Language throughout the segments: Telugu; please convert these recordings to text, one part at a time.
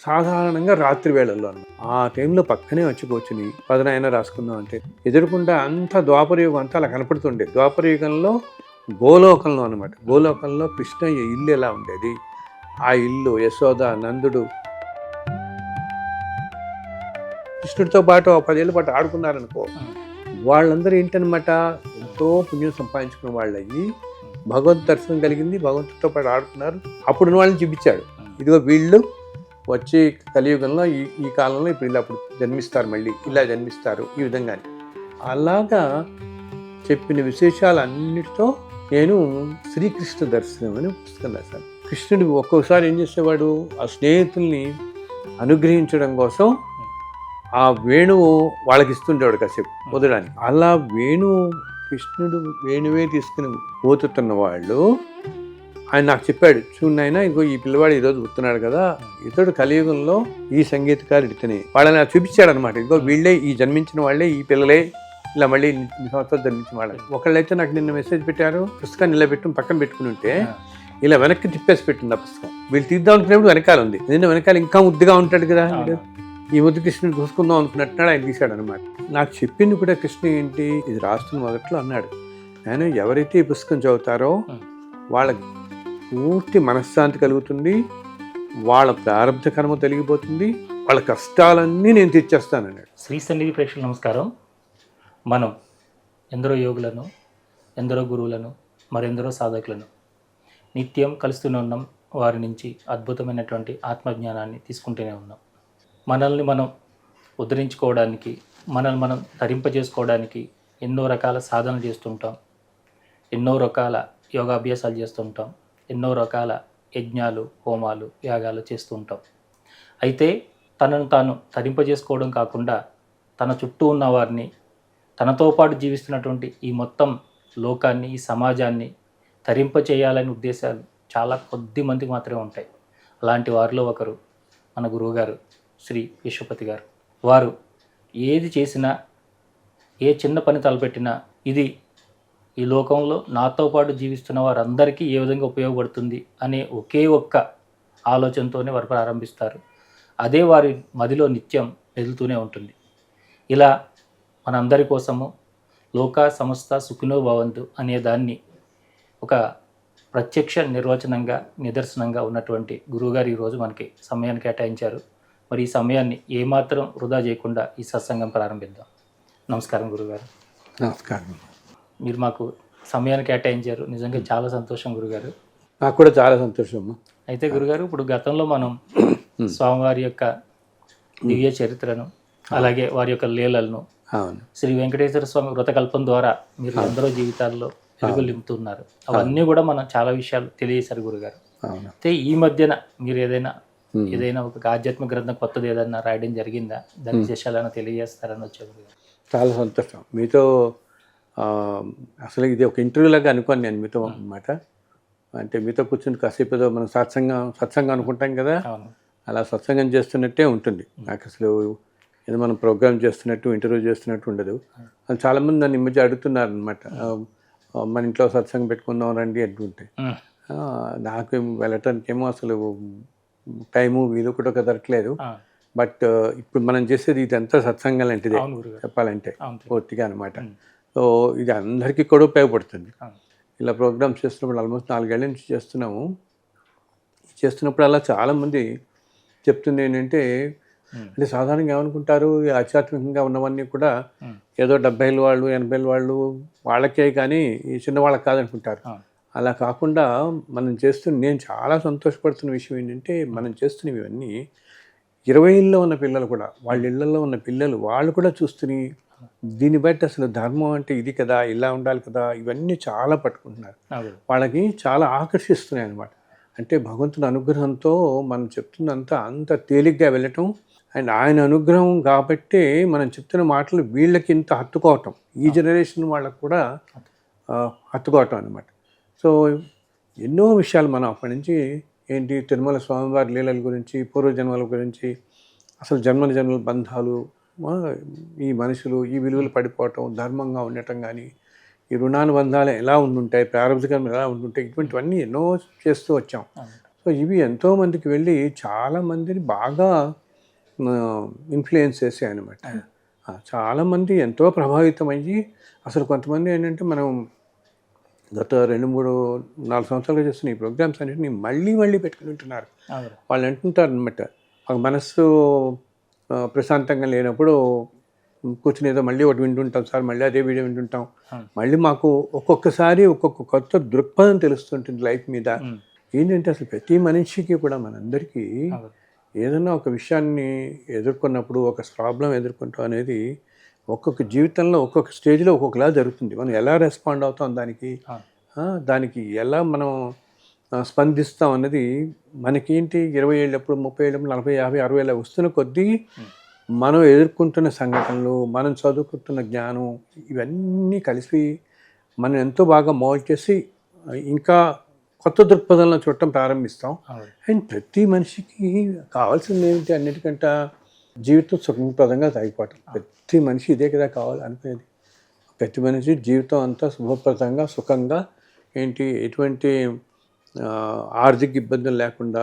సాధారణంగా రాత్రి వేళల్లో అన్నమాట. ఆ టైంలో పక్కనే వచ్చి కూర్చుని పదనైనా రాసుకుందాం అంటే ఎదురుకుండా అంతా ద్వాపరయుగం అంతా అలా కనపడుతుండే. ద్వాపరయుగంలో గోలోకంలో అనమాట. గోలోకంలో కృష్ణయ్య ఇల్లు ఎలా ఉండేది, ఆ ఇల్లు యశోద నందుడు కృష్ణుడితో పాటు 10 ఏళ్ళ పాటు ఆడుకున్నారనుకో, వాళ్ళందరూ ఏంటనమాట ఎంతో పుణ్యం సంపాదించుకున్న వాళ్ళు అయ్యి భగవంతు దర్శనం కలిగింది, భగవంతుడితో పాటు ఆడుకున్నారు. అప్పుడు వాళ్ళని చూపించాడు, ఇదిగో వీళ్ళు వచ్చి కలియుగంలో ఈ కాలంలో ఇప్పుడు ఇలా అప్పుడు జన్మిస్తారు, మళ్ళీ ఇలా జన్మిస్తారు, ఈ విధంగా అలాగా చెప్పిన విశేషాలన్నిటితో నేను శ్రీకృష్ణ దర్శనం అని పుస్తకం రాశాను. కృష్ణుడు ఒక్కొక్కసారి ఏం చేసేవాడు, ఆ స్నేహితుల్ని అనుగ్రహించడం కోసం ఆ వేణువు వాళ్ళకి ఇస్తుండేవాడు కాసేపు వదలడానికి. అలా కృష్ణుడు వేణువే తీసుకుని పోతున్న వాళ్ళు ఆయన నాకు చెప్పాడు, చూడైనా ఇదిగో ఈ పిల్లవాడు ఈరోజు వస్తున్నాడు కదా, ఇతడు కలియుగంలో ఈ సంగీతకారుడు ఇతనే. వాళ్ళని నాకు చూపించాడు అనమాట. ఇదిగో వీళ్ళే, ఈ జన్మించిన వాళ్ళే ఈ పిల్లలే, ఇలా మళ్ళీ 2 సంవత్సరాలు జన్మించిన వాళ్ళు. ఒకళ్ళైతే నాకు నిన్న మెసేజ్ పెట్టారు, పుస్తకాన్ని ఇలా పెట్టి పక్కన పెట్టుకుని ఉంటే ఇలా వెనక్కి తిప్పేసి పెట్టింది ఆ పుస్తకం. వీళ్ళు తీద్దాం అనుకున్నప్పుడు వెనకాల ఉంది, నిన్న వెనకాల ఇంకా ముద్దుగా ఉంటాడు కదా, ఈ ముద్దు కృష్ణుడు చూసుకుందాం అనుకున్నట్టున్నాడు, ఆయన తీశాడు అనమాట. నాకు చెప్పింది కూడా కృష్ణ ఏంటి, ఇది రాస్తున్న మొదట్లో అన్నాడు, నేను ఎవరైతే ఈ పుస్తకం చదువుతారో వాళ్ళకి పూర్తి మనశ్శాంతి కలుగుతుంది, వాళ్ళ ప్రారంభ కర్మ తొలగిపోతుంది, వాళ్ళ కష్టాలన్నీ నేను తెచ్చేస్తానన్నాడు. శ్రీ సన్నిధి ప్రేక్షకులకు నమస్కారం. మనం ఎందరో యోగులను, ఎందరో గురువులను, మరెందరో సాధకులను నిత్యం కలుస్తూనే ఉన్నాం. వారి నుంచి అద్భుతమైనటువంటి ఆత్మజ్ఞానాన్ని తీసుకుంటూనే ఉన్నాం. మనల్ని మనం ఉద్ధరించుకోవడానికి, మనల్ని మనం తరింపజేసుకోవడానికి ఎన్నో రకాల సాధనలు చేస్తుంటాం, ఎన్నో రకాల యోగాభ్యాసాలు చేస్తుంటాం, ఎన్నో రకాల యజ్ఞాలు, హోమాలు, యాగాలు చేస్తూ ఉంటాం. అయితే తనను తాను తరింపజేసుకోవడం కాకుండా తన చుట్టూ ఉన్న వారిని, తనతో పాటు జీవిస్తున్నటువంటి ఈ మొత్తం లోకాన్ని, ఈ సమాజాన్ని తరింపచేయాలనే ఉద్దేశాలు చాలా కొద్ది మందికి మాత్రమే ఉంటాయి. అలాంటి వారిలో ఒకరు మన గురువుగారు శ్రీ విశ్వపతి గారు. వారు ఏది చేసినా, ఏ చిన్న పని తలపెట్టినా ఇది ఈ లోకంలో నాతో పాటు జీవిస్తున్న వారందరికీ ఏ విధంగా ఉపయోగపడుతుంది అనే ఒకే ఒక్క ఆలోచనతోనే వారు ప్రారంభిస్తారు. అదే వారి మదిలో నిత్యం మెదులుతూనే ఉంటుంది. ఇలా మనందరి కోసము లోక సమస్త సుఖినో భవంతు అనే దాన్ని ఒక ప్రత్యక్ష నిర్వచనంగా, నిదర్శనంగా ఉన్నటువంటి గురువుగారు ఈరోజు మనకి సమయాన్ని కేటాయించారు. మరి ఈ సమయాన్ని ఏమాత్రం వృధా చేయకుండా ఈ సత్సంగం ప్రారంభిద్దాం. నమస్కారం గురుగారు. నమస్కారం. మీరు మాకు సమయాన్ని కేటాయించారు, నిజంగా చాలా సంతోషం గురుగారు. నాకు కూడా చాలా సంతోషం. అయితే గురుగారు, ఇప్పుడు గతంలో మనం స్వామివారి యొక్క దివ్య చరిత్రను, అలాగే వారి యొక్క లీలలను, శ్రీ వెంకటేశ్వర స్వామి వ్రతకల్పం ద్వారా మీరు ఎందరో జీవితాల్లో వెలుగులు నింపుతున్నారు. అవన్నీ కూడా మనం చాలా విషయాలు తెలియజేశారు గురుగారు. అయితే ఈ మధ్యన మీరు ఏదైనా ఒక ఆధ్యాత్మిక గ్రంథం కొత్తది ఏదైనా రాయడం జరిగిందా? దాని విశేషాలను తెలియజేస్తారని వచ్చారు గురుగారు. చాలా సంతోషం. మీతో అసలు ఇది ఒక ఇంటర్వ్యూ లాగా అనుకోను నేను మీతో అన్నమాట. అంటే మీతో కూర్చుని కాసేపు ఏదో మనం సత్సంగం అనుకుంటాం కదా, అలా సత్సంగం చేస్తున్నట్టే ఉంటుంది. నాకు అసలు ఏదో మనం ప్రోగ్రామ్ చేస్తున్నట్టు, ఇంటర్వ్యూ చేస్తున్నట్టు ఉండదు. అది చాలామంది నన్ను ఈ మధ్య అడుగుతున్నారు అనమాట, మన ఇంట్లో సత్సంగం పెట్టుకుందాం రండి అంటుంటే నాకు వెళ్ళటానికి ఏమో అసలు టైము వీలు కూడా కుదరట్లేదు. బట్ ఇప్పుడు మనం చేసేది ఇదంతా సత్సంగం లాంటిదే చెప్పాలంటే పూర్తిగా అనమాట. సో ఇది అందరికీ కూడా ఉపయోగపడుతుంది. ఇలా ప్రోగ్రామ్స్ చేస్తున్నప్పుడు ఆల్మోస్ట్ 4 ఏళ్ళ నుంచి చేస్తున్నప్పుడు అలా చాలామంది చెప్తుంది ఏంటంటే, అంటే సాధారణంగా ఏమనుకుంటారు, ఈ ఆధ్యాత్మికంగా ఉన్నవన్నీ కూడా ఏదో 70 వాళ్ళు 80 వాళ్ళు వాళ్ళకే కానీ ఈ చిన్నవాళ్ళకి కాదనుకుంటారు. అలా కాకుండా నేను చాలా సంతోషపడుతున్న విషయం ఏంటంటే, మనం చేస్తున్నవి ఇవన్నీ 20 ఉన్న పిల్లలు కూడా, వాళ్ళ ఇళ్లలో ఉన్న పిల్లలు వాళ్ళు కూడా చూస్తుని దీన్ని బట్టి అసలు ధర్మం అంటే ఇది కదా, ఇలా ఉండాలి కదా, ఇవన్నీ చాలా పట్టుకుంటున్నారు. వాళ్ళకి చాలా ఆకర్షిస్తున్నాయి అన్నమాట. అంటే భగవంతుని అనుగ్రహంతో మనం చెప్తున్నంతా అంత తేలిగ్గా వెళ్ళటం, అండ్ ఆయన అనుగ్రహం కాబట్టే మనం చెప్తున్న మాటలు వీళ్ళకి ఇంత హత్తుకోవటం, ఈ జనరేషన్ వాళ్ళకు కూడా హత్తుకోవటం అనమాట. సో ఎన్నో విషయాలు మనం అప్పటి నుంచి ఏంటి, తిరుమల స్వామివారి లీలల గురించి, పూర్వజన్మల గురించి, అసలు జన్మల బంధాలు, ఈ మనుషులు ఈ విలువలు పడిపోవటం, ధర్మంగా ఉండటం కానీ, ఈ రుణానుబంధాలు ఎలా ఉండుంటాయి, ప్రారంభికం ఎలా ఉండుంటాయి, ఇటువంటివన్నీ ఎన్నో చేస్తూ వచ్చాం. సో సో ఇవి ఎంతోమందికి వెళ్ళి చాలామందిని బాగా ఇన్ఫ్లుయెన్స్ చేసాయి అనమాట. చాలామంది ఎంతో ప్రభావితం అయ్యి అసలు కొంతమంది ఏంటంటే మనం గత 2, 3, 4 సంవత్సరాలుగా చేస్తున్న ఈ ప్రోగ్రామ్స్ అన్నింటినీ మళ్ళీ మళ్ళీ పెట్టుకుని ఉంటున్నారు. వాళ్ళు అంటుంటారు అనమాట, మాకు మనస్సు ప్రశాంతంగా లేనప్పుడు కూర్చుని ఏదో మళ్ళీ ఒకటి వింటుంటాం సార్, మళ్ళీ అదే వీడియో వింటుంటాం, మళ్ళీ మాకు ఒక్కొక్కసారి ఒక్కొక్క కొత్త దృక్పథం తెలుస్తుంటుంది లైఫ్ మీద. ఏంటంటే అసలు ప్రతి మనిషికి కూడా మనందరికీ ఏదైనా ఒక విషయాన్ని ఎదుర్కొన్నప్పుడు, ఒక ప్రాబ్లం ఎదుర్కొంటాం అనేది ఒక్కొక్క జీవితంలో ఒక్కొక్క స్టేజ్లో ఒక్కొక్కలా జరుగుతుంది. మనం ఎలా రెస్పాండ్ అవుతాం దానికి ఎలా మనం స్పందిస్తాం అన్నది మనకేంటి 20 ఏళ్ళప్పుడు, 30 ఏళ్ళప్పుడు, 40, 50, 60 ఏళ్ళ వస్తున్న కొద్దీ మనం ఎదుర్కొంటున్న సంఘటనలు, మనం చదువుకుంటున్న జ్ఞానం, ఇవన్నీ కలిసి మనం ఎంతో బాగా మోల్డ్ చేసి ఇంకా కొత్త దృక్పథంలో చూడటం ప్రారంభిస్తాం. అండ్ ప్రతి మనిషికి కావాల్సింది ఏమిటి అన్నిటికంటే జీవితం సుఖప్రదంగా సాగిపోవటం. ప్రతి మనిషి ఇదే కదా కావాలి అనుకునేది. ప్రతి మనిషి జీవితం అంతా శుభప్రదంగా, సుఖంగా, ఎటువంటి ఆర్థిక ఇబ్బందులు లేకుండా,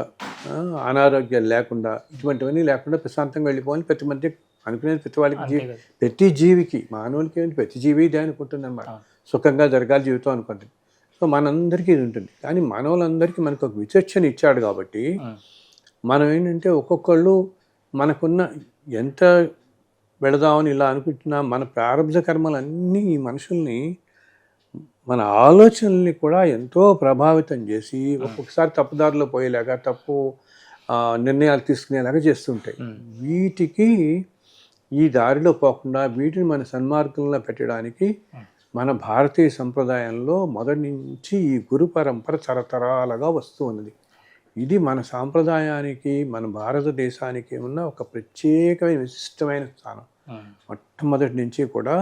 అనారోగ్యాలు లేకుండా, ఇటువంటివన్నీ లేకుండా ప్రశాంతంగా వెళ్ళిపోవాలి ప్రతి మంది అనుకునేది. ప్రతి వాళ్ళకి ప్రతి జీవికి, మానవులకి ఏంటి, ప్రతి జీవి ఇదే అనుకుంటుంది అన్నమాట. సుఖంగా జరగాలి జీవితం అనుకుంటుంది. సో మనందరికీ ఇది ఉంటుంది. కానీ మానవులందరికీ మనకు ఒక విచక్షణ ఇచ్చాడు కాబట్టి మనం ఏంటంటే ఒక్కొక్కళ్ళు మనకున్న ఎంత వెళదామని ఇలా అనుకుంటున్నా మన ప్రారంభ కర్మలన్నీ ఈ మనుషుల్ని, మన ఆలోచనల్ని కూడా ఎంతో ప్రభావితం చేసి ఒక్కొక్కసారి తప్పుదారిలో పోయేలాగా, తప్పు నిర్ణయాలు తీసుకునేలాగా చేస్తుంటాయి. వీటికి ఈ దారిలో పోకుండా వీటిని మన సన్మార్గంలో పెట్టడానికి మన భారతీయ సంప్రదాయంలో మొదటి నుంచి ఈ గురు పరంపర తరతరాలుగా వస్తూ ఉన్నది. ఇది మన సాంప్రదాయానికి, మన భారతదేశానికి ఉన్న ఒక ప్రత్యేకమైన విశిష్టమైన స్థానం. మొట్టమొదటి నుంచి కూడా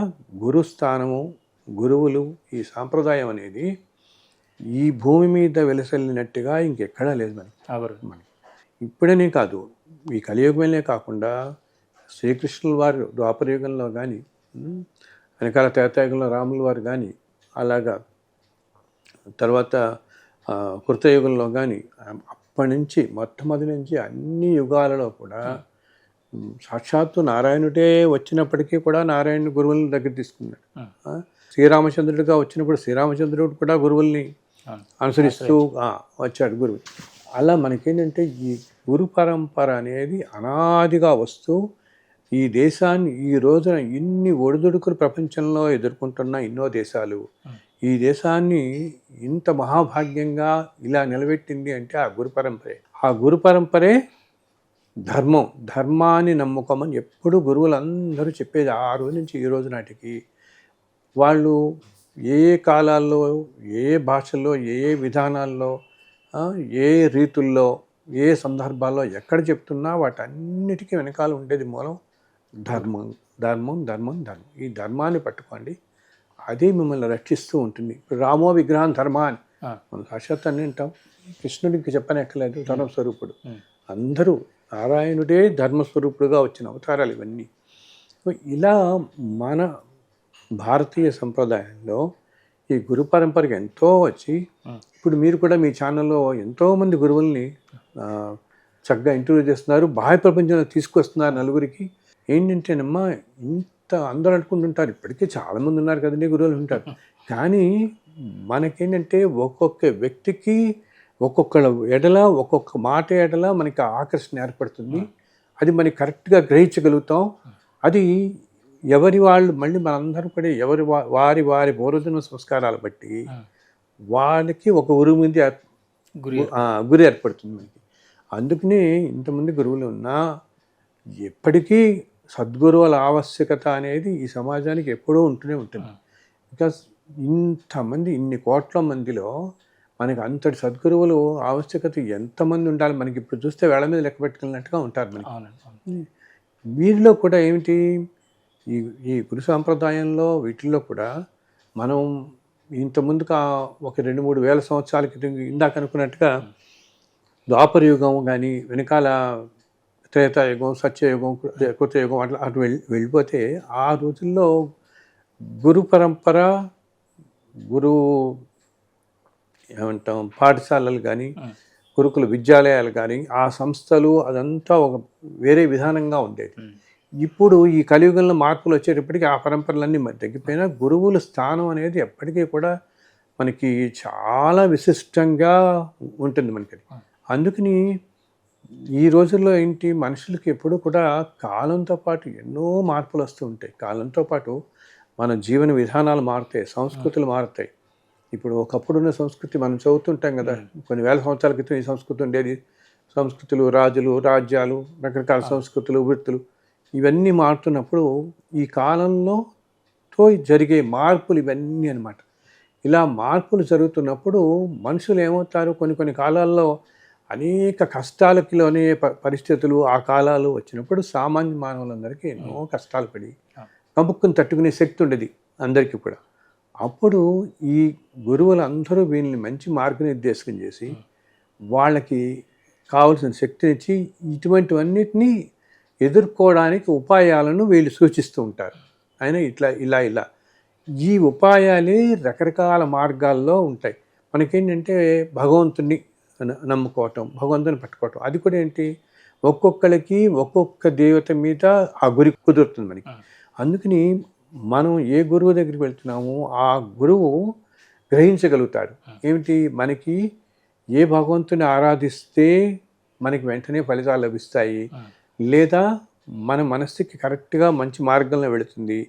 గురుస్థానము, గురువులు, ఈ సాంప్రదాయం అనేది ఈ భూమి మీద వెలసల్లినట్టుగా ఇంకెక్కడా లేదు మనకి. ఇప్పుడనే కాదు, ఈ కలియుగమే కాకుండా శ్రీకృష్ణుల వారు ద్వాపరయుగంలో కానీ, వెనకాల త్రేతాయుగంలో రాముల వారు కానీ, అలాగా తర్వాత కృతయుగంలో కానీ, అప్పటి నుంచి మొట్టమొదటి నుంచి అన్ని యుగాలలో కూడా సాక్షాత్తు నారాయణుడే వచ్చినప్పటికీ కూడా నారాయణ గురువులను దగ్గర తీసుకున్నాడు. శ్రీరామచంద్రుడిగా వచ్చినప్పుడు శ్రీరామచంద్రుడు కూడా గురువుల్ని అనుసరిస్తూ వచ్చాడు గురువు. అలా మనకేంటంటే ఈ గురు పరంపర అనేది అనాదిగా వస్తూ ఈ దేశాన్ని ఈ రోజున ఇన్ని ఒడిదుడుకులు ప్రపంచంలో ఎదుర్కొంటున్న ఎన్నో దేశాలు ఈ దేశాన్ని ఇంత మహాభాగ్యంగా ఇలా నిలబెట్టింది అంటే ఆ గురు పరంపరే. ఆ గురు పరంపరే ధర్మం. ధర్మాన్ని నమ్ముకోమని ఎప్పుడు గురువులందరూ చెప్పేది. ఆ రోజు నుంచి ఈ రోజు నాటికి వాళ్ళు ఏ కాలాల్లో, ఏ భాషల్లో, ఏ విధానాల్లో, ఏ రీతుల్లో, ఏ సందర్భాల్లో ఎక్కడ చెప్తున్నా వాటన్నిటికీ వెనకాల ఉండేది మూలం ధర్మం. ధర్మం ధర్మం ధర్మం. ఈ ధర్మాన్ని పట్టుకోండి, అదే మిమ్మల్ని రక్షిస్తూ ఉంటుంది. ఇప్పుడు రామో విగ్రహం ధర్మాన్ని మనం సాక్షాత్ అని వింటాం. కృష్ణుడికి చెప్పనక్కర్లేదు, ధర్మస్వరూపుడు. అందరూ నారాయణుడే ధర్మస్వరూపుడుగా వచ్చిన అవతారాలు ఇవన్నీ. ఇలా మన భారతీయ సంప్రదాయంలో ఈ గురు పరంపరకి ఎంతో వచ్చి, ఇప్పుడు మీరు కూడా మీ ఛానల్లో ఎంతోమంది గురువుల్ని చక్కగా ఇంటర్వ్యూ చేస్తున్నారు, బాహ్య ప్రపంచంలో తీసుకొస్తున్నారు నలుగురికి. ఏంటంటేనమ్మా, ఇంత అందరూ అనుకుంటుంటారు, ఇప్పటికీ చాలామంది ఉన్నారు కదండి గురువులు ఉంటారు, కానీ మనకేంటంటే ఒక్కొక్క వ్యక్తికి ఒక్కొక్క ఎడల, ఒక్కొక్క మాట ఎడల మనకి ఆకర్షణ ఏర్పడుతుంది. అది మనకి కరెక్ట్గా గ్రహించగలుగుతాం. అది ఎవరి వాళ్ళు, మళ్ళీ మనందరూ కూడా ఎవరి వారి వారి పూర్వజన్మ సంస్కారాలు బట్టి వాళ్ళకి ఒక గురువు మీద గురి ఏర్పడుతుంది మనకి. అందుకనే ఇంతమంది గురువులు ఉన్నా ఎప్పటికీ సద్గురువుల ఆవశ్యకత అనేది ఈ సమాజానికి ఎప్పుడూ ఉంటూనే ఉంటుంది. బికాస్ ఇంతమంది, ఇన్ని కోట్ల మందిలో మనకి అంతటి సద్గురువులు ఆవశ్యకత ఎంతమంది ఉండాలి. మనకి ఇప్పుడు చూస్తే వేళ మీద లెక్క పెట్టుకున్నట్టుగా ఉంటారు మనకి. వీరిలో కూడా ఏమిటి, ఈ గురు సాంప్రదాయంలో వీటిల్లో కూడా మనం ఇంతకుముందుకు ఒక 2-3 వేల సంవత్సరాల క్రితం ఇందాక అనుకున్నట్టుగా ద్వాపరయుగం కానీ, వెనకాల త్రేతాయుగం, సత్యయుగం, కృతయుగం అటు వెళ్ళిపోతే ఆ రోజుల్లో గురు పరంపర, గురు ఏమంటాం పాఠశాలలు కానీ, గురుకుల విద్యాలయాలు కానీ ఆ సంస్థలు అదంతా ఒక వేరే విధానంగా ఉండేది. ఇప్పుడు ఈ కలియుగంలో మార్పులు వచ్చేటప్పటికి ఆ పరంపరలన్నీ మరి తగ్గిపోయినా గురువుల స్థానం అనేది ఎప్పటికీ కూడా మనకి చాలా విశిష్టంగా ఉంటుంది మనకి. అందుకని ఈ రోజుల్లో ఏంటి మనుషులకి ఎప్పుడు కూడా కాలంతో పాటు ఎన్నో మార్పులు వస్తూ ఉంటాయి. కాలంతో పాటు మన జీవన విధానాలు మారుతాయి, సంస్కృతులు మారుతాయి. ఇప్పుడు ఒకప్పుడున్న సంస్కృతి మనం చదువుతుంటాం కదా, కొన్ని వేల సంవత్సరాల క్రితం ఈ సంస్కృతి ఉండేది. సంస్కృతులు, రాజులు, రాజ్యాలు, రకరకాల సంస్కృతులు, వృత్తులు ఇవన్నీ మారుతున్నప్పుడు ఈ కాలంలో జరిగే మార్పులు ఇవన్నీ అన్నమాట. ఇలా మార్పులు జరుగుతున్నప్పుడు మనుషులు ఏమవుతారు, కొన్ని కాలాల్లో అనేక కష్టాలకి లోనే పరిస్థితులు ఆ కాలాలు వచ్చినప్పుడు సామాన్య మానవులందరికీ ఎన్నో కష్టాలు పడి కబుక్కుని తట్టుకునే శక్తి ఉండేది అందరికీ కూడా. అప్పుడు ఈ గురువులు అందరూ వీళ్ళని మంచి మార్గనిర్దేశం చేసి వాళ్ళకి కావలసిన శక్తినిచ్చి ఇటువంటివన్నిటినీ ఎదుర్కోవడానికి ఉపాయాలను వీళ్ళు సూచిస్తూ ఉంటారు. ఆయన ఇలా ఈ ఉపాయాలే రకరకాల మార్గాల్లో ఉంటాయి. మనకేంటంటే భగవంతుని నమ్ముకోవటం, భగవంతుని పట్టుకోవటం, అది కూడా ఏంటి ఒక్కొక్కరికి ఒక్కొక్క దేవత మీద ఆ గురి కుదురుతుంది మనకి. అందుకని మనం ఏ గురువు దగ్గరికి వెళ్తున్నామో ఆ గురువు గ్రహించగలుగుతాడు ఏమిటి, మనకి ఏ భగవంతుని ఆరాధిస్తే మనకి వెంటనే ఫలితాలు లభిస్తాయి, లేదా మన మనస్సుకి కరెక్ట్గా మంచి మార్గంలో వెళుతుంది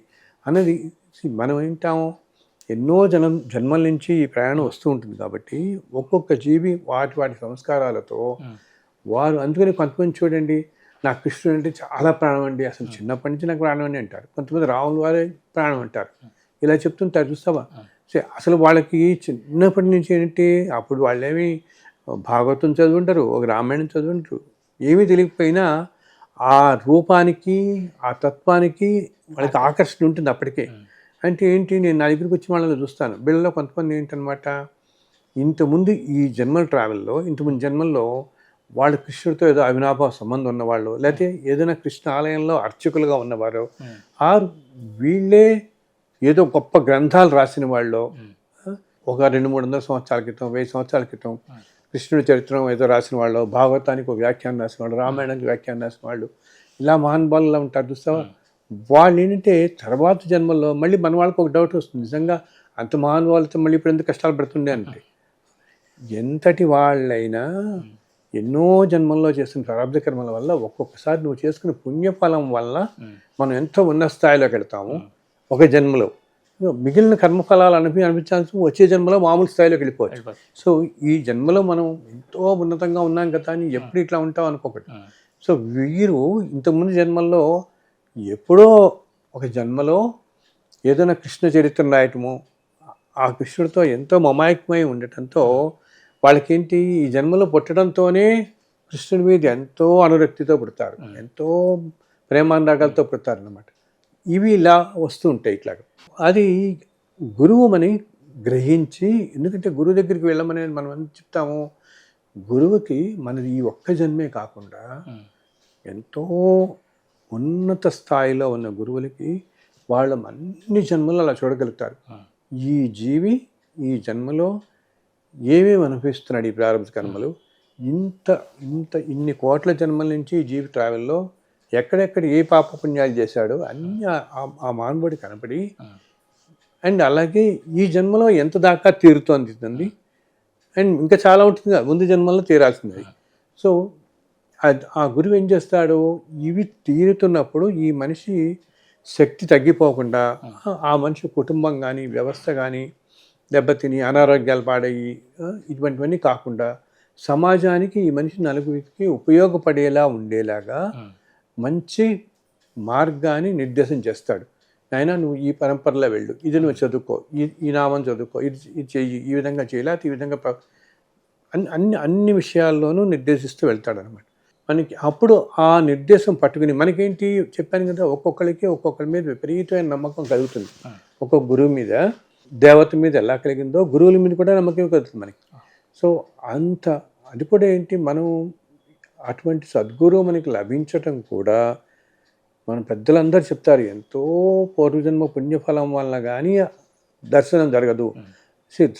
అన్నది. మనం ఏంటాము, ఎన్నో జన్మల నుంచి ఈ ప్రయాణం వస్తూ ఉంటుంది కాబట్టి ఒక్కొక్క జీవి వాటి సంస్కారాలతో వారు. అందుకని కొంతమంది చూడండి, నాకు కృష్ణుడు అంటే చాలా ప్రాణం అండి, అసలు చిన్నప్పటి నుంచి నాకు ప్రాణం అని అంటారు. కొంతమంది రాముల వారే ప్రాణం అంటారు, ఇలా చెప్తుంటారు చూస్తావా. అసలు వాళ్ళకి చిన్నప్పటి నుంచి ఏంటి, అప్పుడు వాళ్ళేమి భాగవతం చదువుంటారు, ఒక రామాయణం చదువుంటారు, ఏమీ తెలియకపోయినా ఆ రూపానికి ఆ తత్వానికి వాళ్ళకి ఆకర్షణ ఉంటుంది అప్పటికే. అంటే ఏంటి, నేను నా దగ్గరికి వచ్చి వాళ్ళని చూస్తాను, బిళ్ళలో కొంతమంది ఏంటనమాట, ఇంతకుముందు ఈ జన్మల ట్రావెల్లో ఇంతకుముందు జన్మల్లో వాళ్ళు కృష్ణుడితో ఏదో అవినాభావ సంబంధం ఉన్నవాళ్ళు, లేకపోతే ఏదైనా కృష్ణ ఆలయంలో అర్చకులుగా ఉన్నవారు, ఆరు వీళ్ళే ఏదో గొప్ప గ్రంథాలు రాసిన వాళ్ళు, ఒక 200-300 సంవత్సరాల క్రితం, 1000 సంవత్సరాల క్రితం కృష్ణుడి చరిత్రం ఏదో రాసిన వాళ్ళు, భాగవతానికి ఒక వ్యాఖ్యానం రాసిన వాళ్ళు, రామాయణానికి వ్యాఖ్యానం రాసిన వాళ్ళు, ఇలా మహానుభావులులా ఉంటారు చూస్తావా. వాళ్ళు ఏంటంటే తర్వాత జన్మల్లో మళ్ళీ మన వాళ్ళకి ఒక డౌట్ వస్తుంది, నిజంగా అంత మహానుభావులతో మళ్ళీ ఇప్పుడు ఎంత కష్టాలు పడుతుండే అంటే. ఎంతటి వాళ్ళైనా ఎన్నో జన్మల్లో చేసిన ప్రారంభ కర్మల వల్ల ఒక్కొక్కసారి నువ్వు చేసుకున్న పుణ్యఫలం వల్ల మనం ఎంతో ఉన్నత స్థాయిలోకి వెళ్తాము ఒక జన్మలో. మిగిలిన కర్మఫలాలు అనిపించాల్సి వచ్చే జన్మలో మామూలు స్థాయిలోకి వెళ్ళిపోవచ్చు. సో ఈ జన్మలో మనం ఎంతో ఉన్నతంగా ఉన్నాం కదా అని ఎప్పుడు ఇట్లా ఉంటాం అనుకోకటి. సో వీరు ఇంతకుముందు జన్మల్లో ఎప్పుడో ఒక జన్మలో ఏదైనా కృష్ణ చరిత్ర రాయటము, ఆ కృష్ణుడితో ఎంతో మమాయకమై ఉండటంతో వాళ్ళకేంటి, ఈ జన్మలో పుట్టడంతోనే కృష్ణుడి మీద ఎంతో అనురక్తితో పుడతారు, ఎంతో ప్రేమానురాగాలతో పుడతారు అన్నమాట. ఇవి ఇలా వస్తూ ఉంటాయి ఇట్లాగా. అది గురువు మని గ్రహించి, ఎందుకంటే గురువు దగ్గరికి వెళ్ళమని మనం చెప్తాము, గురువుకి మనది ఈ ఒక్క జన్మే కాకుండా ఎంతో ఉన్నత స్థాయిలో ఉన్న గురువులకి వాళ్ళ అన్ని జన్మలు అలా చూడగలుగుతారు. ఈ జీవి ఈ జన్మలో ఏమేమి అనుభవిస్తున్నాడు, ఈ ప్రారంభ కర్మలు ఇన్ని కోట్ల జన్మల నుంచి ఈ జీవి ట్రావెల్లో ఎక్కడెక్కడ ఏ పాప పుణ్యాలు చేశాడో అన్నీ ఆ మానవుడి కనపడి, అండ్ అలాగే ఈ జన్మలో ఎంత దాకా తీరుతోంది అండ్ ఇంకా చాలా ఉంటుంది ముందు జన్మలో తీరాల్సింది. సో ఆ గురువు ఏం చేస్తాడు, ఇవి తీరుతున్నప్పుడు ఈ మనిషి శక్తి తగ్గిపోకుండా ఆ మనిషి కుటుంబం కానీ వ్యవస్థ కానీ దెబ్బతిని అనారోగ్యాలు పాడయ్యి ఇటువంటివన్నీ కాకుండా సమాజానికి ఈ మనిషి నలుగురికి ఉపయోగపడేలా ఉండేలాగా మంచి మార్గాన్ని నిర్దేశం చేస్తాడు. నాయనా నువ్వు ఈ పరంపరలో వెళ్ళు, ఇది నువ్వు చదువుకో, ఈ నామం చదువుకో, ఇది చెయ్యి, ఈ విధంగా చేయలే, ఈ విధంగా అన్ని విషయాల్లోనూ నిర్దేశిస్తూ వెళ్తాడనమాట. మనకి అప్పుడు ఆ నిర్దేశం పట్టుకుని మనకేంటి చెప్పాను కదా, ఒక్కొక్కరి మీద విపరీతమైన నమ్మకం కలుగుతుంది. ఒక్కొక్క గురువు మీద, దేవత మీద ఎలా కలిగిందో గురువుల మీద కూడా నమ్మకం కలుగుతుంది మనకి. సో అది కూడా ఏంటి, మనం అటువంటి సద్గురువు మనకి లభించటం కూడా మన పెద్దలందరూ చెప్తారు, ఎంతో పూర్వజన్మ పుణ్యఫలం వల్ల కానీ దర్శనం జరగదు.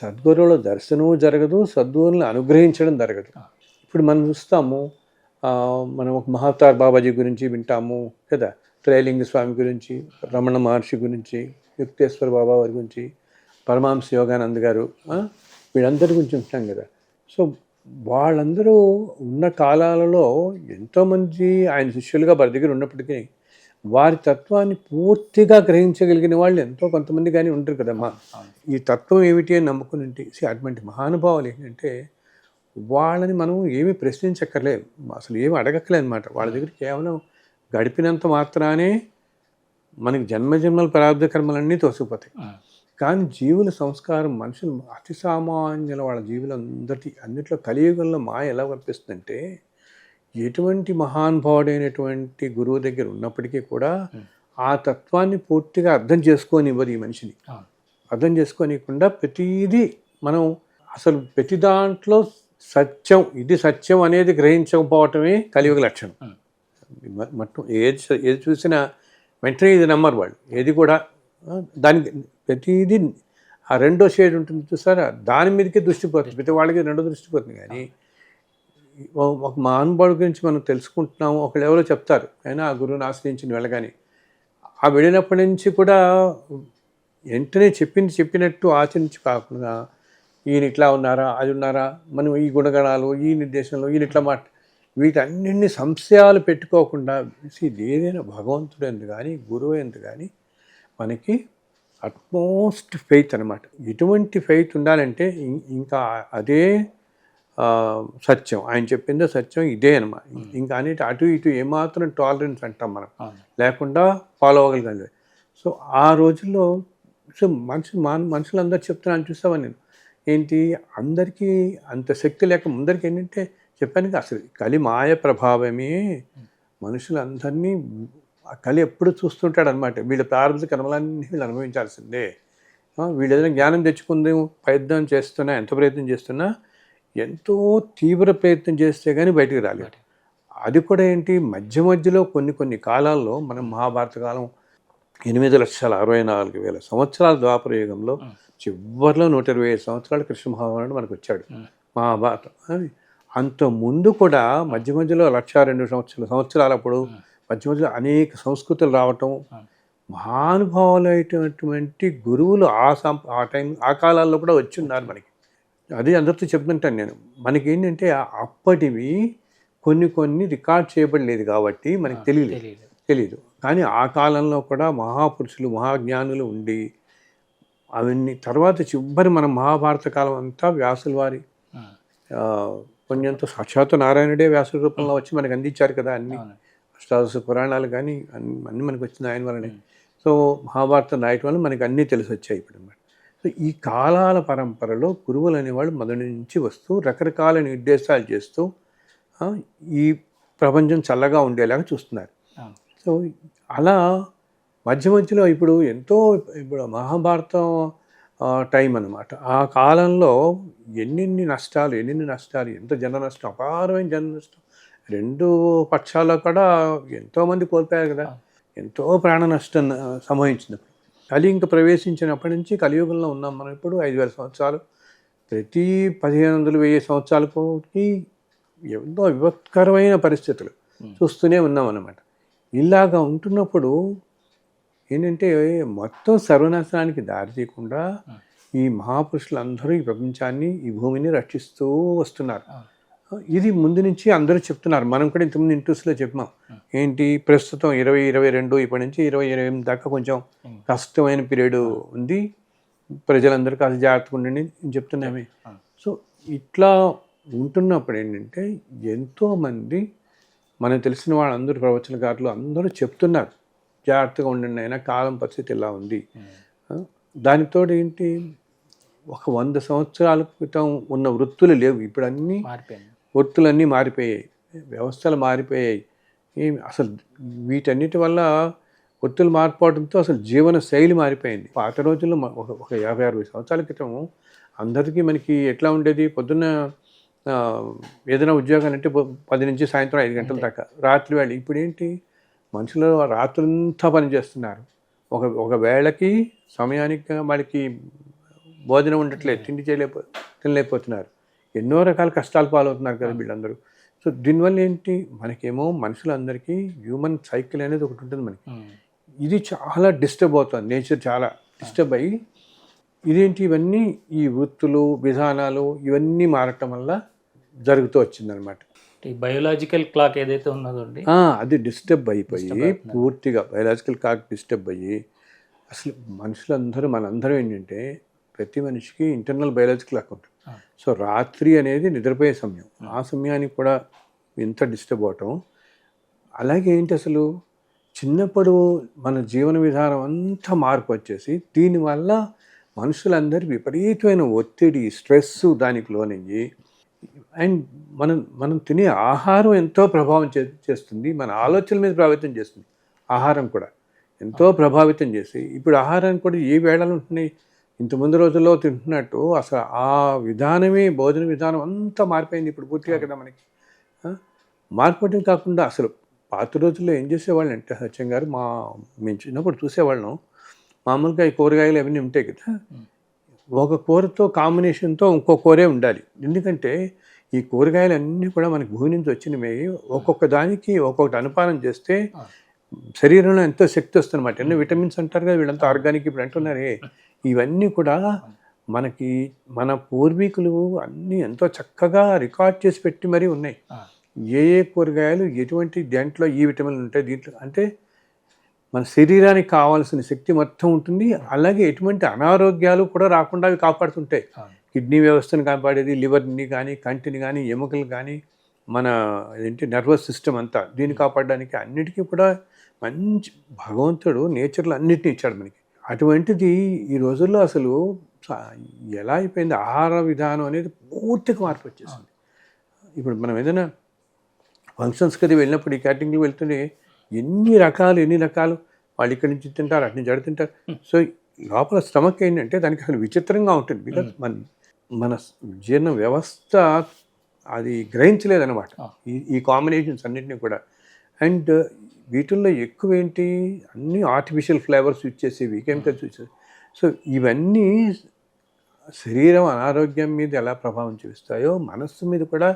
సద్గురువులో దర్శనము జరగదు, సద్గురువులను అనుగ్రహించడం జరగదు. ఇప్పుడు మనం చూస్తాము, మనం ఒక మహావతార్ బాబాజీ గురించి వింటాము కదా, త్రైలింగ స్వామి గురించి, రమణ మహర్షి గురించి, యుక్తేశ్వర బాబా వారి గురించి, పరమహంస యోగానంద్ గారు, వీళ్ళందరి గురించి వింటాం కదా. సో వాళ్ళందరూ ఉన్న కాలాలలో ఎంతోమంది ఆయన శిష్యులుగా వారి దగ్గర ఉన్నప్పటికీ వారి తత్వాన్ని పూర్తిగా గ్రహించగలిగిన వాళ్ళు ఎంతో కొంతమంది కానీ ఉంటారు కదమ్మా. ఈ తత్వం ఏమిటి అని నమ్ముకుని ఉంటే అటువంటి మహానుభావులు ఏంటంటే వాళ్ళని మనం ఏమీ ప్రశ్నించక్కర్లేదు, అసలు ఏమి అడగక్కలేదు అనమాట. వాళ్ళ దగ్గర కేవలం గడిపినంత మాత్రానే మనకి జన్మజన్మల ప్రారంభ కర్మలన్నీ తోసిపోతాయి. కానీ జీవుల సంస్కారం, మనుషులు అతి సామాన్యుల వాళ్ళ జీవులందరి అన్నిట్లో కలియుగంలో మాయ ఎలా కనిపిస్తుందంటే, ఎటువంటి మహానుభావుడైనటువంటి గురువు దగ్గర ఉన్నప్పటికీ కూడా ఆ తత్వాన్ని పూర్తిగా అర్థం చేసుకోనివ్వదు ఈ మనిషిని. అర్థం చేసుకోనికుండా ప్రతిదీ మనం అసలు ప్రతి దాంట్లో సత్యం, ఇది సత్యం అనేది గ్రహించకపోవటమే కలియుగ లక్షణం. మొత్తం ఏది చూసినా వెంటనే ఇది నమ్మరు వాళ్ళు. ఏది కూడా దానికి ప్రతిదీ ఆ రెండో షేడ్ ఉంటుంది చూసారా, దాని మీదకే దృష్టి పోతుంది. ప్రతి వాళ్ళకి రెండో దృష్టి పోతుంది. కానీ ఒక మహానుభావుడి గురించి మనం తెలుసుకుంటున్నాము, ఒకళ్ళు ఎవరో చెప్తారు, అయినా ఆ గురువుని ఆశ్రయించిన వెళ్ళగానే ఆ వెళ్ళినప్పటి నుంచి కూడా వెంటనే చెప్పినట్టు ఆచరించి కాకుండా ఈయన ఇట్లా ఉన్నారా, అది ఉన్నారా, మనం ఈ గుణగణాలు, ఈ నిర్దేశంలో ఈయన ఇట్లా వీటన్నింటినీ సంశయాలు పెట్టుకోకుండా ఏదైనా భగవంతుడు ఎందు కానీ గురువు ఎందు కానీ మనకి అట్మోస్ట్ ఫెయిత్ అనమాట. ఎటువంటి ఫెయిత్ ఉండాలంటే ఇంకా అదే సత్యం, ఆయన చెప్పిందో సత్యం ఇదే అనమాట. ఇంకా అన్నిటి అటు ఇటు ఏమాత్రం టాలరెన్స్ అంటాం మనం లేకుండా ఫాలో అవ్వగలిగాను. సో ఆ రోజుల్లో సో మనుషులందరూ చెప్తున్నాను చూసావా నేను, ఏంటి అందరికీ అంత శక్తి లేక ముందరికి ఏంటంటే చెప్పాను కదా, అసలు కలి మాయ ప్రభావమే మనుషులందరినీ కలి ఎప్పుడు చూస్తుంటాడు అనమాట. వీళ్ళ ప్రారంభ కర్మలన్నీ వీళ్ళు అనుభవించాల్సిందే. వీళ్ళు ఏదైనా జ్ఞానం తెచ్చుకుందాం ప్రయత్నం చేస్తున్నా, ఎంత ప్రయత్నం చేస్తున్నా ఎంతో తీవ్ర ప్రయత్నం చేస్తే కానీ బయటికి రాలేదు. అది కూడా ఏంటి మధ్యలో కొన్ని కాలాల్లో మనం మహాభారత కాలం 8,64,000 సంవత్సరాల ద్వాపర యుగంలో చివరిలో 125 సంవత్సరాలు కృష్ణ మహాభారతుడు మనకు వచ్చాడు మహాభారతం. అంత ముందు కూడా మధ్యలో 1,02 సంవత్సరాలప్పుడు మధ్యలో అనేక సంస్కృతులు రావటం, మహానుభావులైనటువంటి గురువులు ఆ కాలాల్లో కూడా వచ్చి ఉన్నారు మనకి. అది అందరితో చెప్తుంటాను నేను. మనకి ఏంటంటే అప్పటివి కొన్ని రికార్డ్ చేయబడలేదు కాబట్టి మనకి తెలియదు. కానీ ఆ కాలంలో కూడా మహాపురుషులు మహాజ్ఞానులు ఉండి అవన్నీ తర్వాత చివరి మన మహాభారత కాలం అంతా వ్యాసుల వారి పుణ్యంతో సాక్షాత్తు నారాయణుడే వ్యాసుల రూపంలో వచ్చి మనకు అందించారు కదా. అన్ని అష్టాదశ పురాణాలు కానీ అన్నీ మనకు వచ్చిన ఆయన వల్లనే. సో మహాభారతం రాయటం వల్ల మనకి అన్నీ తెలిసి వచ్చాయి ఇప్పుడు అన్నమాట. సో ఈ కాలాల పరంపరలో గురువులు అనేవాళ్ళు మొదటి నుంచి వస్తూ రకరకాల నిర్దేశాలు చేస్తూ ఈ ప్రపంచం చల్లగా ఉండేలాగా చూస్తున్నారు. సో అలా మధ్యలో ఇప్పుడు మహాభారతం టైం అన్నమాట. ఆ కాలంలో ఎన్ని నష్టాలు, ఎంత జన నష్టం, అపారమైన జన నష్టం. రెండు పక్షాల్లో కూడా ఎంతోమంది కోల్పోయారు కదా, ఎంతో ప్రాణ నష్టం సంభవించినప్పుడు. కలి ఇంకా ప్రవేశించినప్పటి నుంచి కలియుగంలో ఉన్నాం మనం. ఇప్పుడు 5,000 సంవత్సరాలు, ప్రతి 1,500-1000 సంవత్సరాలకి ఎంతో విపత్కరమైన పరిస్థితులు చూస్తూనే ఉన్నాం అన్నమాట. ఇలాగా ఉంటున్నప్పుడు ఏంటంటే మొత్తం సర్వనాశనానికి దారి తీయకుండా ఈ మహాపురుషులందరూ ఈ ప్రపంచాన్ని, ఈ భూమిని రక్షిస్తూ వస్తున్నారు. ఇది ముందు నుంచి అందరూ చెప్తున్నారు. మనం కూడా ఇంతకుముందు ఇంట్రెస్ట్లో చెప్పాం. ఏంటి ప్రస్తుతం 2022 ఇప్పటి నుంచి 2028 దాకా కొంచెం కష్టమైన పీరియడ్ ఉంది, ప్రజలందరూ కాస్త జాగ్రత్తగా ఉండండి చెప్తున్నామే. సో ఇట్లా ఉంటున్నప్పుడు ఏంటంటే ఎంతోమంది మనకు తెలిసిన వాళ్ళందరూ ప్రవచనకారులు అందరూ చెప్తున్నారు జాగ్రత్తగా ఉండండి, అయినా కాలం పరిస్థితి ఇలా ఉంది. దానితో ఏంటి ఒక 100 సంవత్సరాల క్రితం ఉన్న వృత్తులు లేవు, ఇప్పుడు అన్నీ వృత్తులన్నీ మారిపోయాయి, వ్యవస్థలు మారిపోయాయి. అసలు వీటన్నిటి వల్ల వృత్తులు మారిపోవడంతో అసలు జీవన శైలి మారిపోయింది. పాత రోజుల్లో ఒక 50-60 సంవత్సరాల క్రితం అందరికీ మనకి ఎట్లా ఉండేది, పొద్దున్న ఏదైనా ఉద్యోగాలు అంటే 10 నుంచి సాయంత్రం 5 గంటల దాకా, రాత్రి వేళ. ఇప్పుడు ఏంటి మనుషులు రాత్రంతా పనిచేస్తున్నారు. ఒక వేళకి సమయానికి వాళ్ళకి భోజనం ఉండట్లేదు, తినలేకపోతున్నారు. ఎన్నో రకాల కష్టాలు పాలవుతున్నారు కదా వీళ్ళందరూ. సో దీనివల్ల ఏంటి, మనకేమో మనుషులందరికీ హ్యూమన్ సైకిల్ అనేది ఒకటి ఉంటుంది మనకి. ఇది చాలా డిస్టర్బ్ అవుతుంది, నేచర్ చాలా డిస్టర్బ్ అయ్యి ఇదేంటి ఇవన్నీ ఈ వృత్తులు విధానాలు ఇవన్నీ మారటం వల్ల జరుగుతూ వచ్చిందనమాట. ఈ బయోలాజికల్ క్లాక్ ఏదైతే ఉన్నదో అండి, అది డిస్టర్బ్ అయిపోయి పూర్తిగా బయలాజికల్ క్లాక్ డిస్టర్బ్ అయ్యి అసలు మనుషులందరూ మనందరం ఏంటంటే ప్రతి మనిషికి ఇంటర్నల్ బయలాజికల్ క్లాక్ ఉంటుంది. సో రాత్రి అనేది నిద్రపోయే సమయం, ఆ సమయానికి కూడా ఎంత డిస్టర్బ్ అవటం. అలాగే ఏంటి అసలు చిన్నప్పుడు మన జీవన విధానం అంతా మార్పు వచ్చేసి దీనివల్ల మనుషులందరూ విపరీతమైన ఒత్తిడి స్ట్రెస్ దానికి లోనయ్యి అండ్ మనం తినే ఆహారం ఎంతో ప్రభావం చేస్తుంది, మన ఆలోచనల మీద ప్రభావితం చేస్తుంది. ఆహారం కూడా ఎంతో ప్రభావితం చేసి ఇప్పుడు ఆహారానికి కూడా ఏ వేళలు ఉంటున్నాయి, ఇంతకుముందు రోజుల్లో తింటున్నట్టు అసలు ఆ విధానమే భోజన విధానం అంతా మారిపోయింది ఇప్పుడు పూర్తిగా కదా మనకి. మార్పడం కాకుండా అసలు పాత రోజుల్లో ఏం చేసేవాళ్ళు అంటే సత్యం గారు, మేము చిన్నప్పుడు చూసేవాళ్ళం మామూలుగా ఈ కూరగాయలు అవన్నీ ఉంటాయి కదా, ఒక కూరతో కాంబినేషన్తో ఇంకో కూరే ఉండాలి. ఎందుకంటే ఈ కూరగాయలు అన్నీ కూడా మనకి భూమి నుంచి వచ్చినవి, ఒక్కొక్క దానికి ఒక్కొక్కటి అనుపానం చేస్తే శరీరంలో ఎంతో శక్తి వస్తుందన్నమాట. ఎన్నో విటమిన్స్ అంటారు కదా వీళ్ళంతా ఆర్గానిక్ ఇప్పుడు అంటున్నారే, ఇవన్నీ కూడా మనకి మన పూర్వీకులు అన్నీ ఎంతో చక్కగా రికార్డ్ చేసి పెట్టి మరీ ఉన్నాయి. ఏ కూరగాయలు ఎటువంటి దాంట్లో ఈ విటమిన్లు ఉంటాయి, దీంట్లో అంటే మన శరీరానికి కావాల్సిన శక్తి మొత్తం ఉంటుంది. అలాగే ఎటువంటి అనారోగ్యాలు కూడా రాకుండా అవి కాపాడుతుంటాయి. కిడ్నీ వ్యవస్థను కాపాడేది, లివర్ని కానీ కంటిని కానీ ఎముకలు కానీ మన ఏంటి నర్వస్ సిస్టమ్ అంతా దీన్ని కాపాడడానికి అన్నిటికీ కూడా మంచి భగవంతుడు నేచర్లో అన్నిటినీ ఇచ్చాడు మనకి. అటువంటిది ఈ రోజుల్లో అసలు ఎలా అయిపోయింది, ఆహార విధానం అనేది పూర్తిగా మార్పు వచ్చేసింది. ఇప్పుడు మనం ఏదైనా ఫంక్షన్స్కి అది వెళ్ళినప్పుడు ఈ క్యాటరింగ్కి వెళ్తుంటే ఎన్ని రకాలు వాళ్ళు ఇక్కడి నుంచి తింటారు, అటు నుంచి అడు తింటారు. సో లోపల స్టమక్ ఏంటంటే దానికి అసలు విచిత్రంగా ఉంటుంది. బికాజ్ మన జీర్ణ వ్యవస్థ అది గ్రహించలేదన్నమాట ఈ కాంబినేషన్స్ అన్నింటినీ కూడా. అండ్ వీటిల్లో ఎక్కువ ఏంటి, అన్నీ ఆర్టిఫిషియల్ ఫ్లేవర్స్ ఇచ్చేసేవి, కెమికల్స్ ఇచ్చేసి. సో ఇవన్నీ శరీరం అనారోగ్యం మీద ఎలా ప్రభావం చూపిస్తాయో మనస్సు మీద కూడా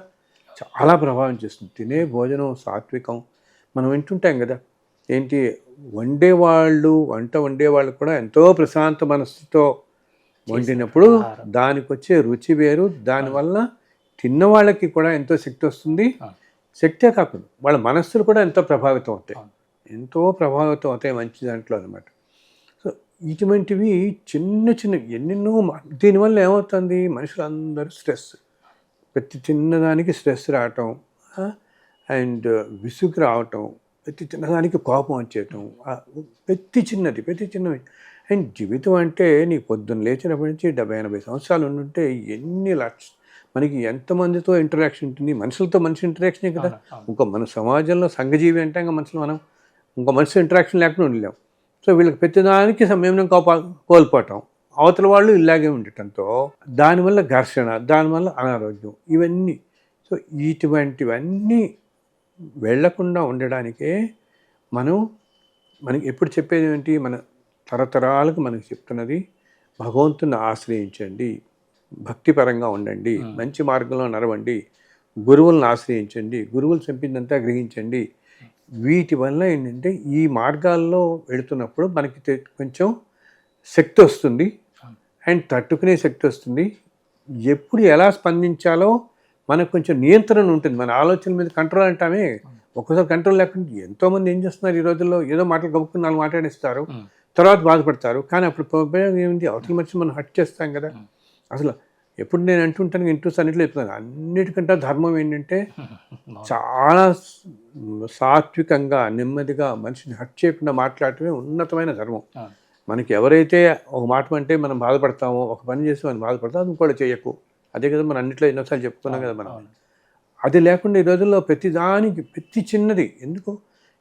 చాలా ప్రభావం చేస్తుంది. తినే భోజనం సాత్వికం మనం వింటుంటాం కదా, ఏంటి వంట వండేవాళ్ళు కూడా ఎంతో ప్రశాంత మనస్సుతో వండినప్పుడు దానికి వచ్చే రుచి వేరు, దానివల్ల తిన్న వాళ్ళకి కూడా ఎంతో శక్తి వస్తుంది. శక్తే కాకుండా వాళ్ళ మనస్సులు కూడా ఎంతో ప్రభావితం అవుతాయి మంచి దాంట్లో అనమాట. సో ఇటువంటివి చిన్న ఎన్నెన్నో దీనివల్ల ఏమవుతుంది, మనుషులందరూ స్ట్రెస్, ప్రతి చిన్నదానికి స్ట్రెస్ రావటం అండ్ విసుగు రావటం, ప్రతి చిన్నదానికి కోపం వచ్చేయటం, ప్రతి చిన్నవి. అండ్ జీవితం అంటే నీకు పొద్దున్న లేచినప్పటి నుంచి 70-80 సంవత్సరాలు ఉండుంటే మనకి ఎంతమందితో ఇంటరాక్షన్ ఉంటుంది, మనుషులతో మనిషి ఇంటరాక్షనే కదా. మన సమాజంలో సంఘజీవి అంటే ఇంకా మనం మనిషి ఇంటరాక్షన్ లేకుండా ఉండలేం. సో వీళ్ళకి ప్రతిదానికి సమయం కోల్పోవటం, అవతల వాళ్ళు ఇలాగే ఉండటంతో దానివల్ల ఘర్షణ, దానివల్ల అనారోగ్యం ఇవన్నీ. సో ఇటువంటివన్నీ వెళ్లకుండా ఉండడానికే మనకి ఎప్పుడు చెప్పేది ఏంటి, మన తరతరాలకు మనకు చెప్తున్నది భగవంతుని ఆశ్రయించండి, భక్తిపరంగా ఉండండి, మంచి మార్గంలో నడవండి, గురువులను ఆశ్రయించండి, గురువులు చెప్పిందంతా గ్రహించండి. వీటి వల్ల ఏంటంటే ఈ మార్గాల్లో వెళుతున్నప్పుడు మనకి కొంచెం శక్తి వస్తుంది అండ్ తట్టుకునే శక్తి వస్తుంది. ఎప్పుడు ఎలా స్పందించాలో మనకు కొంచెం నియంత్రణ ఉంటుంది. మన ఆలోచన మీద కంట్రోల్ అంటామే, ఒక్కోసారి కంట్రోల్ లేకుండా ఎంతోమంది ఏం చేస్తున్నారు ఈ రోజుల్లో, ఏదో మాటలు గబుక్కుని 4 మాట్లాడేస్తారు, తర్వాత బాధపడతారు. కానీ అప్పుడు ఏమిటి, అవతల మనిషి మనం హట్ చేస్తాం కదా. అసలు ఎప్పుడు నేను అంటుంటాను, ఇంట్రెస్ట్ అన్నింటిలో చెప్తాను, అన్నిటికంటే ధర్మం ఏంటంటే చాలా సాత్వికంగా నెమ్మదిగా మనిషిని హట్ చేయకుండా మాట్లాడటమే ఉన్నతమైన ధర్మం. మనకి ఎవరైతే ఒక మాట అంటే మనం బాధపడతామో, ఒక పని చేసి మనం బాధపడతాం, అది కూడా చేయకు. అదే కదా మనం అన్నింటిలో ఎన్నోసార్లు చెప్పుకున్నాం కదా మనం. అది లేకుండా ఈ రోజుల్లో ప్రతి చిన్నది ఎందుకు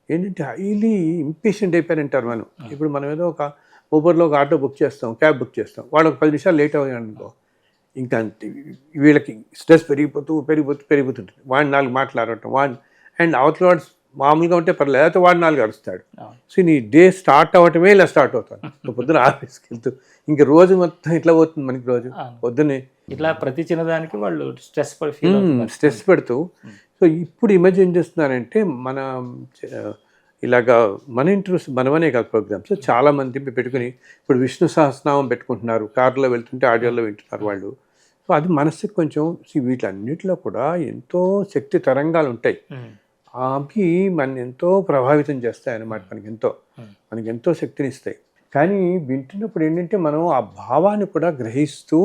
ఏంటంటే హైలీ ఇంపేషెంట్ అయిపోయారంటారు మనం. ఇప్పుడు మనం ఏదో ఒక ఊబర్లో ఒక ఆటో బుక్ చేస్తాం, క్యాబ్ బుక్ చేస్తాం, వాడు ఒక 10 నిమిషాలు లేట్ అయ్యాడు అనుకో, ఇంకా వీళ్ళకి స్ట్రెస్ పెరిగిపోతుంటుంది. వాడిని 4 మాట్లాడటం, అండ్ అవతల వాడు మామూలుగా ఉంటే పర్లేదు, లేకపోతే వాడు 4 అరుస్తాడు. అవును. సో నీ డే స్టార్ట్ అవ్వటమే ఇలా స్టార్ట్ అవుతాను. నువ్వు పొద్దున ఆఫీస్కి వెళ్తూ ఇంక రోజు మొత్తం ఇట్లా పోతుంది మనకి. రోజు అవును. పొద్దున్నే ఇట్లా ప్రతి చిన్నదానికి వాళ్ళు స్ట్రెస్ ఫీల్ అవుతున్నారు. స్ట్రెస్ పెడుతూ. సో ఇప్పుడు ఈ మధ్య ఏం చేస్తున్నారంటే మన ఇలాగా మన ఇంట్రెస్ట్ మనమనే కాదు ప్రోగ్రామ్స్ చాలా మంది పెట్టుకుని ఇప్పుడు విష్ణు సహస్రనామం పెట్టుకుంటున్నారు, కారులో వెళ్తుంటే ఆడియోలో వింటున్నారు వాళ్ళు. సో అది మనసుకి కొంచెం వీటన్నిటిలో కూడా ఎంతో శక్తి తరంగాలు ఉంటాయి. అవి మనని ఎంతో ప్రభావితం చేస్తాయి అన్నమాట. మనకి ఎంతో శక్తిని ఇస్తాయి. కానీ వింటున్నప్పుడు ఏంటంటే మనం ఆ భావాన్ని కూడా గ్రహిస్తూ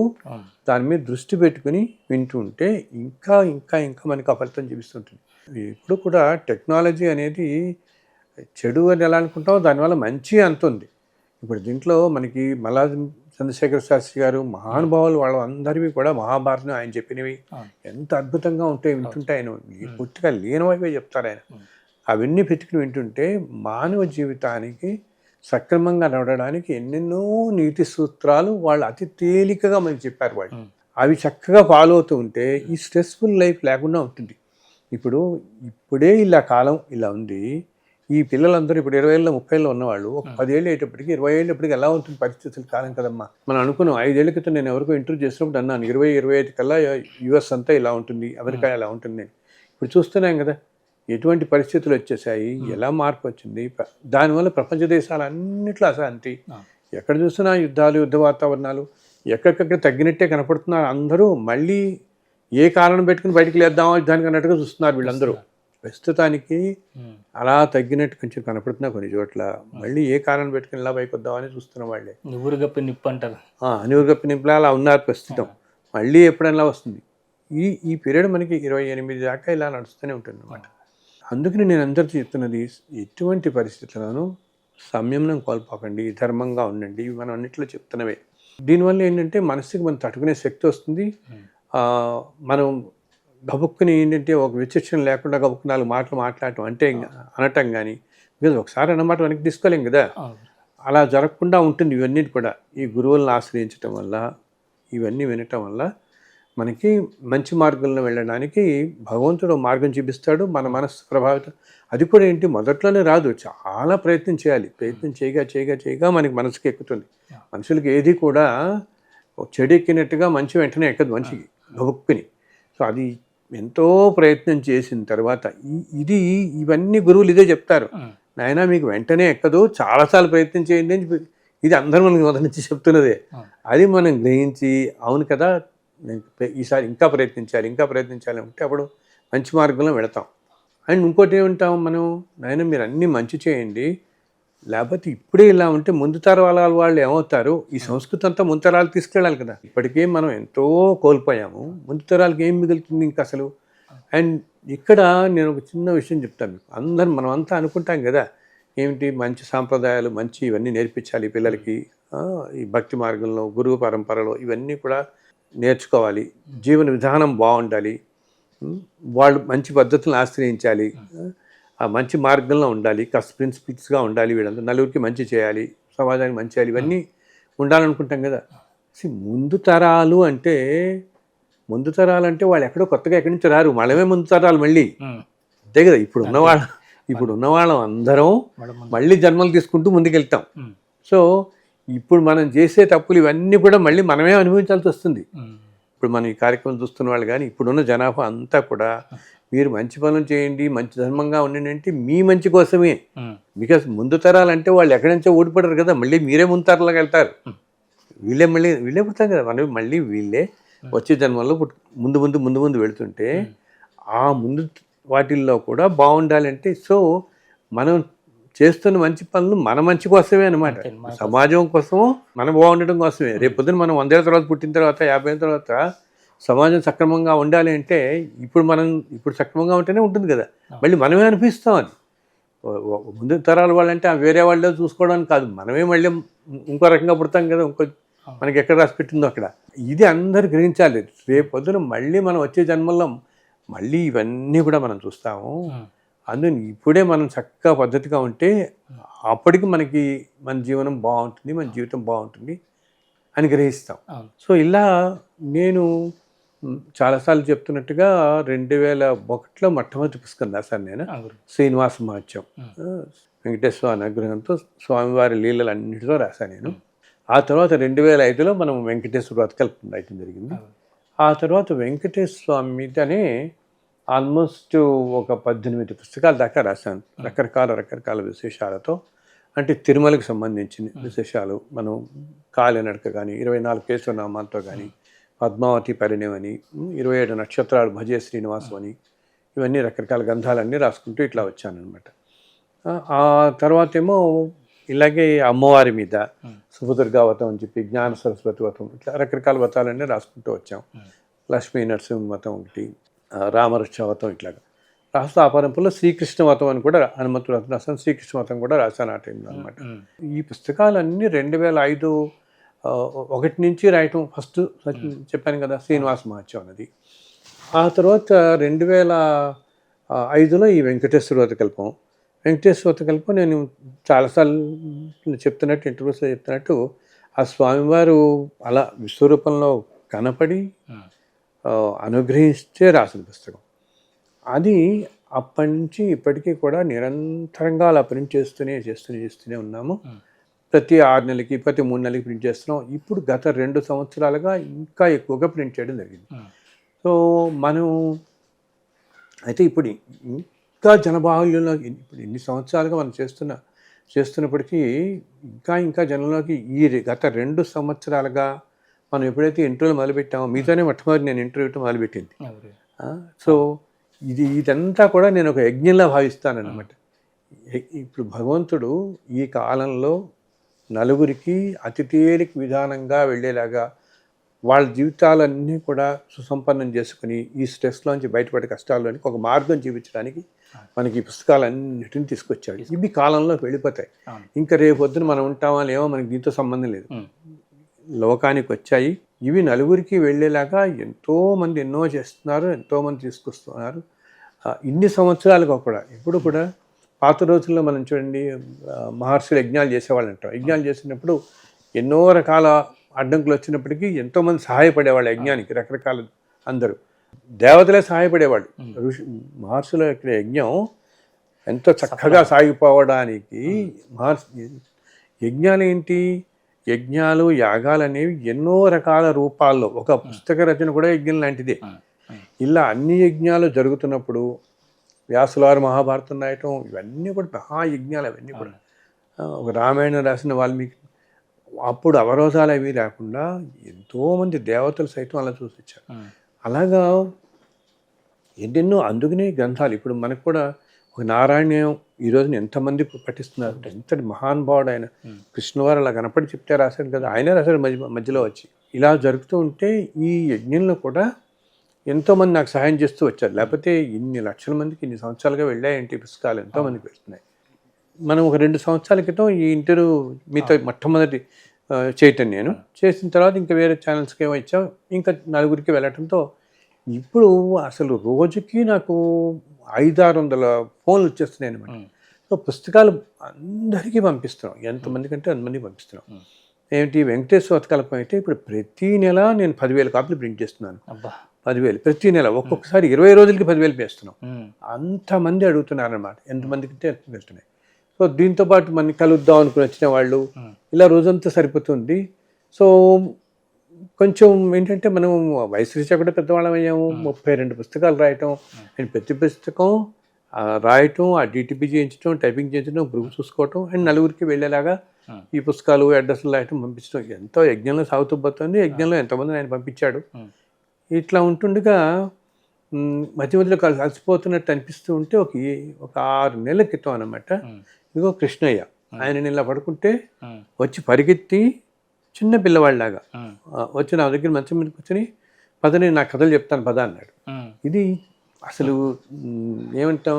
దాని మీద దృష్టి పెట్టుకుని వింటూ ఉంటే ఇంకా ఇంకా ఇంకా మనకి ఆ ఫలితం చూపిస్తుంటుంది. ఇప్పుడు కూడా టెక్నాలజీ అనేది చెడు అని ఎలా అనుకుంటామో దానివల్ల మంచి అంతుంది. ఇప్పుడు దీంట్లో మనకి మల్లా చంద్రశేఖర శాస్త్రి గారు మహానుభావులు వాళ్ళ అందరివి కూడా మహాభారతం ఆయన చెప్పినవి ఎంత అద్భుతంగా ఉంటాయి. వింటుంటే ఆయన పూర్తిగా లీనమైపోయి చెప్తారు ఆయన. అవన్నీ పెట్టుకుని వింటుంటే మానవ జీవితానికి సక్రమంగా నడవడానికి ఎన్నెన్నో నీతి సూత్రాలు వాళ్ళు అతి తేలికగా మనకి చెప్పారు వాళ్ళు. అవి చక్కగా ఫాలో అవుతూ ఉంటే ఈ స్ట్రెస్ఫుల్ లైఫ్ లేకుండా ఉంటుంది. ఇప్పుడే ఇలా కాలం ఇలా ఉంది. ఈ పిల్లలందరూ ఇప్పుడు 20 ఏళ్ళ 30 ఏళ్ళు ఉన్నవాళ్ళు ఒక 10 ఏళ్ళు అయ్యేటప్పటికి 20 ఏళ్ళప్పటికి ఎలా ఉంటుంది పరిస్థితులు కాలం కదమ్మా. మనం అనుకున్నాం 5 ఏళ్ల క్రితం నేను ఎవరికో ఇంటర్వ్యూ చేసినప్పుడు అన్నాను 20-25 కల్లా యుఎస్ అంతా ఇలా ఉంటుంది, అమెరికా ఇలా ఉంటుంది. ఇప్పుడు చూస్తున్నాం కదా ఎటువంటి పరిస్థితులు వచ్చేసాయి, ఎలా మార్పు వచ్చింది. దానివల్ల ప్రపంచ దేశాలన్నింటిలో అశాంతి, ఎక్కడ చూసినా యుద్ధాలు, యుద్ధ వాతావరణాలు ఎక్కడికక్కడ తగ్గినట్టే కనపడుతున్నారు. అందరూ మళ్ళీ ఏ కారణం పెట్టుకుని బయటికి లేద్దామా యుద్ధానికి అన్నట్టుగా చూస్తున్నారు వీళ్ళందరూ. ప్రస్తుతానికి అలా తగ్గినట్టు కొంచెం కనపడుతున్నా కొన్ని చోట్ల. మళ్ళీ ఏ కారణం పెట్టుకుని ఇలా పైకి వద్దామని చూస్తున్న వాళ్ళే. నివురుగప్పి నిప్పు అంటారు. నివురుగప్పి నిప్పులా అలా ఉన్నారు ప్రస్తుతం. మళ్ళీ ఎప్పుడైనా వస్తుంది. ఈ పీరియడ్ మనకి 28 దాకా ఇలా నడుస్తూనే ఉంటుంది అన్నమాట. అందుకని నేను అందరితో చెప్తున్నది ఎటువంటి పరిస్థితుల్లోనూ సంయమనం కోల్పోకండి, ధర్మంగా ఉండండి. ఇవి మనం అన్నింటిలో చెప్తున్నవే. దీనివల్ల ఏంటంటే మనసుకి మనం తట్టుకునే శక్తి వస్తుంది. మనం గబుక్కుని ఏంటంటే ఒక విచక్షణ లేకుండా గబుక్కు 4 మాటలు మాట్లాడటం అంటే అనటం కానీ, బికాజ్ ఒకసారి అన్నమాట వెనక్కి తీసుకోలేం కదా. అలా జరగకుండా ఉంటుంది. ఇవన్నీ కూడా ఈ గురువులను ఆశ్రయించటం వల్ల, ఇవన్నీ వినటం వల్ల మనకి మంచి మార్గంలో వెళ్ళడానికి భగవంతుడు మార్గం చూపిస్తాడు. మన మనస్సు ప్రభావితం. అది కూడా ఏంటి మొదట్లోనే రాదు, చాలా ప్రయత్నం చేయాలి. ప్రయత్నం చేయగా మనకి మనసుకి ఎక్కుతుంది. మనుషులకి ఏది కూడా చెడు ఎక్కినట్టుగా మంచి వెంటనే ఎక్కదు మనిషికి గబుక్కుని. సో అది ఎంతో ప్రయత్నం చేసిన తర్వాత ఇవన్నీ గురువులు ఇదే చెప్తారు, నాయన మీకు వెంటనే ఎక్కదు, చాలాసార్లు ప్రయత్నం చేయండి అని. ఇది అందరూ మనకి మొదటి నుంచి చెప్తున్నదే. అది మనం గ్రహించి అవును కదా ఈసారి ఇంకా ప్రయత్నించాలి అంటే అప్పుడు మంచి మార్గంలో వెళతాం. అండ్ ఇంకోటి ఏమంటాం మనం, నాయన మీరు అన్నీ మంచి చేయండి, లేకపోతే ఇప్పుడే ఇలా ఉంటే ముందు తరాల వాళ్ళు ఏమవుతారు. ఈ సంస్కృతి అంతా ముందు తరాలు తీసుకెళ్ళాలి కదా. ఇప్పటికే మనం ఎంతో కోల్పోయాము, ముందు తరాలకి ఏం మిగులుతుంది ఇంకా అసలు. అండ్ ఇక్కడ నేను ఒక చిన్న విషయం చెప్తాను మీకు. మనం అంతా అనుకుంటాం కదా ఏమిటి మంచి సాంప్రదాయాలు మంచి ఇవన్నీ నేర్పించాలి పిల్లలకి, ఈ భక్తి మార్గంలో గురువు పరంపరలో ఇవన్నీ కూడా నేర్చుకోవాలి, జీవన విధానం బాగుండాలి, వాళ్ళు మంచి పద్ధతులను ఆశ్రయించాలి, ఆ మంచి మార్గంలో ఉండాలి, కాస్త ప్రిన్సిపల్స్గా ఉండాలి, వీళ్ళంతా నలుగురికి మంచి చేయాలి, సమాజానికి మంచి చేయాలి, ఇవన్నీ ఉండాలనుకుంటాం కదా. ముందు తరాలు అంటే వాళ్ళు ఎక్కడో కొత్తగా ఎక్కడి నుంచి రారు, మనమే ముందు తరాలు మళ్ళీ. అంతే కదా. ఇప్పుడు ఉన్నవాళ్ళం అందరం మళ్ళీ జన్మలు తీసుకుంటూ ముందుకెళ్తాం. సో ఇప్పుడు మనం చేసే తప్పులు ఇవన్నీ కూడా మళ్ళీ మనమే అనుభవించాల్సి వస్తుంది. ఇప్పుడు మనం ఈ కార్యక్రమం చూస్తున్న వాళ్ళు కానీ ఇప్పుడున్న జనాభా అంతా కూడా మీరు మంచి పనులు చేయండి, మంచి ధర్మంగా ఉండండి అంటే మీ మంచి కోసమే. బికాస్ ముందు తరాలంటే వాళ్ళు ఎక్కడి నుంచో ఓడిపడరు కదా, మళ్ళీ మీరే ముందు తరాలకు వెళ్తారు. వీళ్ళే పుడతారు కదా, మనం మళ్ళీ వీళ్ళే వచ్చే జన్మల్లో ముందు వెళుతుంటే ఆ ముందు వాటిల్లో కూడా బాగుండాలంటే సో మనం చేస్తున్న మంచి పనులు మన మంచి కోసమే అనమాట. సమాజం కోసము మనం బాగుండటం కోసమే. రేపు పొద్దున మనం 100 ఏళ్ళ తర్వాత పుట్టిన తర్వాత 50 ఏళ్ళ తర్వాత సమాజం సక్రమంగా ఉండాలి అంటే ఇప్పుడు సక్రమంగా ఉంటేనే ఉంటుంది కదా. మళ్ళీ మనమే అనిపిస్తాం. అది ముందు తరాల వాళ్ళంటే వేరే వాళ్ళే చూసుకోవడానికి కాదు, మనమే మళ్ళీ ఇంకో రకంగా పుడతాం కదా, మనకి ఎక్కడ రాసి పెట్టిందో అక్కడ. ఇది అందరు గ్రహించాలి. రేపు పొద్దున మళ్ళీ మనం వచ్చే జన్మల్లో మళ్ళీ ఇవన్నీ కూడా మనం చూస్తాము. అందుకని ఇప్పుడే మనం చక్కగా పద్ధతిగా ఉంటే అప్పటికి మనకి మన జీవనం బాగుంటుంది, మన జీవితం బాగుంటుంది అని గ్రహిస్తాం. సో ఇలా నేను చాలాసార్లు చెప్తున్నట్టుగా 2001లో మొట్టమొదటి పుస్తకం రాశాను నేను, శ్రీనివాస మహత్యం. వెంకటేశ్వర అనుగ్రహంతో స్వామివారి లీలలన్నిటితో రాశాను నేను. ఆ తర్వాత 2005లో మనం వెంకటేశ్వర వ్రతకల్పం రాయటం జరిగింది. ఆ తర్వాత వెంకటేశ్వర స్వామి మీదనే ఆల్మోస్ట్ ఒక 18 పుస్తకాల దాకా రాశాను, రకరకాల విశేషాలతో. అంటే తిరుమలకు సంబంధించిన విశేషాలు, మనం కాలినడక కానీ, 24 కేశవనామాలతో కానీ, పద్మావతి పరిణయం అని, 27 నక్షత్రాలు భజే శ్రీనివాసం అని, ఇవన్నీ రకరకాల గ్రంథాలన్నీ రాసుకుంటూ ఇట్లా వచ్చానమాట. ఆ తర్వాత ఏమో ఇలాగే అమ్మవారి మీద సుభదుర్గా వ్రతం అని చెప్పి, జ్ఞాన సరస్వతి వ్రతం, ఇట్లా రకరకాల వ్రతాలన్నీ రాసుకుంటూ వచ్చాం. లక్ష్మీ నరసింహ వ్రతం ఒకటి, రామరక్ష వ్రతం, ఇట్లాగా రాస్తూ ఆ పరంపరలో శ్రీకృష్ణ వ్రతం అని కూడా హనుమంతుడు వ్రతం రాశాను, శ్రీకృష్ణ వ్రతం కూడా రాశాను ఆ టైంలో అనమాట. ఈ పుస్తకాలన్నీ 2005 ఒకటి నుంచి రాయటం ఫస్ట్ చెప్పాను కదా, శ్రీనివాస మహత్యం అన్నది. ఆ తర్వాత 2005లో ఈ వెంకటేశ్వర వ్రతకల్పం. వెంకటేశ్వర వ్రతకల్పం నేను చాలాసార్లు చెప్తున్నట్టు, ఇంటర్వ్యూస్లో చెప్తున్నట్టు, ఆ స్వామివారు అలా విశ్వరూపంలో కనపడి అనుగ్రహిస్తే రాసిన పుస్తకం అది. అప్పటి నుంచి ఇప్పటికీ కూడా నిరంతరంగా అలా ప్రింట్ చేస్తూనే ఉన్నాము. ప్రతి 6 నెలలకి, ప్రతి 3 నెలలకి ప్రింట్ చేస్తున్నాం. ఇప్పుడు గత 2 సంవత్సరాలుగా ఇంకా ఎక్కువగా ప్రింట్ చేయడం జరిగింది. సో మనం అయితే ఇప్పుడు ఇంకా జనబాహుల్యంలోకి, ఇప్పుడు ఎన్ని సంవత్సరాలుగా మనం చేస్తున్నప్పటికీ ఇంకా జనంలోకి ఈ గత 2 సంవత్సరాలుగా మనం ఎప్పుడైతే ఇంటర్వ్యూలు మొదలుపెట్టామో, మీతోనే మొట్టమొదటి నేను ఇంటర్వ్యూ మొదలుపెట్టింది. సో ఇదంతా కూడా నేను ఒక యజ్ఞంలా భావిస్తానన్నమాట. ఇప్పుడు భగవంతుడు ఈ కాలంలో నలుగురికి అతి తేలిక విధానంగా వెళ్ళేలాగా వాళ్ళ జీవితాలన్నీ కూడా సుసంపన్నం చేసుకుని ఈ స్ట్రెస్లోంచి బయటపడే కష్టాల్లోనికి ఒక మార్గం చూపించడానికి మనకి ఈ పుస్తకాలన్నిటిని తీసుకొచ్చాడు. ఇవి కాలంలోకి వెళ్ళిపోతాయి. ఇంకా రేపొద్దున మనం ఉంటామా లేవో మనకి దీంతో సంబంధం లేదు, లోకానికి వచ్చాయి. ఇవి నలుగురికి వెళ్ళేలాగా ఎంతోమంది ఎన్నో చేస్తున్నారు, ఎంతోమంది తీసుకొస్తున్నారు. ఇన్ని సంవత్సరాలుగా కూడా ఇప్పుడు కూడా పాత రోజుల్లో మనం చూడండి, మహర్షులు యజ్ఞాలు చేసేవాళ్ళు అంటాం. యజ్ఞాలు చేసినప్పుడు ఎన్నో రకాల అడ్డంకులు వచ్చినప్పటికీ ఎంతోమంది సహాయపడేవాళ్ళు యజ్ఞానికి. రకరకాల అందరూ దేవతలే సహాయపడేవాళ్ళు. మహర్షుల యొక్క యజ్ఞం ఎంతో చక్కగా సాగిపోవడానికి యజ్ఞాలు ఏంటి, యజ్ఞాలు యాగాలు అనేవి ఎన్నో రకాల రూపాల్లో, ఒక పుస్తక రచన కూడా యజ్ఞం లాంటిదే. ఇలా అన్ని యజ్ఞాలు జరుగుతున్నప్పుడు వ్యాసులారు మహాభారతం రాయటం, ఇవన్నీ కూడా మహాయజ్ఞాలు. అవన్నీ కూడా ఒక రామాయణం రాసిన వాల్మీకి, అప్పుడు అవరోధాలు అవి లేకుండా ఎంతోమంది దేవతలు సైతం అలా చూసి వచ్చారు. అలాగా ఎన్నెన్నో, అందుకనే గ్రంథాలు. ఇప్పుడు మనకు కూడా ఒక నారాయణీయం ఈ రోజున ఎంతమంది పఠిస్తున్నారు. ఎంతటి మహానుభావుడు ఆయన, కృష్ణవారు అలా కనపడి చెప్తే రాశాడు కదా, ఆయనే రాశాడు మధ్యలో వచ్చి. ఇలా జరుగుతూ ఉంటే ఈ యజ్ఞంలో కూడా ఎంతోమంది నాకు సహాయం చేస్తూ వచ్చారు. లేకపోతే ఇన్ని లక్షల మందికి ఇన్ని సంవత్సరాలుగా వెళ్ళాయంటే పుస్తకాలు ఎంతోమందికి వెళ్తున్నాయి. మనం ఒక 2 సంవత్సరాల క్రితం ఈ ఇంటర్వ్యూ మీతో మొట్టమొదటి చేయటం నేను చేసిన తర్వాత ఇంకా వేరే ఛానల్స్కి ఏమో ఇచ్చాం, ఇంకా నలుగురికి వెళ్ళటంతో ఇప్పుడు అసలు రోజుకి నాకు 500-600 ఫోన్లు వచ్చేస్తున్నాయి అనమాట. సో పుస్తకాలు అందరికీ పంపిస్తున్నాం, ఎంతమంది కంటే అంతమందికి పంపిస్తున్నాం. ఏమిటి వెంకటేశ్వర వ్రతకల్పం అయితే ఇప్పుడు ప్రతి నెల నేను 10,000 కాపీలు ప్రింట్ చేస్తున్నాను. 10,000 ప్రతి నెల, ఒక్కొక్కసారి 20 రోజులకి 10,000 వేస్తున్నాం. అంతమంది అడుగుతున్నారన్నమాట, ఎంతమందికి అంటే ఎంత వెళ్తున్నాయి. సో దీంతోపాటు మనకి కలుద్దాం అనుకుని వచ్చిన వాళ్ళు, ఇలా రోజంతా సరిపోతుంది. సో కొంచెం ఏంటంటే మనం వయసు రీత్యా కూడా పెద్దవాళ్ళం అయ్యాము. 32 పుస్తకాలు రాయటం, అండ్ ప్రతి పుస్తకం రాయటం, ఆ డిటిపి చేయించడం, టైపింగ్ చేయించడం, గ్రూప్ చూసుకోవటం, అండ్ నలుగురికి వెళ్ళేలాగా ఈ పుస్తకాలు అడ్రస్లు రాయటం, పంపించడం, ఎంతో యజ్ఞంలో సాగుతూ పోతుంది. యజ్ఞంలో ఎంతోమంది ఆయన పంపించాడు. ఇట్లా ఉంటుండగా మధ్య మధ్యలో కలిసిపోతున్నట్టు అనిపిస్తూ ఉంటే ఒక 6 నెలల క్రితం అనమాట, ఇదిగో కృష్ణయ్య ఆయన ఇలా పడుకుంటే వచ్చి పరిగెత్తి చిన్న పిల్లవాళ్ళలాగా వచ్చి నా దగ్గర మంచం మీద కూర్చొని, పద నేను నా కథలు చెప్తాను పద అన్నాడు. ఇది అసలు ఏమంటాం,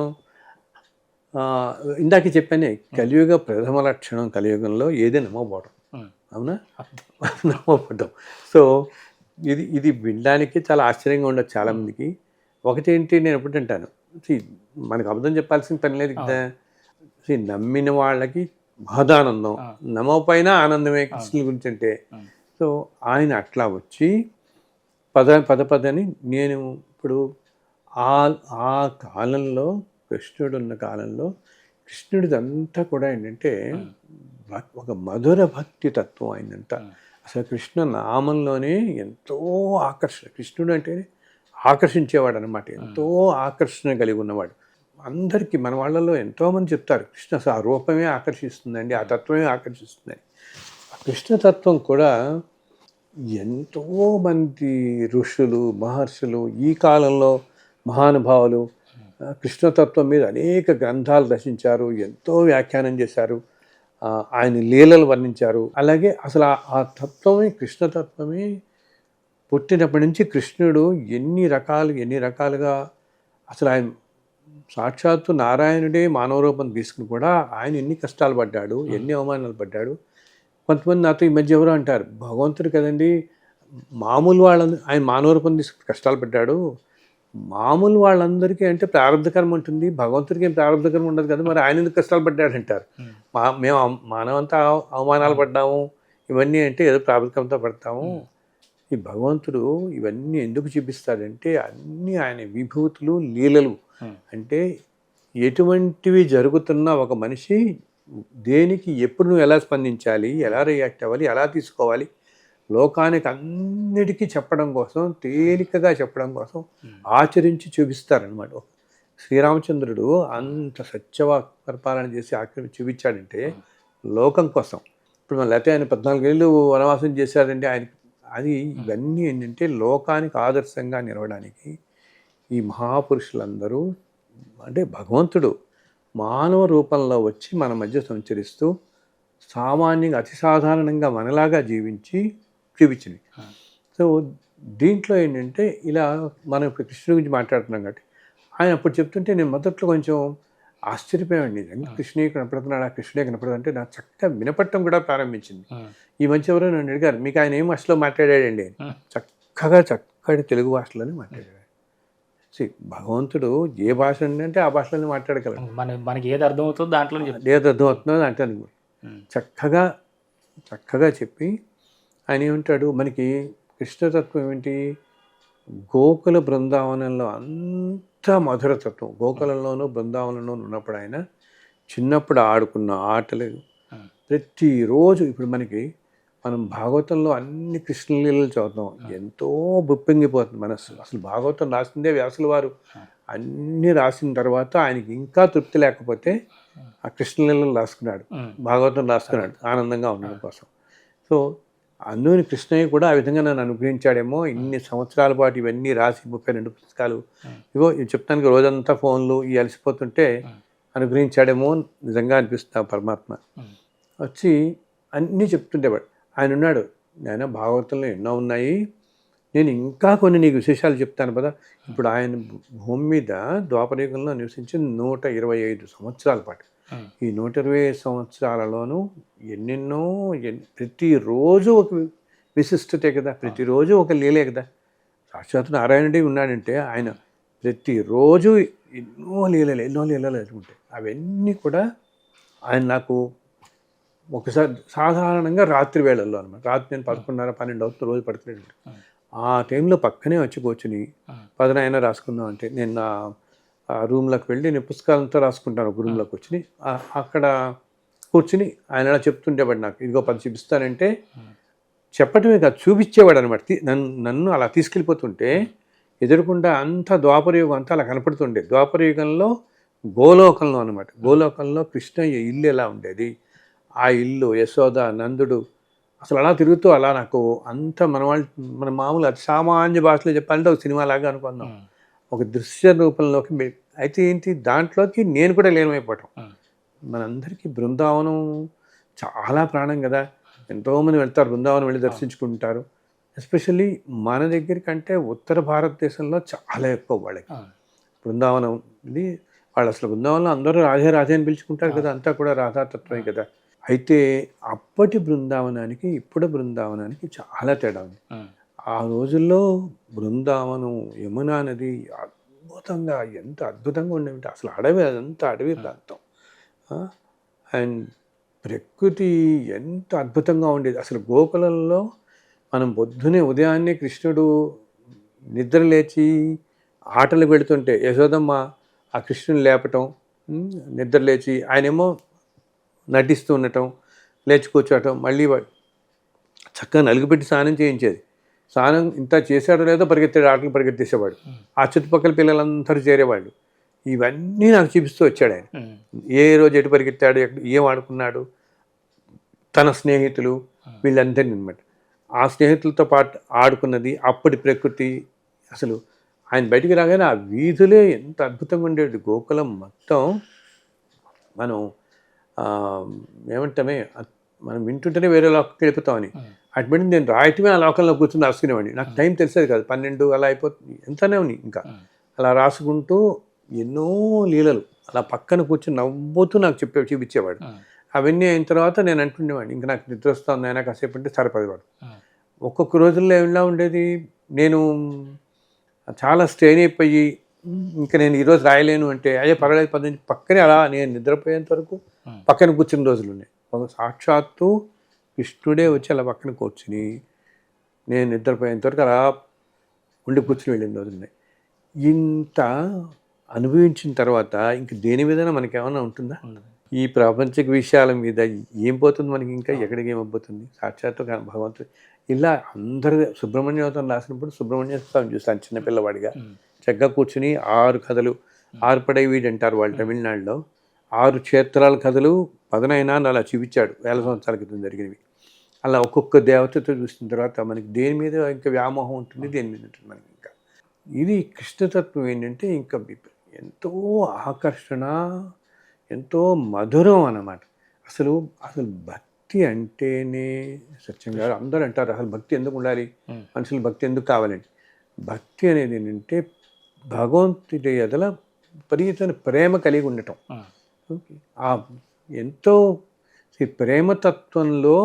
ఇందాక చెప్పానే, కలియుగ ప్రథమ లక్షణం కలియుగంలో ఏదే నమ్మబోవడం. అవునా, నమ్మబోవడం. సో ఇది వినడానికి చాలా ఆశ్చర్యంగా ఉండదు చాలామందికి. ఒకటేంటి, నేను ఎప్పుడు అంటాను, మనకు అబద్ధం చెప్పాల్సిన పని లేదు కదా. నమ్మిన వాళ్ళకి మహదానందం, నమ్మకపోయినా ఆనందమే కృష్ణుల గురించి అంటే. సో ఆయన అట్లా వచ్చి పదని నేను ఇప్పుడు ఆ ఆ కాలంలో కృష్ణుడు ఉన్న కాలంలో కృష్ణుడిదంతా కూడా ఏంటంటే ఒక మధుర భక్తి తత్వం అయిందంతా. అసలు కృష్ణ నామంలోనే ఎంతో ఆకర్షణ, కృష్ణుడు అంటే ఆకర్షించేవాడు అనమాట, ఎంతో ఆకర్షణ కలిగి ఉన్నవాడు. అందరికీ మన వాళ్ళలో ఎంతోమంది చెప్తారు కృష్ణ అసలు ఆ రూపమే ఆకర్షిస్తుందండి, ఆ తత్వమే ఆకర్షిస్తుందని. ఆ కృష్ణతత్వం కూడా ఎంతోమంది ఋషులు మహర్షులు ఈ కాలంలో మహానుభావులు కృష్ణతత్వం మీద అనేక గ్రంథాలు రచించారు, ఎంతో వ్యాఖ్యానం చేశారు, ఆయన లీలలు వర్ణించారు. అలాగే అసలు ఆ తత్వమే కృష్ణతత్వమే పుట్టినప్పటి నుంచి కృష్ణుడు ఎన్ని రకాలుగా అసలు ఆయన సాక్షాత్తు నారాయణుడే మానవ రూపం తీసుకుని కూడా ఆయన ఎన్ని కష్టాలు పడ్డాడు, ఎన్ని అవమానాలు పడ్డాడు. కొంతమంది నాతో ఈ మధ్య ఎవరో అంటారు, భగవంతుడు కదండి మామూలు వాళ్ళని ఆయన మానవ రూపం తీసుకుని కష్టాలు పడ్డాడు, మామూలు వాళ్ళందరికీ అంటే ప్రారంభకరం ఉంటుంది, భగవంతుడికి ఏం ప్రారంభకరం ఉండదు కదా, మరి ఆయన ఎందుకు కష్టాలు పడ్డాడు అంటారు. మేము మానవంతా అవమానాలు పడ్డాము ఇవన్నీ అంటే ఏదో ప్రారంభకంతో పడతాము. ఈ భగవంతుడు ఇవన్నీ ఎందుకు చూపిస్తాడంటే అన్నీ ఆయన విభూతులు లీలలు. అంటే ఎటువంటివి జరుగుతున్నా ఒక మనిషి దేనికి ఎప్పుడు నువ్వు ఎలా స్పందించాలి, ఎలా రియాక్ట్ అవ్వాలి, ఎలా తీసుకోవాలి, లోకానికి అన్నిటికీ చెప్పడం కోసం, తేలికగా చెప్పడం కోసం ఆచరించి చూపిస్తారనమాట. శ్రీరామచంద్రుడు అంత సత్యవాక్ పరిపాలన చేసి చూపించాడంటే లోకం కోసం. ఇప్పుడు లేకపోతే ఆయన 14 ఏళ్ళు వనవాసం చేశాడంటే ఆయనకి అది ఇవన్నీ ఏంటంటే లోకానికి ఆదర్శంగా నిలవడానికి ఈ మహాపురుషులందరూ అంటే భగవంతుడు మానవ రూపంలో వచ్చి మన మధ్య సంచరిస్తూ సామాన్యంగా అతి సాధారణంగా మనలాగా జీవించి చూపించింది. సో దీంట్లో ఏంటంటే ఇలా మనం ఇప్పుడు కృష్ణుడి గురించి మాట్లాడుతున్నాం కాబట్టి ఆయన అప్పుడు చెప్తుంటే నేను మొదట్లో కొంచెం ఆశ్చర్యపోయాడు. నిజంగా కృష్ణుడే కనపడుతున్నాడు, ఆ కృష్ణుడే కనపడుతుంటే నాకు చక్కగా వినపడటం కూడా ప్రారంభించింది. ఈ మధ్య ఎవరో నన్ను అడిగారు, మీకు ఆయన ఏం భాషలో మాట్లాడాడండి? చక్కటి తెలుగు భాషలోనే మాట్లాడాడు. భగవంతుడు ఏ భాష అంటే ఆ భాషలోనే మాట్లాడగలరు. మనకి ఏది అర్థమవుతుందో దాంట్లో ఏది అర్థమవుతుందో అంటే చక్కగా చెప్పి ఆయన ఏమంటాడు, మనకి కృష్ణతత్వం ఏంటి, గోకుల బృందావనంలో అంత మధురతత్వం, గోకులంలోనూ బృందావనంలోనూ ఉన్నప్పుడు ఆయన చిన్నప్పుడు ఆడుకున్న ఆటలు ప్రతిరోజు ఇప్పుడు మనం భాగవతంలో అన్ని కృష్ణలీలలు చదువుతాం, ఎంతో బుప్పింగిపోతుంది మనస్సు. అసలు భాగవతం రాసిందే వ్యాసుల వారు, అన్నీ రాసిన తర్వాత ఆయనకి ఇంకా తృప్తి లేకపోతే ఆ కృష్ణలీలలు రాసుకున్నాడు, భాగవతం రాసుకున్నాడు ఆనందంగా ఉండడం కోసం. సో అందుని కృష్ణయ్య కూడా ఆ విధంగా నన్ను అనుగ్రహించాడేమో, ఇన్ని సంవత్సరాల పాటు ఇవన్నీ రాసి 32 పుస్తకాలు ఇగో చెప్తానికి రోజంతా ఫోన్లు ఈ అలసిపోతుంటే అనుగ్రహించాడేమో నిజంగా అనిపిస్తున్నా. పరమాత్మ వచ్చి అన్నీ చెప్తుండేవాడు. ఆయన ఉన్నాడు, ఆయన భాగవతంలో ఎన్నో ఉన్నాయి, నేను ఇంకా కొన్ని నీకు విశేషాలు చెప్తాను కదా. ఇప్పుడు ఆయన భూమి మీద ద్వాపరయుగంలో నివసించి 125 సంవత్సరాల పాటు, ఈ 125 సంవత్సరాలలోనూ ఎన్నెన్నో ప్రతిరోజు ఒక విశిష్టతే కదా, ప్రతిరోజు ఒక లీలే కదా. సాక్షాత్ నారాయణుడే ఉన్నాడంటే ఆయన ప్రతిరోజు ఎన్నో లీలలు ఎదుర్కొంటాయి. అవన్నీ కూడా ఆయన నాకు ఒకసారి సాధారణంగా రాత్రి వేళల్లో అనమాట, రాత్రి నేను 11:30-12 అవుతుంది రోజు పడుకునేది. ఆ టైంలో పక్కనే వచ్చి కూర్చుని 10 రాసుకుందాం అంటే నేను ఆ రూమ్లోకి వెళ్ళి నేను పుస్తకాలంతా రాసుకుంటాను. ఒక రూమ్లోకి వచ్చి అక్కడ కూర్చుని ఆయన అలా చెప్తుండేవాడు, నాకు ఇదిగో 10 చూపిస్తానంటే చెప్పటమే కాదు చూపించేవాడు అనమాట. నన్ను అలా తీసుకెళ్ళిపోతుంటే ఎదురుకుండా అంతా ద్వాపరయుగం అంతా అలా కనపడుతుండే. ద్వాపరయుగంలో గోలోకంలో అనమాట, గోలోకంలో కృష్ణయ్య ఇల్లు ఎలా ఉండేది, ఆ ఇల్లు యశోద నందుడు అసలు అలా తిరుగుతూ అలా నాకు అంత మన మామూలు అతి సామాన్య భాషలో చెప్పాలంటే ఒక సినిమా లాగా అనుకుందాం, ఒక దృశ్య రూపంలోకి. అయితే ఏంటి దాంట్లోకి నేను కూడా లీనమైపోవటం. మనందరికీ బృందావనం చాలా ప్రాణం కదా, ఎంతోమంది వెళ్తారు బృందావనం వెళ్ళి దర్శించుకుంటారు. ఎస్పెషల్లీ మన దగ్గర కంటే ఉత్తర భారతదేశంలో చాలా ఎక్కువ వాళ్ళకి బృందావనం. ఇది వాళ్ళు అసలు బృందావనంలో అందరూ రాధే అని పిలుచుకుంటారు కదా, అంతా కూడా రాధాతత్వమే కదా. అయితే అప్పటి బృందావనానికి ఇప్పుడు బృందావనానికి చాలా తేడా ఉంది. ఆ రోజుల్లో బృందావనం యమునా నది ఎంత అద్భుతంగా ఉండేది, అసలు అడవి, అదంతా అడవి ప్రాంతం. అండ్ ప్రకృతి ఎంత అద్భుతంగా ఉండేది. అసలు గోకులంలో మనం పొద్దునే ఉదయాన్నే కృష్ణుడు నిద్ర లేచి ఆటలకు వెళుతుంటే యశోదమ్మ ఆ కృష్ణుని లేపటం, నిద్ర లేచి ఆయనేమో నటిస్తూ ఉండటం, లేచి కూర్చోవటం, మళ్ళీ చక్కగా నలుగుపెట్టి స్నానం చేయించేది. స్నానం ఇంత చేశాడో లేదో పరిగెత్తాడు, ఆటలు పరిగెత్తేసేవాడు. ఆ చుట్టుపక్కల పిల్లలందరూ చేరేవాళ్ళు. ఇవన్నీ నాకు చూపిస్తూ వచ్చాడు ఆయన. ఏ రోజు ఎటు పరిగెత్తాడు, ఏం ఆడుకున్నాడు, తన స్నేహితులు వీళ్ళందరినీ అనమాట. ఆ స్నేహితులతో పాటు ఆడుకున్నది, అప్పటి ప్రకృతి. అసలు ఆయన బయటికి రాగానే ఆ వీధులే ఎంత అద్భుతంగా ఉండేది. గోకులం మొత్తం మనం ఏమంటామే, మనం వింటుంటేనే వేరే లోకంకి వెళ్ళిపోతామని. అటువంటి నేను రాయటమే ఆ లోకంలో కూర్చొని రాసుకునేవాడిని. నాకు టైం తెలిసేది కాదు, 12 అలా అయిపోతుంది, ఎంతనే ఉన్నాయి. ఇంకా అలా రాసుకుంటూ ఎన్నో లీలలు అలా పక్కన కూర్చొని నవ్వుతూ నాకు చూపించేవాడు. అవన్నీ అయిన తర్వాత నేను అంటుండేవాడిని, ఇంకా నాకు నిద్ర వస్తుంది అయినా కాసేపు అంటే సరిపడేవాడు. ఒక్కొక్క రోజుల్లో ఎలా ఉండేది, నేను చాలా స్ట్రెయిన్ అయిపోయి ఇంకా నేను ఈరోజు రాయలేను అంటే అయ్యే పర్వాలేదు పద్ధతి పక్కనే అలా నేను నిద్రపోయేంత వరకు పక్కన కూర్చున్న రోజులు ఉన్నాయి. సాక్షాత్తు కృష్ణుడే వచ్చి అలా పక్కన కూర్చుని నేను నిద్రపోయేంత వరకు అలా ఉండి కూర్చుని వెళ్ళిన రోజులు ఉన్నాయి. ఇంత అనుభవించిన తర్వాత ఇంక దేని మీదైనా మనకేమన్నా ఉంటుందా? ఈ ప్రాపంచిక విషయాల మీద ఏం పోతుంది మనకి, ఇంకా ఎక్కడికి ఏమైపోతుంది? సాక్షాత్తు భగవంతుడు ఇలా అందరూ సుబ్రహ్మణ్యోతం రాసినప్పుడు సుబ్రహ్మణ్య స్వామి చూస్తాను చిన్నపిల్లవాడిగా చక్కగా కూర్చుని 6 కథలు, 6 పడైవీడు అంటారు వాళ్ళు తమిళనాడులో, 6 క్షేత్రాల కథలు పదనైనా అలా చూపించాడు, 1000 సంవత్సరాల క్రితం జరిగినవి. అలా ఒక్కొక్క దేవతతో చూసిన తర్వాత మనకి దేని మీద ఇంకా వ్యామోహం ఉంటుంది, దేని మీద ఉంటుంది మనకి. ఇంకా ఇది కృష్ణతత్వం ఏంటంటే ఇంకా ఎంతో ఆకర్షణ, ఎంతో మధురం అన్నమాట. అసలు భక్తి అంటేనే సత్యంగా అందరూ అంటారు అసలు భక్తి ఎందుకు ఉండాలి, మనుషులు భక్తి ఎందుకు కావాలండి. భక్తి అనేది ఏంటంటే భగవంతుడి ఎడల విపరీతమైన ప్రేమ కలిగి ఉండటం. ఎంతో ప్రేమతత్వంలో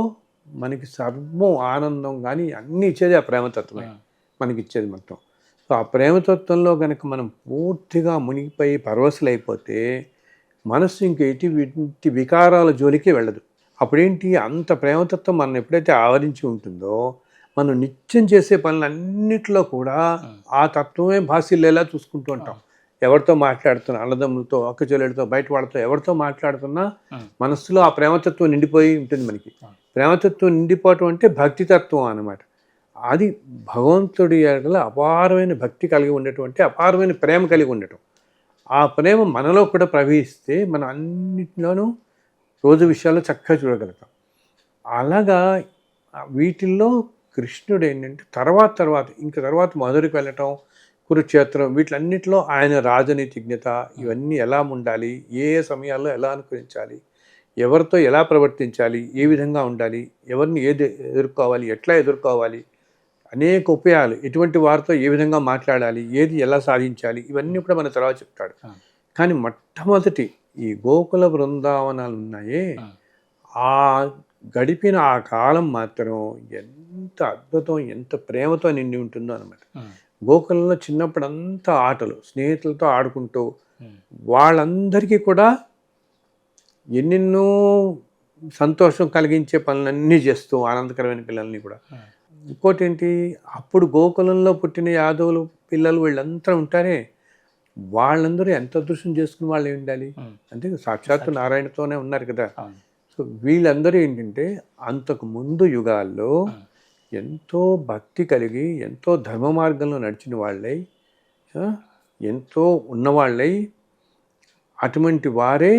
మనకి సర్వం ఆనందం కానీ అన్నీ ఇచ్చేది ఆ ప్రేమతత్వమే మనకి ఇచ్చేది మొత్తం. సో ఆ ప్రేమతత్వంలో కనుక మనం పూర్తిగా మునిగిపోయి పరవశులైపోతే మనస్సు ఇంక ఎటువంటి వికారాల జోలికి వెళ్ళదు. అప్పుడేంటి, అంత ప్రేమతత్వం మనం ఎప్పుడైతే ఆవరించి ఉంటుందో మనం నిత్యం చేసే పనులన్నిటిలో కూడా ఆ తత్వమే భాషిల్లేలా చూసుకుంటూ ఉంటాం. ఎవరితో మాట్లాడుతున్నా, అన్నదమ్ములతో, అక్కచెల్లెలతో, బయట వాళ్ళతో ఎవరితో మాట్లాడుతున్నా మనస్సులో ఆ ప్రేమతత్వం నిండిపోయి ఉంటుంది మనకి. ప్రేమతత్వం నిండిపోవటం అంటే భక్తితత్వం అన్నమాట. అది భగవంతుడి ఎడల అపారమైన భక్తి కలిగి ఉండటం, అపారమైన ప్రేమ కలిగి ఉండటం. ఆ ప్రేమ మనలో కూడా ప్రవహిస్తే మనం అన్నింటిలోనూ రోజు విషయాల్లో చక్కగా చూడగలుగుతాం. అలాగా వీటిల్లో కృష్ణుడు ఏంటంటే తర్వాత మధురికి వెళ్ళటం, కురుక్షేత్రం, వీటిలన్నిటిలో ఆయన రాజనీతిజ్ఞత, ఇవన్నీ ఎలా ఉండాలి, ఏ సమయాల్లో ఎలా అనుకరించాలి, ఎవరితో ఎలా ప్రవర్తించాలి, ఏ విధంగా ఉండాలి, ఎవరిని ఏది ఎదుర్కోవాలి, ఎట్లా ఎదుర్కోవాలి, అనేక ఉపాయాలు, ఎటువంటి వారితో ఏ విధంగా మాట్లాడాలి, ఏది ఎలా సాధించాలి, ఇవన్నీ కూడా మన తర్వాత చెప్తాడు. కానీ మొట్టమొదటి ఈ గోకుల బృందావనాలు ఉన్నాయే, ఆ గడిపిన ఆ కాలం మాత్రం ఎంత అద్భుతం, ఎంత ప్రేమతో నిండి ఉంటుందో అన్నమాట. గోకులంలో చిన్నప్పుడు అంతా ఆటలు, స్నేహితులతో ఆడుకుంటూ వాళ్ళందరికీ కూడా ఎన్నెన్నో సంతోషం కలిగించే పనులన్నీ చేస్తూ ఆనందకరమైన పిల్లల్ని కూడా. ఇంకోటి ఏంటి, అప్పుడు గోకులంలో పుట్టిన యాదవులు పిల్లలు వీళ్ళంతా ఉంటారే, వాళ్ళందరూ ఎంత అదృష్టం చేసుకుని వాళ్ళు ఉండాలి అంటే సాక్షాత్తు నారాయణతోనే ఉన్నారు కదా. సో వీళ్ళందరూ ఏంటంటే అంతకు ముందు యుగాల్లో ఎంతో భక్తి కలిగి ఎంతో ధర్మ మార్గంలో నడిచిన వాళ్ళై, ఎంతో ఉన్నవాళ్ళై, అటువంటి వారే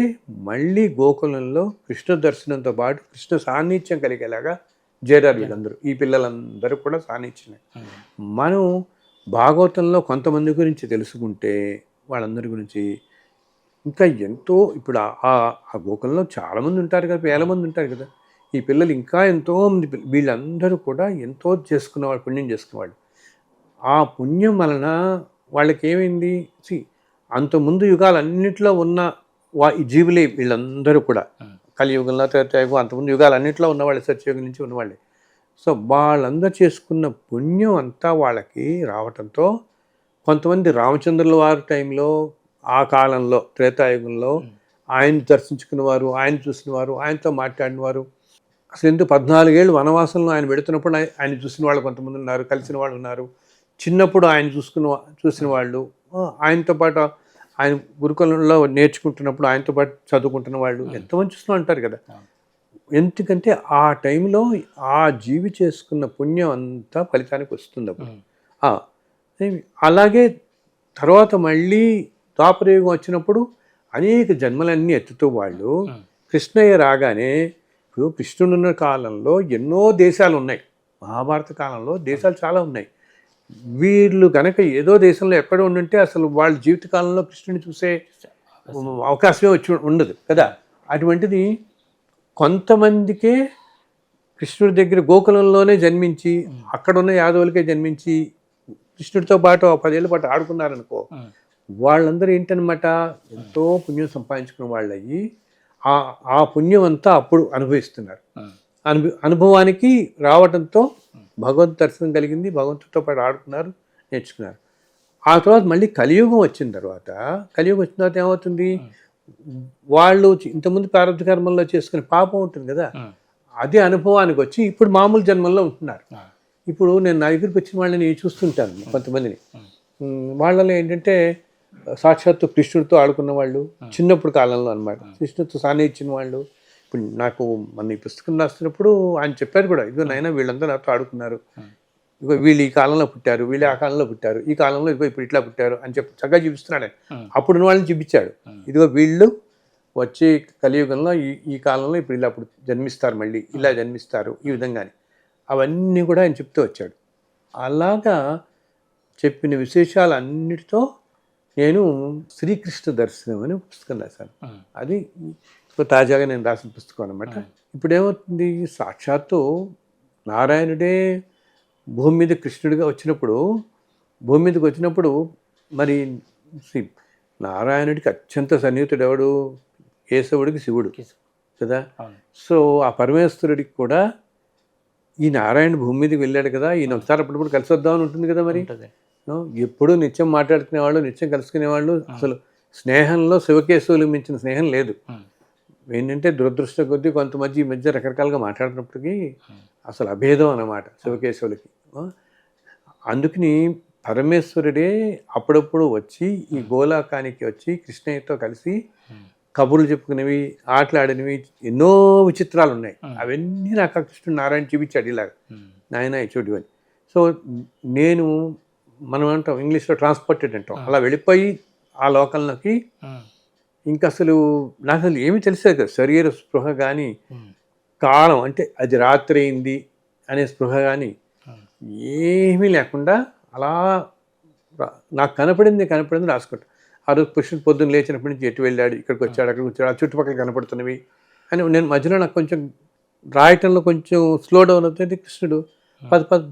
మళ్ళీ గోకులంలో కృష్ణ దర్శనంతో పాటు కృష్ణ సాన్నిధ్యం కలిగేలాగా చేరారు వీళ్ళందరూ. ఈ పిల్లలందరూ కూడా సాన్నిధ్యమే. మనం భాగవతంలో కొంతమంది గురించి తెలుసుకుంటే వాళ్ళందరి గురించి ఇంకా ఎంతో, ఇప్పుడు ఆ గోకులంలో చాలామంది ఉంటారు కదా, 1000 మంది ఉంటారు కదా. ఈ పిల్లలు ఇంకా ఎంతోమంది, వీళ్ళందరూ కూడా ఎంతో చేసుకున్నవాళ్ళు, పుణ్యం చేసుకున్నవాళ్ళు. ఆ పుణ్యం వలన వాళ్ళకి ఏమైంది, అంతకుముందు యుగాలన్నింటిలో ఉన్న ఈ జీవులే వీళ్ళందరూ కూడా. కలియుగంలో, త్రేతాయుగం, అంతకుముందు యుగాలన్నింటిలో ఉన్నవాళ్ళు, సత్యయుగం నుంచి ఉన్నవాళ్ళే. సో వాళ్ళందరూ చేసుకున్న పుణ్యం అంతా వాళ్ళకి రావటంతో కొంతమంది రామచంద్రుల వారి టైంలో, ఆ కాలంలో త్రేతాయుగంలో ఆయన దర్శించుకున్నవారు, ఆయన చూసినవారు, ఆయనతో మాట్లాడినవారు. అసలు ఎందుకు 14 ఏళ్ళు వనవాసంలో ఆయన పెడుతున్నప్పుడు ఆయన చూసిన వాళ్ళు కొంతమంది ఉన్నారు, కలిసిన వాళ్ళు ఉన్నారు, చిన్నప్పుడు ఆయన చూసిన వాళ్ళు, ఆయనతో పాటు ఆయన గురుకులంలో నేర్చుకుంటున్నప్పుడు ఆయనతో పాటు చదువుకుంటున్న వాళ్ళు ఎంతమంది చూస్తూ ఉంటారు కదా. ఎందుకంటే ఆ టైంలో ఆ జీవి చేసుకున్న పుణ్యం అంతా ఫలితానికి వస్తుంది అప్పుడు. అలాగే తర్వాత మళ్ళీ ద్వాపరయుగం వచ్చినప్పుడు అనేక జన్మలన్నీ ఎత్తుతూ వాళ్ళు కృష్ణయ్య రాగానే, ఇప్పుడు కృష్ణుడున్న కాలంలో ఎన్నో దేశాలు ఉన్నాయి, మహాభారత కాలంలో దేశాలు చాలా ఉన్నాయి. వీళ్ళు కనుక ఏదో దేశంలో ఎక్కడో ఉండుంటే అసలు వాళ్ళ జీవితకాలంలో కృష్ణుని చూసే అవకాశమే ఉండదు కదా. అటువంటిది కొంతమందికే కృష్ణుడి దగ్గర గోకులంలోనే జన్మించి అక్కడున్న యాదవులకే జన్మించి కృష్ణుడితో పాటు 10 ఏళ్ళ పాటు ఆడుకున్నారనుకో, వాళ్ళందరూ ఏంటనమాట ఎంతో పుణ్యం సంపాదించుకున్న వాళ్ళు అయ్యి ఆ పుణ్యం అంతా అప్పుడు అనుభవిస్తున్నారు. అనుభవానికి రావడంతో భగవంతు దర్శనం కలిగింది, భగవంతుడితో పాటు ఆడుకున్నారు, నేర్చుకున్నారు. ఆ తర్వాత మళ్ళీ కలియుగం వచ్చిన తర్వాత ఏమవుతుంది, వాళ్ళు ఇంతకుముందు ప్రారంభ కర్మల్లో చేసుకునే పాపం ఉంటుంది కదా, అదే అనుభవానికి వచ్చి ఇప్పుడు మామూలు జన్మల్లో ఉంటున్నారు. ఇప్పుడు నేను నా దగ్గరికి వచ్చిన వాళ్ళని చూస్తుంటాను, కొంతమందిని. వాళ్ళలో ఏంటంటే సాక్షాత్తు కృష్ణుడితో ఆడుకున్న వాళ్ళు, చిన్నప్పుడు కాలంలో అనమాట, కృష్ణుడితో సాన్నిహించిన వాళ్ళు. ఇప్పుడు నాకు మన ఈ పుస్తకం రాస్తున్నప్పుడు ఆయన చెప్పారు కూడా, ఇదిగో నాయన వీళ్ళందరూ నాతో ఆడుకున్నారు, ఇదిగో వీళ్ళు ఈ కాలంలో పుట్టారు, వీళ్ళు ఆ కాలంలో పుట్టారు, ఈ కాలంలో ఇదిగో ఇప్పుడు ఇట్లా పుట్టారు అని చెప్పి చక్కగా చూపిస్తున్నాడు. అప్పుడున్న వాళ్ళని చూపించాడు, ఇదిగో వీళ్ళు వచ్చే కలియుగంలో ఈ కాలంలో ఇప్పుడు ఇలా జన్మిస్తారు, మళ్ళీ ఇలా జన్మిస్తారు, ఈ విధంగానే అవన్నీ కూడా ఆయన చెప్తూ వచ్చాడు. అలాగా చెప్పిన విశేషాలన్నిటితో నేను శ్రీకృష్ణ దర్శనం అని పుస్తకం రాశాను. అది తాజాగా నేను రాసిన పుస్తకం అనమాట. ఇప్పుడు ఏమవుతుంది, సాక్షాత్తు నారాయణుడే భూమి మీద కృష్ణుడిగా భూమి మీదకి వచ్చినప్పుడు మరి నారాయణుడికి అత్యంత సన్నిహితుడు ఎవడు, కేశవుడికి శివుడు కదా. సో ఆ పరమేశ్వరుడికి కూడా ఈ నారాయణ భూమి మీదకి వెళ్ళాడు కదా, ఈయన ఒకసారి అప్పుడప్పుడు కలిసి వద్దామని ఉంటుంది కదా. మరి ఎప్పుడూ నిత్యం మాట్లాడుకునేవాళ్ళు, నిత్యం కలుసుకునేవాళ్ళు. అసలు స్నేహంలో శివకేశవులు మించిన స్నేహం లేదు. ఏంటంటే దురదృష్ట కొద్దీ కొంతమంది ఈ మధ్య రకరకాలుగా మాట్లాడినప్పటికీ అసలు అభేదం అన్నమాట శివకేశవులకి. అందుకని పరమేశ్వరుడే అప్పుడప్పుడు వచ్చి ఈ గోలాకానికి వచ్చి కృష్ణయ్యతో కలిసి కబుర్లు చెప్పుకునేవి, ఆటలాడినవి ఎన్నో విచిత్రాలు ఉన్నాయి. అవన్నీ నాకు కృష్ణుడు నారాయణ చూపించాడు, ఇలాగ నాయన చూడు అని. సో నేను మనం అంటాం ఇంగ్లీష్లో ట్రాన్స్పోర్టెడ్ అంటాం, అలా వెళ్ళిపోయి ఆ లోకంలోకి ఇంకా అసలు నాకు అసలు ఏమీ తెలిసేది కదా. శరీర స్పృహ కానీ, కాలం అంటే అది రాత్రి అయింది అనే స్పృహ కానీ ఏమీ లేకుండా అలా నాకు కనపడింది రాసుకుంటా. ఆ రోజు కృష్ణుడు పొద్దున్న లేచినప్పటి నుంచి ఎటు వెళ్ళాడు, ఇక్కడికి వచ్చాడు, అక్కడికి వచ్చాడు, ఆ చుట్టుపక్కల కనపడుతున్నవి అని నేను మధ్యలో నాకు కొంచెం రాయటంలో కొంచెం స్లో డౌన్ అవుతుంది. కృష్ణుడు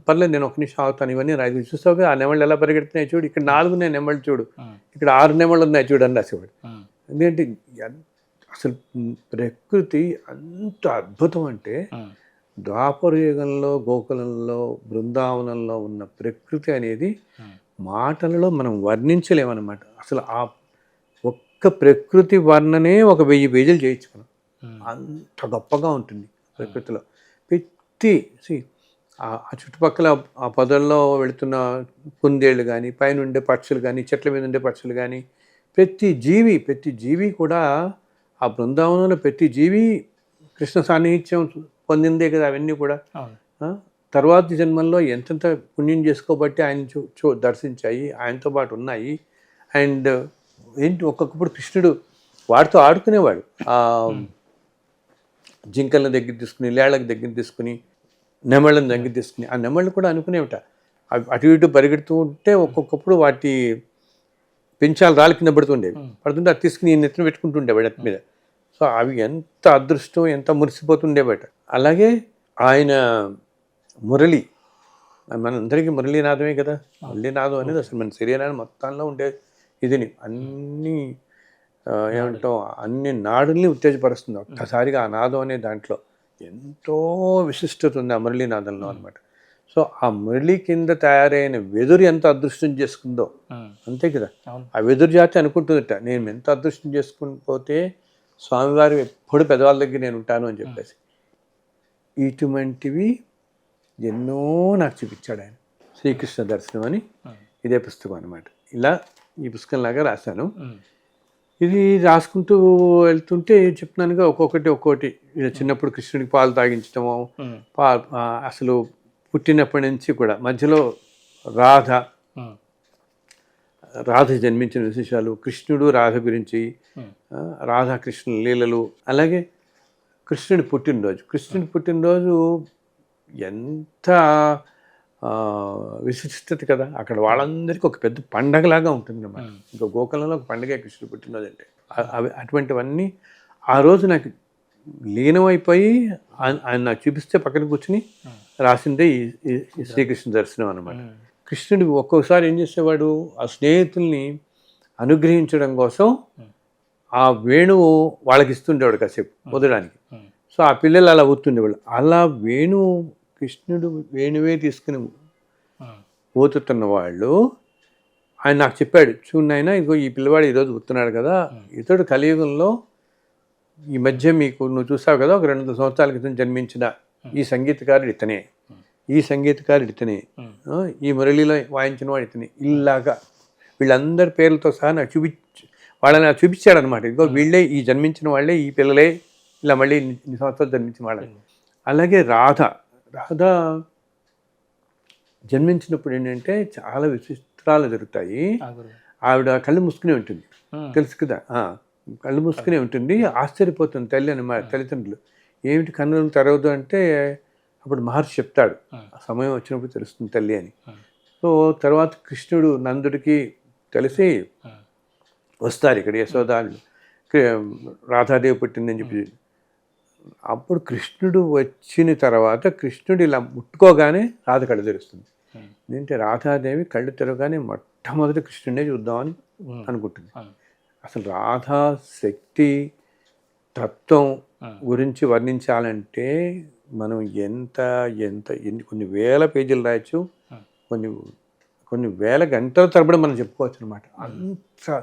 పర్లేదు నేను ఒక నిమిషం ఆగుతాను, ఇవన్నీ రాయి చూస్తావు ఆ నెమళ్ళు ఎలా పరిగెడుతున్నాయి చూడు, ఇక్కడ 4 ఉన్నాయి నెమళ్ళు చూడు, ఇక్కడ 6 నెమళ్ళు ఉన్నాయి చూడు అని రాసేవాడు. ఎందుకంటే అసలు ప్రకృతి అంత అద్భుతం అంటే ద్వాపర యుగంలో గోకులంలో బృందావనంలో ఉన్న ప్రకృతి అనేది మాటలలో మనం వర్ణించలేమన్నమాట. అసలు ఆ ఒక్క ప్రకృతి వర్ణనే ఒక 1000 పేజీలు చేయొచ్చు మనం, అంత గొప్పగా ఉంటుంది ప్రకృతిలో. ఆ చుట్టుపక్కల ఆ పొదల్లో వెళుతున్న కుందేళ్ళు కానీ, పైన ఉండే పక్షులు కానీ, చెట్ల మీద ఉండే పక్షులు కానీ, ప్రతి జీవి కూడా ఆ బృందావనంలో ప్రతి జీవి కృష్ణ సాన్నిహిత్యం పొందిందే కదా. అవన్నీ కూడా తర్వాత జన్మల్లో ఎంతెంత పుణ్యం చేసుకోబట్టి ఆయన దర్శించాయి, ఆయనతో పాటు ఉన్నాయి. అండ్ ఏంటి ఒక్కొక్కప్పుడు కృష్ణుడు వాడితో ఆడుకునేవాడు. జింకలను దగ్గర తీసుకుని, లేళ్ళకి దగ్గర తీసుకుని, నెమళ్ళని దగ్గర తీసుకుని, ఆ నెమళ్ళు కూడా అనుకునేవిట అటు ఇటు పరిగెడుతూ ఉంటే ఒక్కొక్కప్పుడు వాటి పెంచాలు రాళ్ళ కింద పడుతుండేవి, అది తీసుకుని నెత్తిన పెట్టుకుంటుండేవాడు నెత్తి మీద. సో అవి ఎంత అదృష్టం, ఎంత మురిసిపోతుండేవాట. అలాగే ఆయన మురళి, మనందరికీ మురళీనాదమే కదా. మురళీనాదం అనేది అసలు మన శరీరాన్ని మొత్తంలో ఉండే ఇదిని అన్ని ఏమంటాం అన్ని నాడుల్ని ఉత్తేజపరుస్తుంది ఒక్కసారిగా. ఆ నాదం అనే దాంట్లో ఎంతో విశిష్టత ఉంది ఆ మురళీనాదంలో అనమాట. సో ఆ మురళి కింద తయారైన వెదురు ఎంత అదృష్టం చేసుకుందో అంతే కదా. ఆ వెదురు జాతి అనుకుంటుందట, నేను ఎంత అదృష్టం చేసుకుని పోతే స్వామివారు ఎప్పుడు పెద్దవాళ్ళ దగ్గర నేను ఉంటాను అని చెప్పేసి. ఇటువంటివి ఎన్నో నాకు చూపించాడు ఆయన. శ్రీకృష్ణ దర్శనం అని ఇదే పుస్తకం అనమాట. ఇలా ఈ పుస్తకంలాగా రాశాను. ఇది రాసుకుంటూ వెళ్తుంటే చెప్తున్నానుగా ఒక్కొక్కటి ఇలా చిన్నప్పుడు కృష్ణుడికి పాలు తాగించడము, అసలు పుట్టినప్పటి నుంచి కూడా మధ్యలో రాధ జన్మించిన విశేషాలు, కృష్ణుడు రాధ గురించి, రాధాకృష్ణుల లీలలు, అలాగే కృష్ణుడి పుట్టినరోజు ఎంత విశిష్టత కదా. అక్కడ వాళ్ళందరికీ ఒక పెద్ద పండగలాగా ఉంటుంది అన్నమాట. ఇంకా గోకులంలో ఒక పండగే కృష్ణుడు పుట్టినరోజు అంటే. అటువంటివన్నీ ఆ రోజు నాకు లీనమైపోయి ఆయన నాకు చూపిస్తే పక్కన కూర్చుని రాసిందే ఈ శ్రీకృష్ణ దర్శనం అన్నమాట. కృష్ణుడు ఒక్కొక్కసారి ఏం చేసేవాడు, ఆ స్నేహితుల్ని అనుగ్రహించడం కోసం ఆ వేణువు వాళ్ళకి ఇస్తుండేవాడు కాసేపు వదలడానికి. సో ఆ పిల్లలు అలా ఊతుండేవాళ్ళు. అలా కృష్ణుడు వేణువే తీసుకుని ఊతుతున్న వాళ్ళు ఆయన నాకు చెప్పాడు, చూడు నాయనా, ఇదిగో ఈ పిల్లవాడు ఈరోజు ఊతున్నాడు కదా, ఇతడు కలియుగంలో ఈ మధ్య నువ్వు చూసావు కదా, ఒక 200 సంవత్సరాల క్రితం జన్మించిన ఈ సంగీతకారుడు ఇతనే, ఈ మురళిలో వాయించిన వాడు ఇతనే. ఇలాగా వీళ్ళందరి పేర్లతో సహా నాకు వాళ్ళని నాకు చూపించాడు అనమాట. ఇదిగో వీళ్ళే, ఈ జన్మించిన వాళ్ళే, ఈ పిల్లలే ఇలా మళ్ళీ ఇన్ని సంవత్సరాలు జన్మించిన వాళ్ళే. అలాగే రాధ జన్మించినప్పుడు ఏంటంటే చాలా విచిత్రాలు జరుగుతాయి. ఆవిడ కళ్ళు మూసుకునే ఉంటుంది, తెలుసు కదా, కళ్ళు మూసుకునే ఉంటుంది. ఆశ్చర్యపోతుంది తల్లి అనమాట, తల్లిదండ్రులు. ఏమిటి కన్నులు తెరవదు అంటే అప్పుడు మహర్షి చెప్తాడు, సమయం వచ్చినప్పుడు తెలుస్తుంది తల్లి అని. సో తర్వాత కృష్ణుడు నందుడికి తెలిసి వస్తారు ఇక్కడ యశోదాలు, రాధాదేవి పుట్టిందని చెప్పి. అప్పుడు కృష్ణుడు వచ్చిన తర్వాత కృష్ణుడు ఇలా ముట్టుకోగానే రాధ కళ్ళు తెరుస్తుంది. ఏంటంటే రాధాదేవి కళ్ళు తెరవగానే మొట్టమొదటి కృష్ణుడే చూద్దామని అనుకుంటుంది. అసలు రాధా శక్తి తత్వం గురించి వర్ణించాలంటే మనం కొన్ని వేల పేజీలు రాయొచ్చు, కొన్ని వేల గంటల తరబడి మనం చెప్పుకోవచ్చు అనమాట. అంత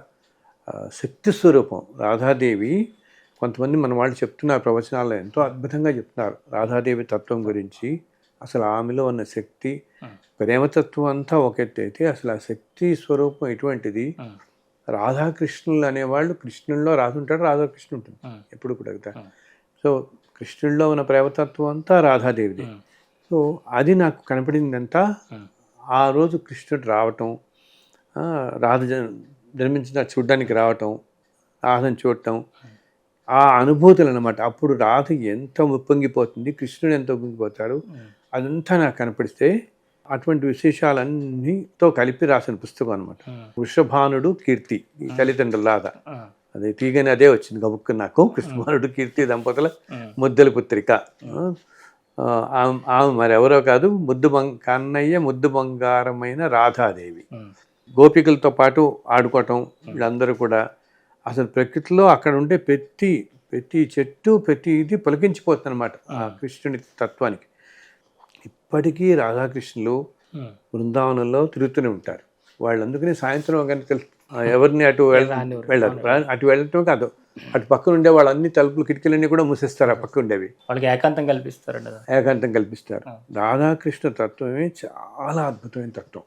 శక్తి స్వరూపం రాధాదేవి. కొంతమంది మన వాళ్ళు చెప్తున్నారు, ప్రవచనాల్లో ఎంతో అద్భుతంగా చెప్తున్నారు రాధాదేవి తత్వం గురించి. అసలు ఆమెలో ఉన్న శక్తి, ప్రేమతత్వం అంతా ఒక ఎత్తు అయితే అసలు ఆ శక్తి స్వరూపం ఎటువంటిది. రాధాకృష్ణులు అనేవాళ్ళు, కృష్ణుల్లో రాధ ఉంటాడు, రాధాకృష్ణ ఉంటుంది ఎప్పుడు కూడా కదా. సో కృష్ణుల్లో ఉన్న ప్రేమతత్వం అంతా రాధాదేవిది. సో అది నాకు కనపడిందంతా ఆ రోజు కృష్ణుడు రావటం, రాధ జన్మించిన చూడ్డానికి రావటం, రాధను చూడటం, ఆ అనుభూతులు అన్నమాట. అప్పుడు రాధ ఎంత ఉప్పొంగిపోతుంది, కృష్ణుడు ఎంత ఉప్పొంగిపోతాడు, అదంతా నాకు కనపడిస్తే అటువంటి విశేషాలన్నీతో కలిపి రాసిన పుస్తకం అనమాట. వృషభానుడు కీర్తి, ఈ తల్లిదండ్రుల రాధ. అదే తీగని అదే వచ్చింది గబుక్కు నాకు. వృషభానుడు కీర్తి దంపతుల ముద్దల పుత్రిక. ఆమె మరెవరో కాదు, కన్నయ్య ముద్దు బంగారమైన రాధాదేవి. గోపికలతో పాటు ఆడుకోవటం, వీళ్ళందరూ కూడా అసలు ప్రకృతిలో అక్కడ ఉండే ప్రతి చెట్టు, ప్రతి ఇది పులకించిపోతుంది అనమాట ఆ కృష్ణుని తత్వానికి. ఇప్పటికీ రాధాకృష్ణులు బృందావనంలో తిరుగుతూనే ఉంటారు. వాళ్ళు అందుకని సాయంత్రం కానీ తెలుసు ఎవరిని అటు వెళ్ళరు. అటు వెళ్ళటం కాదు, అటు పక్కన ఉండే వాళ్ళు అన్ని తలుపులు కిటికీలన్నీ కూడా మూసేస్తారు. ఆ పక్క ఉండేవి వాళ్ళకి ఏకాంతం కల్పిస్తారు. రాధాకృష్ణ తత్వమే చాలా అద్భుతమైన తత్వం.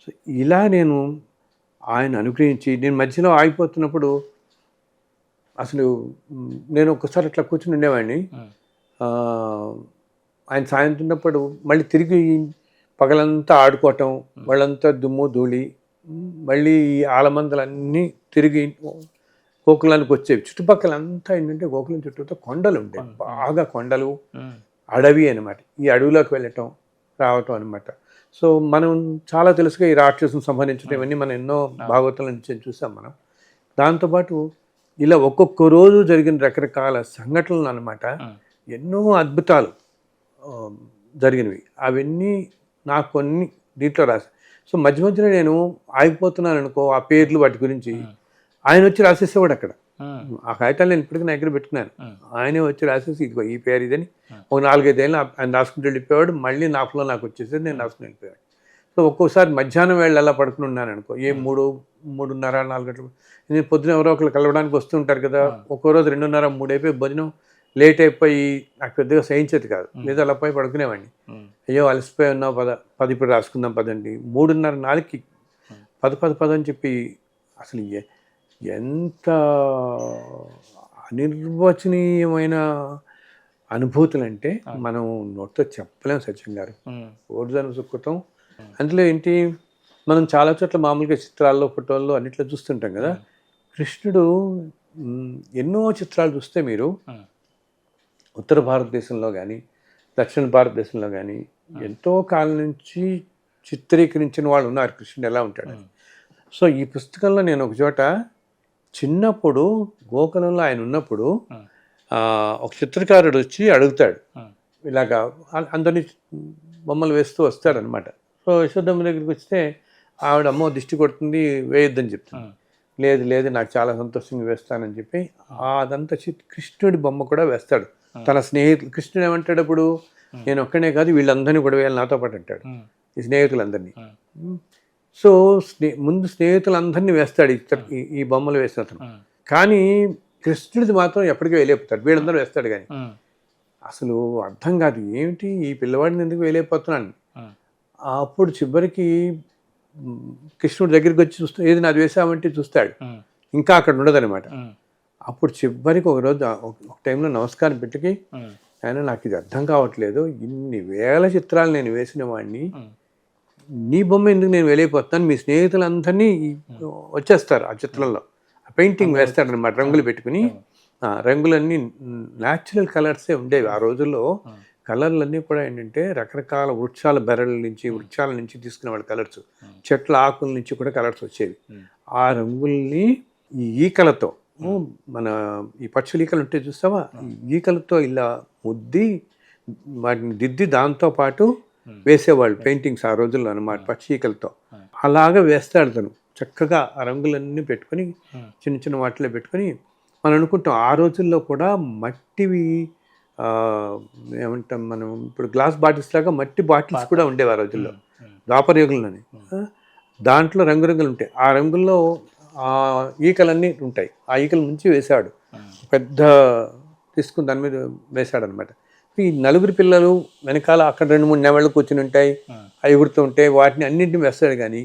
సో ఇలా నేను ఆయన అనుగ్రహించి, నేను మధ్యలో ఆగిపోతున్నప్పుడు అసలు నేను ఒక్కసారి అట్లా కూర్చుని ఉండేవాడిని. ఆయన సాయంత్రం ఉన్నప్పుడు మళ్ళీ తిరిగి పగలంతా ఆడుకోవటం, వాళ్ళంతా దుమ్ము ధూళి, మళ్ళీ ఈ ఆలమందలన్నీ తిరిగి గోకులానికి వచ్చేవి. చుట్టుపక్కల అంతా ఏంటంటే గోకులం చుట్టూతో కొండలు ఉంటాయి, బాగా కొండలు, అడవి అనమాట. ఈ అడవిలోకి వెళ్ళటం రావటం అనమాట. సో మనం చాలా తెలుసుగా ఈ రాక్షసులకు సంబంధించిన ఇవన్నీ మనం ఎన్నో భాగవతాల నుంచి చూసాం మనం. దాంతోపాటు ఇలా ఒక్కొక్క రోజు జరిగిన రకరకాల సంఘటనలు అనమాట. ఎన్నో అద్భుతాలు జరిగినవి, అవన్నీ నాకు కొన్ని దీంట్లో రాశాను. సో మధ్య మధ్యలో నేను ఆగిపోతున్నాను అనుకో, ఆ పేర్లు వాటి గురించి ఆయన వచ్చి రాసేసేవాడు అక్కడ. ఆ కాగితాలు నేను ఇప్పటికీ నా దగ్గర పెట్టుకున్నాను. ఆయనే వచ్చి రాసేసి ఇదిగో ఈ పేరు ఇదని ఒక 4-5 ఏళ్ళు ఆయన రాసుకుంటూ వెళ్ళిపోయాడు. మళ్ళీ నాకులో నాకు వచ్చేసేది, నేను రాసుకుని వెళ్ళిపోయాడు. సో ఒక్కోసారి మధ్యాహ్నం వేళ అలా పడుకుని ఉన్నాను అనుకో, 3:30-4 గంటలు. నేను పొద్దున ఎవరో ఒకరు కలవడానికి వస్తుంటారు కదా, ఒక్కో రోజు 2:30-3 అయిపోయి భోజనం లేట్ అయిపోయి నాకు పెద్దగా సహించేది కాదు, లేదా అలా పోయి పడుకునేవాడిని. అయ్యో అలసిపోయి ఉన్నావు, పది ఇప్పుడు రాసుకుందాం పదండి, 3:30-4కి పద అని చెప్పి అసలు ఎంత అనిర్వచనీయమైన అనుభూతులు అంటే మనం నోటితో చెప్పలేము సత్యం గారు. ఓర్జన సుకృతం. అందులో ఏంటి, మనం చాలా చోట్ల మామూలుగా చిత్రాల్లో, ఫోటోల్లో అన్నిట్లో చూస్తుంటాం కదా. కృష్ణుడు ఎన్నో చిత్రాలు చూస్తే మీరు ఉత్తర భారతదేశంలో కానీ దక్షిణ భారతదేశంలో కానీ ఎంతో కాలం నుంచి చిత్రీకరించిన వాళ్ళు ఉన్నారు కృష్ణుడు ఎలా ఉంటాడని. సో ఈ పుస్తకంలో నేను ఒక చోట చిన్నప్పుడు గోకులంలో ఆయన ఉన్నప్పుడు ఒక చిత్రకారుడు వచ్చి అడుగుతాడు, ఇలాగా అందరినీ బొమ్మలు వేస్తూ వస్తాడనమాట. సో యశోదమ్మ దగ్గరికి వస్తే ఆవిడ అమ్మో దిష్టి కొడుతుంది, వేయొద్దని చెప్తుంది. లేదు లేదు నాకు చాలా సంతోషంగా వేస్తానని చెప్పి అదంతా కృష్ణుడి బొమ్మ కూడా వేస్తాడు తన స్నేహితులు. కృష్ణుడు ఏమంటాడు అప్పుడు, నేను ఒక్కనే కాదు వీళ్ళందరినీ కూడా వేయాలి నాతో పాటు అంటాడు, ఈ స్నేహితులందరినీ. సో ముందు స్నేహితులందరినీ వేస్తాడు ఈ బొమ్మలు వేసిన అతను. కానీ కృష్ణుడిది మాత్రం ఎప్పటికీ వేయలేకపోతాడు, వీళ్ళందరూ వేస్తాడు. కానీ అసలు అర్థం కాదు ఏమిటి ఈ పిల్లవాడిని ఎందుకు వేయలేకపోతున్నాను. అప్పుడు చివరికి కృష్ణుడి దగ్గరికి వచ్చి చూస్తే ఏది నాది వేసామంటే చూస్తాడు, ఇంకా అక్కడ ఉండదనమాట. అప్పుడు చివరికి ఒకరోజు ఒక టైంలో నమస్కారం పెట్టుకి, ఆయన నాకు ఇది అర్థం కావట్లేదు, ఇన్ని వేల చిత్రాలు నేను వేసిన వాడిని నీ బొమ్మ ఎందుకు నేను వేయలేకపోతున్నాను. మీ స్నేహితులందరినీ వచ్చేస్తారు ఆ చిత్రంలో, ఆ పెయింటింగ్ వేస్తాడనమాట రంగులు పెట్టుకుని. రంగులన్నీ న్యాచురల్ కలర్సే ఉండేవి ఆ రోజుల్లో. కలర్లన్నీ కూడా ఏంటంటే రకరకాల వృక్షాల బెరళ్ళ నుంచి, వృక్షాల నుంచి తీసుకునే వాళ్ళ కలర్స్, చెట్ల ఆకుల నుంచి కూడా కలర్స్ వచ్చేవి. ఆ రంగుల్ని ఈ ఈకలతో, మన ఈ పక్షుల ఈకలు ఉంటే చూస్తావా, ఈకలతో ఇలా ముద్ది వాటిని దిద్ది దాంతో పాటు వేసేవాళ్ళు పెయింటింగ్స్ ఆ రోజుల్లో అన్నమాట, పక్షి ఈకలతో. అలాగా వేస్తాడు తను చక్కగా ఆ రంగులన్నీ పెట్టుకొని చిన్న చిన్న వాటిలో పెట్టుకొని. మనం అనుకుంటాం ఆ రోజుల్లో కూడా మట్టివి ఏమంటాం మనం ఇప్పుడు గ్లాస్ బాటిల్స్ లాగా మట్టి బాటిల్స్ కూడా ఉండేవి ఆ రోజుల్లో, ద్వాపర యుగంలోని. దాంట్లో రంగురంగులు ఉంటాయి, ఆ రంగుల్లో ఆ ఈకలన్నీ ఉంటాయి, ఆ ఈకల నుంచి వేశాడు, పెద్ద తీసుకుని దాని మీద వేశాడు అనమాట. ఈ నలుగురు పిల్లలు వెనకాల అక్కడ 2-3 నెమళ్ళు కూర్చుని ఉంటాయి, అవి ఎగురుతూ ఉంటాయి, వాటిని అన్నింటిని వేస్తాడు. కానీ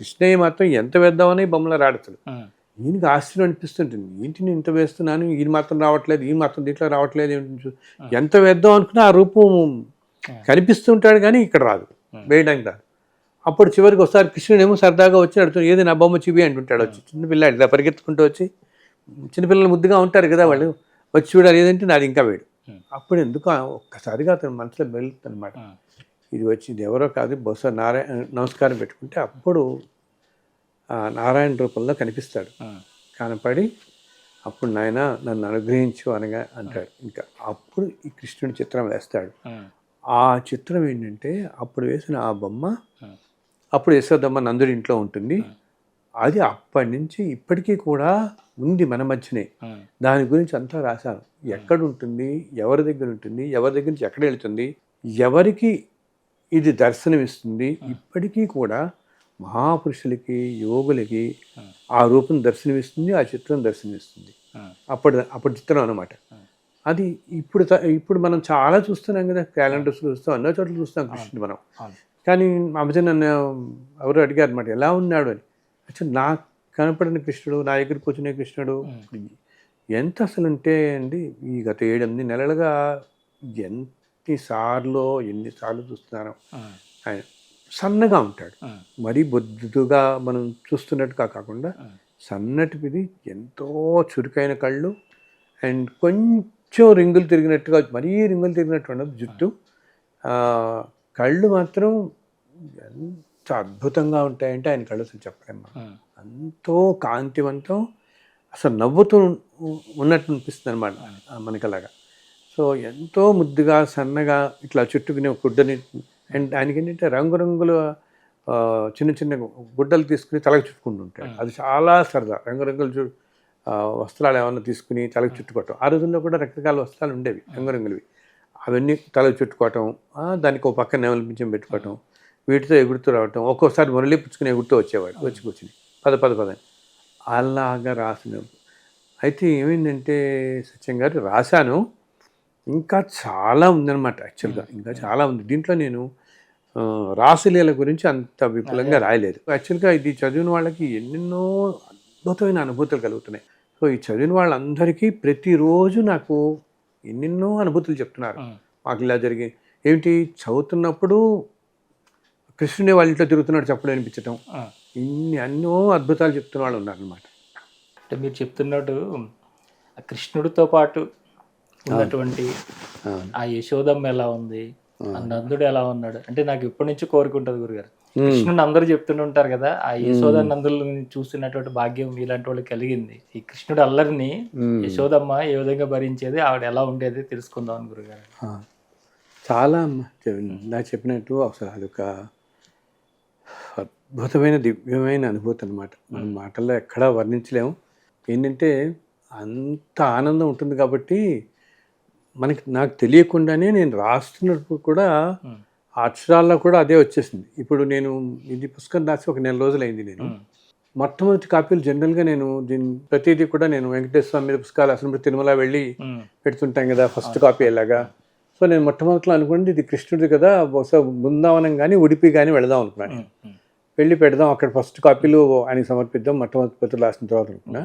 కృష్ణయ్య మాత్రం ఎంత వేద్దామని బొమ్మలో రాడతాడు. ఈయనకి ఆశ్చర్యం అనిపిస్తుంటుంది, ఏంటి నేను ఇంత వేస్తున్నాను, ఈయన మాత్రం రావట్లేదు, ఈయన మాత్రం దీంట్లో రావట్లేదు, ఎంత వేద్దాం అనుకున్నా ఆ రూపం కనిపిస్తుంటాడు కానీ ఇక్కడ రాదు, వేయడానికి రాదు. అప్పుడు చివరికి ఒకసారి కృష్ణుడు ఏమో సరదాగా వచ్చి అడుగుతాడు, ఏది నా బొమ్మ చూపి అంటుంటాడు. వచ్చి చిన్నపిల్లాడు ఇలా పరిగెత్తుకుంటూ వచ్చి, చిన్నపిల్లలు ముద్దుగా ఉంటారు కదా వాళ్ళు, వచ్చి చూడాలి ఏదంటే నాది ఇంకా వేడు. అప్పుడు ఎందుకు ఒక్కసారిగా అతను మనసులో వెళ్తుంది అనమాట, ఇది వచ్చి ఇది ఎవరో కాదు బహుశా నారాయణ. నమస్కారం పెట్టుకుంటే అప్పుడు నారాయణ రూపంలో కనిపిస్తాడు. కనపడి అప్పుడు నాయన నన్ను అనుగ్రహించు అనగా అంటాడు. ఇంకా అప్పుడు ఈ కృష్ణుడి చిత్రం వేస్తాడు. ఆ చిత్రం ఏంటంటే అప్పుడు వేసిన ఆ బొమ్మ అప్పుడు యశోదమ్మ నందుడి ఇంట్లో ఉంటుంది. అది అప్పటి నుంచి ఇప్పటికీ కూడా ఉంది మన మధ్యనే. దాని గురించి అంతా రాశాను, ఎక్కడ ఉంటుంది, ఎవరి దగ్గర ఉంటుంది, ఎవరి దగ్గర నుంచి ఎక్కడ వెళ్తుంది, ఎవరికి ఇది దర్శనమిస్తుంది. ఇప్పటికీ కూడా మహాపురుషులకి, యోగులకి ఆ రూపం దర్శనమిస్తుంది, ఆ చిత్రం దర్శనమిస్తుంది. అప్పటి చిత్రం అనమాట. అది ఇప్పుడు మనం చాలా చూస్తున్నాం కదా, క్యాలెండర్స్ చూస్తాం, అన్నో చోట్ల చూస్తాం కృష్ణుడు మనం. కానీ మధ్య నన్ను ఎవరు అడిగారు అనమాట ఎలా ఉన్నాడు అని. యాక్చువల్ నాకు కనపడిన కృష్ణుడు, నా దగ్గర కూర్చునే కృష్ణుడు ఎంత అసలు అంటే అండి, ఈ గత 7-8 నెలలుగా ఎన్నిసార్లు చూస్తున్నాను. ఆయన సన్నగా ఉంటాడు, మరీ బొద్దుగా మనం చూస్తున్నట్టుగా కాకుండా సన్నటిది, ఎంతో చురుకైన కళ్ళు, అండ్ కొంచెం రింగులు తిరిగినట్టుగా, మరీ రింగులు తిరిగినట్టు ఉండదు జుట్టు. కళ్ళు మాత్రం ఎంత అద్భుతంగా ఉంటాయంటే ఆయన కళ్ళు అసలు చెప్పలేము, ఎంతో కాంతివంతం, అసలు నవ్వుతూ ఉన్నట్టు అనిపిస్తుంది అనమాట మనకి అలాగా. సో ఎంతో ముద్దుగా సన్నగా ఇట్లా చుట్టుకునే గుడ్డని, అండ్ ఆయనకి ఏంటంటే రంగురంగుల చిన్న చిన్న గుడ్డలు తీసుకుని తలకు చుట్టుకుంటూ ఉంటాడు. అది చాలా సరదా. రంగురంగుల వస్త్రాలు ఏమన్నా తీసుకుని తలకు చుట్టుకోవటం. ఆ రోజుల్లో కూడా రకరకాల వస్త్రాలు ఉండేవి రంగురంగులవి, అవన్నీ తలకు చుట్టుకోవటం, దానికి ఒక పక్కన నెమలి పింఛం పెట్టుకోవటం, వీటితో ఎగురుతూ రావటం, ఒక్కోసారి మురళి పుచ్చుకుని ఎగురుతూ వచ్చేవాడు, వచ్చి కూర్చుని పద అలాగా రాసిన. అయితే ఏమైందంటే సత్యం గారు రాశాను, ఇంకా చాలా ఉందన్నమాట యాక్చువల్గా, ఇంకా చాలా ఉంది. దీంట్లో నేను రాసలీల గురించి అంత విపులంగా రాయలేదు. యాక్చువల్గా ఇది చదివిన వాళ్ళకి ఎన్నెన్నో అద్భుతమైన అనుభూతులు కలుగుతున్నాయి. సో ఈ చదివిన వాళ్ళందరికీ ప్రతిరోజు నాకు ఎన్నెన్నో అనుభూతులు చెప్తున్నారు. మాకు ఇలా జరిగి ఏమిటి చదువుతున్నప్పుడు కృష్ణుని వాళ్ళ ఇంట్లో తిరుగుతున్నాడు చెప్పడం అనిపించటం, ఎన్నో అద్భుతాలు చెప్తున్న వాళ్ళు ఉన్నారనమాట. అంటే మీరు చెప్తున్నట్టు ఆ కృష్ణుడితో పాటు ఉన్నటువంటి ఆ యశోదమ్మ ఎలా ఉంది, ఆ నందుడు ఎలా ఉన్నాడు అంటే నాకు ఇప్పటి నుంచి కోరుకుంటది గురుగారు. కృష్ణుని అందరూ చెప్తుంటారు కదా, ఆ యశోద నందులని చూస్తున్నటువంటి భాగ్యం మీలాంటి వాళ్ళకి కలిగింది. ఈ కృష్ణుడు అల్లరిని యశోదమ్మ ఏ విధంగా భరించేది, ఆవిడ ఎలా ఉండేది తెలుసుకుందాం గురుగారు. చాలా నాకు చెప్పినట్టు అసలు అదొక అద్భుతమైన దివ్యమైన అనుభూతి అనమాట. మన మాటల్లో ఎక్కడా వర్ణించలేము. ఏంటంటే అంత ఆనందం ఉంటుంది కాబట్టి నాకు తెలియకుండానే నేను రాస్తున్నప్పుడు కూడా ఆ అక్షరాల్లో కూడా అదే వచ్చేసింది. ఇప్పుడు నేను ఇది పుస్తకం రాసి ఒక 1 నెల రోజులైంది. నేను మొట్టమొదటి కాపీలు జనరల్గా నేను ప్రతిదీ కూడా నేను వెంకటేశ్వర స్వామి మీద పుస్తకాలు అసలు తిరుమల వెళ్ళి పెడుతుంటాం కదా ఫస్ట్ కాపీ ఎలాగా. సో నేను మొట్టమొదటిలో అనుకోండి ఇది కృష్ణుడిది కదా, బహుశా బృందావనం కానీ ఉడిపి కానీ వెళదాం అనుకున్నాను. వెళ్ళి పెడదాం అక్కడ ఫస్ట్ కాపీలు ఆయనకి సమర్పిద్దాం మొట్టమొదటి పత్రులు రాసిన తర్వాత అనుకున్నా.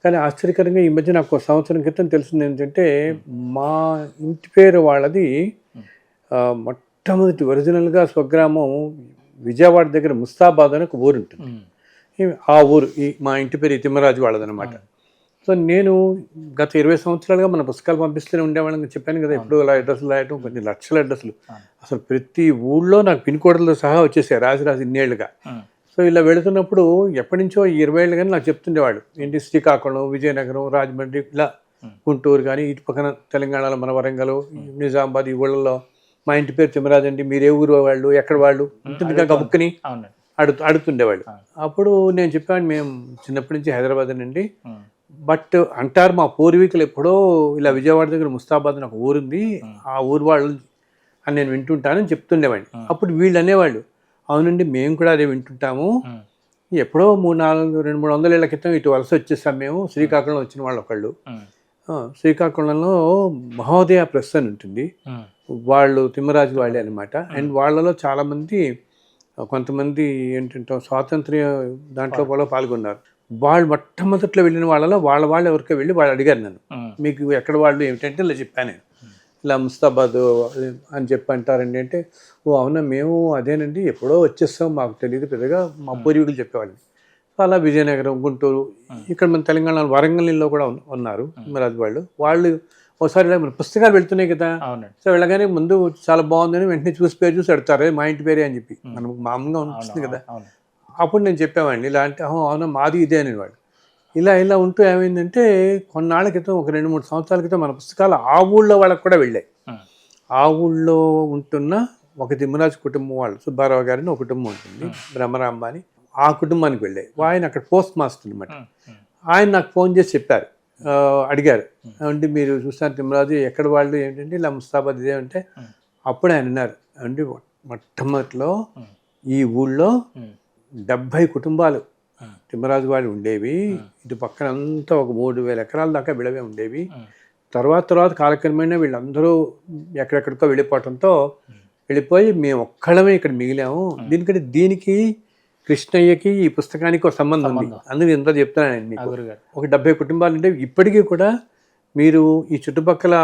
కానీ ఆశ్చర్యకరంగా ఈ మధ్య నాకు 1 సంవత్సరం క్రితం తెలిసింది ఏంటంటే మా ఇంటి పేరు వాళ్ళది మొట్టమొదటి ఒరిజినల్గా స్వగ్రామం విజయవాడ దగ్గర ముస్తాబాద్ అని ఒక ఊరు ఉంటుంది. ఆ ఊరు మా ఇంటి పేరు తిమ్మరాజు వాళ్ళదనమాట. సో నేను గత 20 సంవత్సరాలుగా మన పుస్తకాలు పంపిస్తూనే ఉండేవాళ్ళని చెప్పాను కదా, ఎప్పుడు అలా అడ్రస్లు రాయటం, కొన్ని లక్షల అడ్రస్లు, అసలు ప్రతి ఊళ్ళో నాకు పిన్ కోడ్లతో సహా వచ్చేసాయి రాసి ఇన్నేళ్ళుగా. సో ఇలా వెళుతున్నప్పుడు ఎప్పటి నుంచో 20 ఏళ్ళు కానీ నాకు చెప్తుండేవాళ్ళు ఏంటి శ్రీకాకుళం, విజయనగరం, రాజమండ్రి, ఇలా గుంటూరు కానీ ఇటు పక్కన తెలంగాణలో మన వరంగల్, నిజామాబాద్ ఈ ఊళ్ళలో మా ఇంటి పేరు తిమ్మరాజు అండి, మీరు ఏ ఊరు వాళ్ళు, ఎక్కడ వాళ్ళు ఉంటుందిగా గబుక్కుని అడుగుతుండేవాళ్ళు. అప్పుడు నేను చెప్పాను మేము చిన్నప్పటి నుంచి హైదరాబాద్ అండి, బట్ అంటారు మా పూర్వీకులు ఎప్పుడో ఇలా విజయవాడ దగ్గర ముస్తాబాద్ అని ఒక ఊరుంది, ఆ ఊరు వాళ్ళు అని నేను వింటుంటానని చెప్తుండేవాడిని. అప్పుడు వీళ్ళు అనేవాళ్ళు అవునండి మేము కూడా అదే వింటుంటాము, ఎప్పుడో 200-300 ఏళ్ల క్రితం ఇటు వలస వచ్చేసాం మేము, శ్రీకాకుళం వచ్చిన వాళ్ళు ఒకళ్ళు, శ్రీకాకుళంలో మహోదయ ప్రెస్ అని ఉంటుంది, వాళ్ళు తిమ్మరాజు వాళ్ళే అనమాట. అండ్ వాళ్ళలో చాలామంది కొంతమంది ఏంటంటే స్వాతంత్ర్య దాంట్లో కూడా పాల్గొన్నారు. వాళ్ళు మొట్టమొదట్లో వెళ్ళిన వాళ్ళలో వాళ్ళు ఎవరికో వెళ్ళి వాళ్ళు అడిగారు నన్ను మీకు ఎక్కడ వాళ్ళు ఏమిటంటే ఇలా చెప్పాను నేను, ఇలా ముస్తాబాద్ అని చెప్పి అంటారండి అంటే, ఓ అవునా మేము అదేనండి ఎప్పుడో వచ్చేస్తాం మాకు తెలియదు పెద్దగా, మా పూర్వీకులు చెప్పేవాళ్ళని. అలా విజయనగరం, గుంటూరు, ఇక్కడ మన తెలంగాణలో వరంగల్లో కూడా ఉన్నారు తిమ్మరాజు వాళ్ళు ఒకసారి ఇలా మన పుస్తకాలు వెళ్తున్నాయి కదా, సో వెళ్ళగానే ముందు చాలా బాగుందని వెంటనే పేరు చూసి అడుగుతారు మా ఇంటి పేరే అని చెప్పి, మనకు మామూలుగా అనిపిస్తుంది కదా. అప్పుడు నేను చెప్పామండి ఇలా అంటే అవునా మాది ఇదే అనేవాడు. ఇలా ఉంటూ ఏమైందంటే కొన్నాళ్ళ క్రితం ఒక 2-3 సంవత్సరాల క్రితం మన పుస్తకాలు ఆ ఊళ్ళో వాళ్ళకి కూడా వెళ్ళాయి. ఆ ఊళ్ళో ఉంటున్న ఒక తిమ్మరాజు కుటుంబం వాళ్ళు, సుబ్బారావు గారిని ఒక కుటుంబం ఉంటుంది బ్రహ్మరాంబ అని, ఆ కుటుంబానికి వెళ్ళాయి. ఆయన అక్కడ పోస్ట్ మాస్టర్ అనమాట. ఆయన నాకు ఫోన్ చేసి చెప్పారు, అడిగారు అంటే మీరు చూస్తారు తిమ్మరాజు ఎక్కడ వాళ్ళు ఏంటంటే ఇలా ముస్తాబాద్ ఇదే అంటే, అప్పుడు ఆయన అన్నారు అంటే మొట్టమొదటిలో ఈ ఊళ్ళో 70 కుటుంబాలు తిమ్మరాజు వాళ్ళు ఉండేవి, ఇటు పక్కన అంతా ఒక 3,000 ఎకరాల దాకా విడవే ఉండేవి. తర్వాత కాలక్రమేణా వీళ్ళందరూ ఎక్కడెక్కడికో వెళ్ళిపోవటంతో వెళ్ళిపోయి మేము ఒక్కళ్ళమే ఇక్కడ మిగిలాము. దీనికి కృష్ణయ్యకి ఈ పుస్తకానికి ఒక సంబంధం ఉంది, అందుకు ఎంత చెప్తానండి మీకు. ఒక 70 కుటుంబాలు అంటే ఇప్పటికీ కూడా మీరు ఈ చుట్టుపక్కల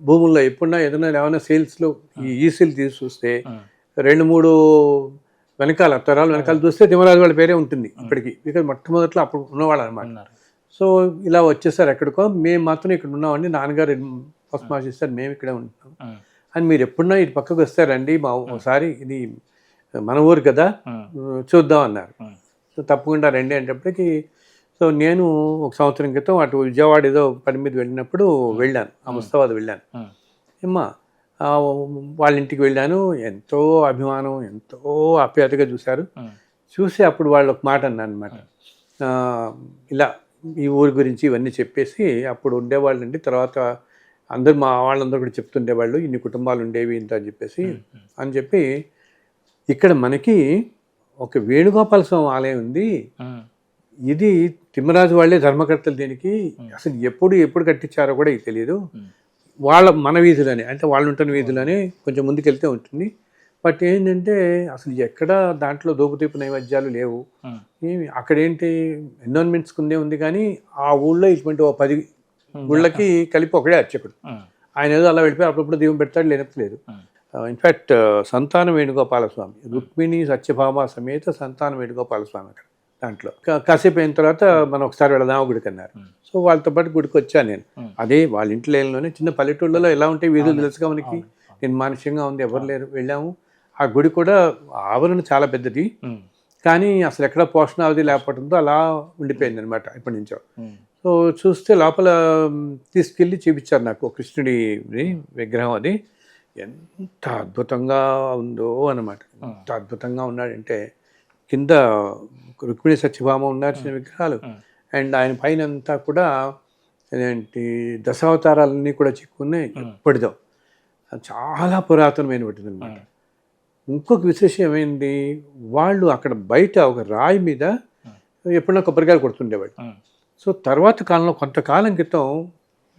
భూముల్లో ఎప్పుడన్నా ఏమైనా సేల్స్లో ఈ ఈసీలు తీసి చూస్తే 2-3 వెనకాల తరాలు వెనకాల చూస్తే తిమ్మరాజు వాళ్ళ పేరే ఉంటుంది ఇప్పటికీ, బికాజ్ మొట్టమొదట్లో అప్పుడు ఉన్నవాళ్ళు అనమాట. సో ఇలా వచ్చేసారు ఎక్కడికో, మేము మాత్రం ఇక్కడ ఉన్నామండి, నాన్నగారు ఫస్ట్ మార్చి ఇస్తారు, మేము ఇక్కడే ఉంటున్నాం అని, మీరు ఎప్పుడన్నా ఇటు పక్కకు వస్తారండి మా ఒకసారి ఇది మన ఊరు కదా చూద్దాం అన్నారు. సో తప్పకుండా రండి అనేటప్పటికి, సో నేను 1 సంవత్సరం క్రితం అటు విజయవాడ ఏదో పని మీద వెళ్ళినప్పుడు వెళ్ళాను, ఆ ముస్తాబాద్ వెళ్ళాను. ఏమ్మా వాళ్ళ ఇంటికి వెళ్ళాను, ఎంతో అభిమానం, ఎంతో ఆప్యాయతగా చూసి అప్పుడు వాళ్ళు ఒక మాట అన్నారు అనమాట, ఇలా ఈ ఊరి గురించి ఇవన్నీ చెప్పేసి అప్పుడు ఉండేవాళ్ళండి, తర్వాత అందరు మా వాళ్ళందరూ కూడా చెప్తుండేవాళ్ళు ఇన్ని కుటుంబాలు ఉండేవి ఇంత అని చెప్పి ఇక్కడ మనకి ఒక వేణుగోపాల స్వామి ఆలయం ఉంది, ఇది తిమ్మరాజు వాళ్ళే ధర్మకర్తలు, దీనికి అసలు ఎప్పుడు కట్టించారో కూడా ఇది తెలియదు, మన వీధులని అంటే వాళ్ళు ఉంటున్న వీధులని కొంచెం ముందుకెళ్తే ఉంటుంది. బట్ ఏంటంటే అసలు ఎక్కడ దాంట్లో దోపుతీపు నైవేద్యాలు లేవు. ఏమి అక్కడేంటి ఎన్విరాన్మెంట్స్ కుందే ఉంది, కానీ ఆ ఊళ్ళో ఇటువంటి 10 గుళ్ళకి కలిపి ఒకడే అర్చకుడు. ఆయన ఏదో అలా వెళ్ళిపోయి అప్పుడప్పుడు దీపం పెడతాడు, లేనట్లేదు. ఇన్ఫ్యాక్ట్ సంతాన వేణుగోపాల స్వామి, రుక్మిణి సత్యభామ సమేత సంతాన వేణుగోపాల స్వామి అక్కడ దాంట్లో కాసేపు అయిన తర్వాత మనం ఒకసారి వెళదాం గుడికి అన్నారు. సో వాళ్ళతో పాటు గుడికి వచ్చాను నేను. అదే వాళ్ళ ఇంటి లేనిలోనే చిన్న పల్లెటూళ్ళలో ఎలా ఉంటాయి వీధులు తెలుసుగా మనకి. నిర్మానుష్యంగా ఉంది, ఎవరు లేరు. వెళ్ళాము. ఆ గుడి కూడా ఆవరణ చాలా పెద్దది, కానీ అసలు ఎక్కడ పోషణ అవధి లేకపోవడంతో అలా ఉండిపోయింది అనమాట ఇప్పటి నుంచో. సో చూస్తే లోపల తీసుకెళ్ళి చూపించారు నాకు కృష్ణుడి విగ్రహం. అది ఎంత అద్భుతంగా ఉందో అన్నమాట. ఎంత అద్భుతంగా ఉన్నాడంటే కింద రుక్మిణి సత్యభామ ఉన్నారు చిన్న విగ్రహాలు, అండ్ ఆయన పైన అంతా కూడా ఏంటి దశావతారాలన్నీ కూడా చిక్కున్నాయి. ఎప్పటిదో చాలా పురాతనమైన పట్టింది అనమాట. ఇంకొక విశేషం ఏమైంది, వాళ్ళు అక్కడ బయట ఒక రాయి మీద ఎప్పుడైనా కొబ్బరికాయలు కొడుతుండేవాడు. సో తర్వాత కాలంలో కొంతకాలం క్రితం